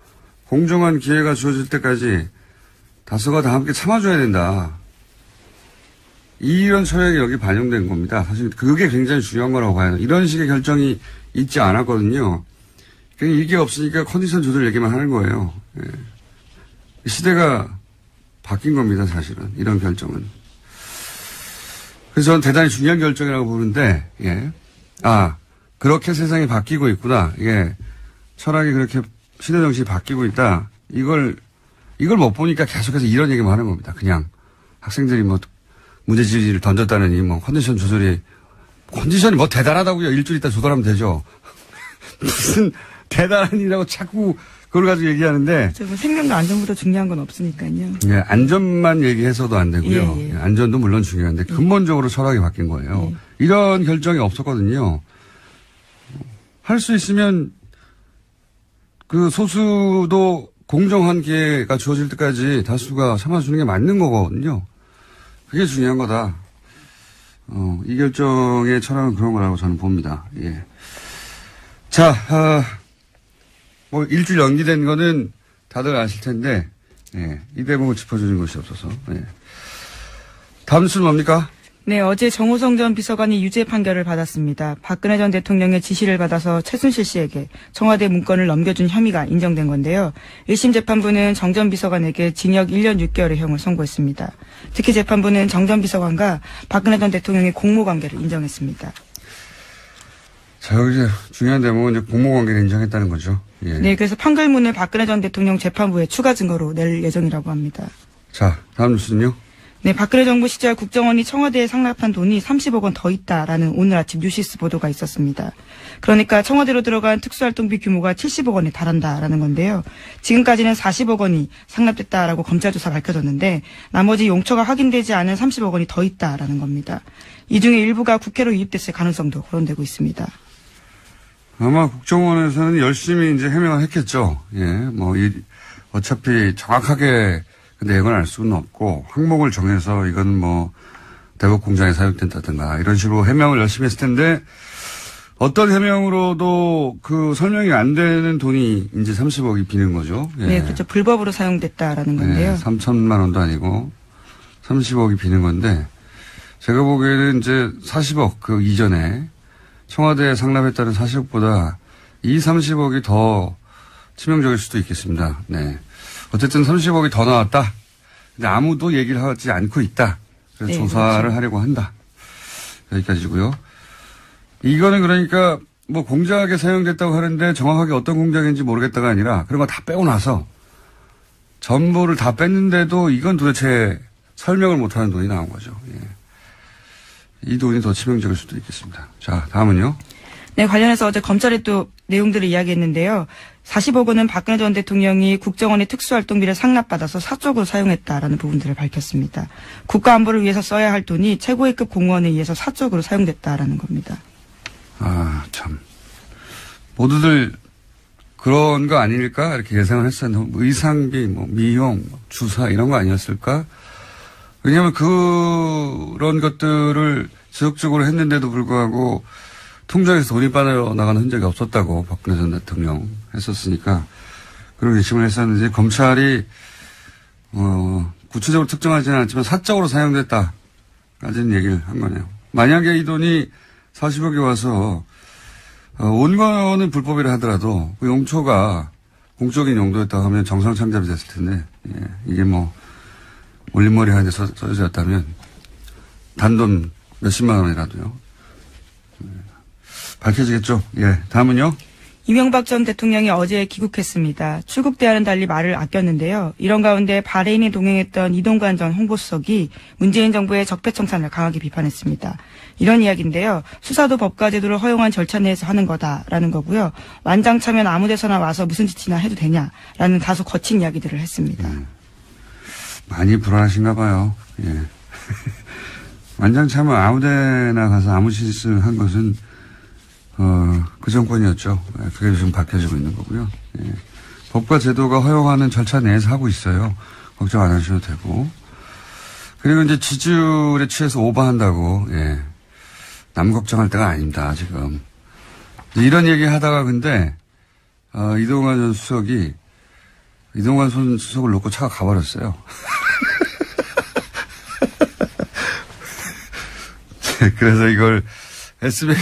공정한 기회가 주어질 때까지 다수가 다 함께 참아줘야 된다. 이런 철학이 여기 반영된 겁니다. 사실 그게 굉장히 중요한 거라고 봐요. 이런 식의 결정이 있지 않았거든요. 그냥 이게 없으니까 컨디션 조절 얘기만 하는 거예요. 예. 시대가 바뀐 겁니다, 사실은. 이런 결정은. 그래서 저는 대단히 중요한 결정이라고 보는데, 예. 아, 그렇게 세상이 바뀌고 있구나. 예. 철학이 그렇게 시대 정신이 바뀌고 있다. 이걸 못 보니까 계속해서 이런 얘기만 하는 겁니다. 그냥 학생들이 뭐 문제지를 던졌다느니 뭐 컨디션이 뭐 대단하다고요. 일주일 있다 조달하면 되죠. 무슨 대단한 일이라고 자꾸 그걸 가지고 얘기하는데. 생명과 안전보다 중요한 건 없으니까요. 예, 안전만 얘기해서도 안 되고요. 예. 안전도 물론 중요한데 근본적으로 철학이 바뀐 거예요. 이런 결정이 없었거든요. 할 수 있으면 그 소수도 공정한 기회가 주어질 때까지 다수가 참아주는 게 맞는 거거든요. 그게 중요한 거다. 이 결정의 철학은 그런 거라고 저는 봅니다. 예. 자, 뭐 일주일 연기된 거는 다들 아실 텐데, 예. 이 대목을 짚어주는 것이 없어서. 예. 다음 뉴스는 뭡니까? 네, 어제 정호성 전 비서관이 유죄 판결을 받았습니다. 박근혜 전 대통령의 지시를 받아서 최순실 씨에게 청와대 문건을 넘겨준 혐의가 인정된 건데요. 1심 재판부는 정 전 비서관에게 징역 1년 6개월의 형을 선고했습니다. 특히 재판부는 정 전 비서관과 박근혜 전 대통령의 공모관계를 인정했습니다. 자, 여기 중요한 대목은 이제 공모관계를 인정했다는 거죠. 예. 네, 그래서 판결문을 박근혜 전 대통령 재판부에 추가 증거로 낼 예정이라고 합니다. 자, 다음 뉴스는요? 네, 박근혜 정부 시절 국정원이 청와대에 상납한 돈이 30억 원 더 있다라는 오늘 아침 뉴시스 보도가 있었습니다. 그러니까 청와대로 들어간 특수활동비 규모가 70억 원에 달한다라는 건데요. 지금까지는 40억 원이 상납됐다라고 검찰 조사 밝혀졌는데 나머지 용처가 확인되지 않은 30억 원이 더 있다라는 겁니다. 이 중에 일부가 국회로 유입됐을 가능성도 거론되고 있습니다. 아마 국정원에서는 열심히 이제 해명을 했겠죠. 예, 뭐 어차피 정확하게 그 내용을 알 수는 없고 항목을 정해서 이건 뭐 대북 공장에 사용된다든가 이런 식으로 해명을 열심히 했을 텐데 어떤 해명으로도 그 설명이 안 되는 돈이 이제 30억이 비는 거죠. 예. 네, 그렇죠. 불법으로 사용됐다라는 건데요. 네, 3천만 원도 아니고 30억이 비는 건데 제가 보기에는 이제 40억 그 이전에 청와대에 상납했다는 40억보다 이 30억이 더 치명적일 수도 있겠습니다. 네. 어쨌든 30억이 더 나왔다. 근데 아무도 얘기를 하지 않고 있다. 그래서 네, 조사를 그렇죠. 하려고 한다. 여기까지고요. 이거는 그러니까 뭐 공작에 사용됐다고 하는데 정확하게 어떤 공작인지 모르겠다가 아니라 그런 거 다 빼고 나서 전부를 다 뺐는데도 이건 도대체 설명을 못하는 돈이 나온 거죠. 예. 이 돈이 더 치명적일 수도 있겠습니다. 자, 다음은요. 네, 관련해서 어제 검찰이 또 내용들을 이야기했는데요. 40억 원은 박근혜 전 대통령이 국정원의 특수활동비를 상납받아서 사적으로 사용했다라는 부분들을 밝혔습니다. 국가안보를 위해서 써야 할 돈이 최고위급 공무원에 의해서 사적으로 사용됐다라는 겁니다. 아, 참. 모두들 그런 거 아닐까? 이렇게 예상을 했었는데, 의상비, 뭐, 미용, 주사, 이런 거 아니었을까? 왜냐하면 그런 것들을 지속적으로 했는데도 불구하고 통장에서 돈이 빠져나가는 흔적이 없었다고 박근혜 전 대통령 했었으니까 그런 의심을 했었는데 검찰이 구체적으로 특정하지는 않지만 사적으로 사용됐다까지는 얘기를 한 거네요. 만약에 이 돈이 40억이 와서 온 거는 불법이라 하더라도 그 용처가 공적인 용도였다고 하면 정상창잡이 됐을 텐데 예, 이게 뭐 올림머리 하는데 써졌다면 단돈 몇십만 원이라도요. 밝혀지겠죠. 예, 다음은요. 이명박 전 대통령이 어제 귀국했습니다. 출국 때와는 달리 말을 아꼈는데요. 이런 가운데 바레인에 동행했던 이동관 전 홍보수석이 문재인 정부의 적폐청산을 강하게 비판했습니다. 이런 이야기인데요. 수사도 법과 제도를 허용한 절차 내에서 하는 거다라는 거고요. 완장 차면 아무 데서나 와서 무슨 짓이나 해도 되냐라는 다소 거친 이야기들을 했습니다. 많이 불안하신가 봐요. 예. 완장 차면 아무 데나 가서 아무 짓을 한 것은 그 정권이었죠. 그게 지금 밝혀지고 있는 거고요. 예. 법과 제도가 허용하는 절차 내에서 하고 있어요. 걱정 안 하셔도 되고. 그리고 이제 지지율에 취해서 오버한다고, 예. 남 걱정할 때가 아닙니다, 지금. 이런 얘기 하다가 근데, 이동관 전 수석이, 이동관 전 수석을 놓고 차가 가버렸어요. 그래서 이걸 SBS에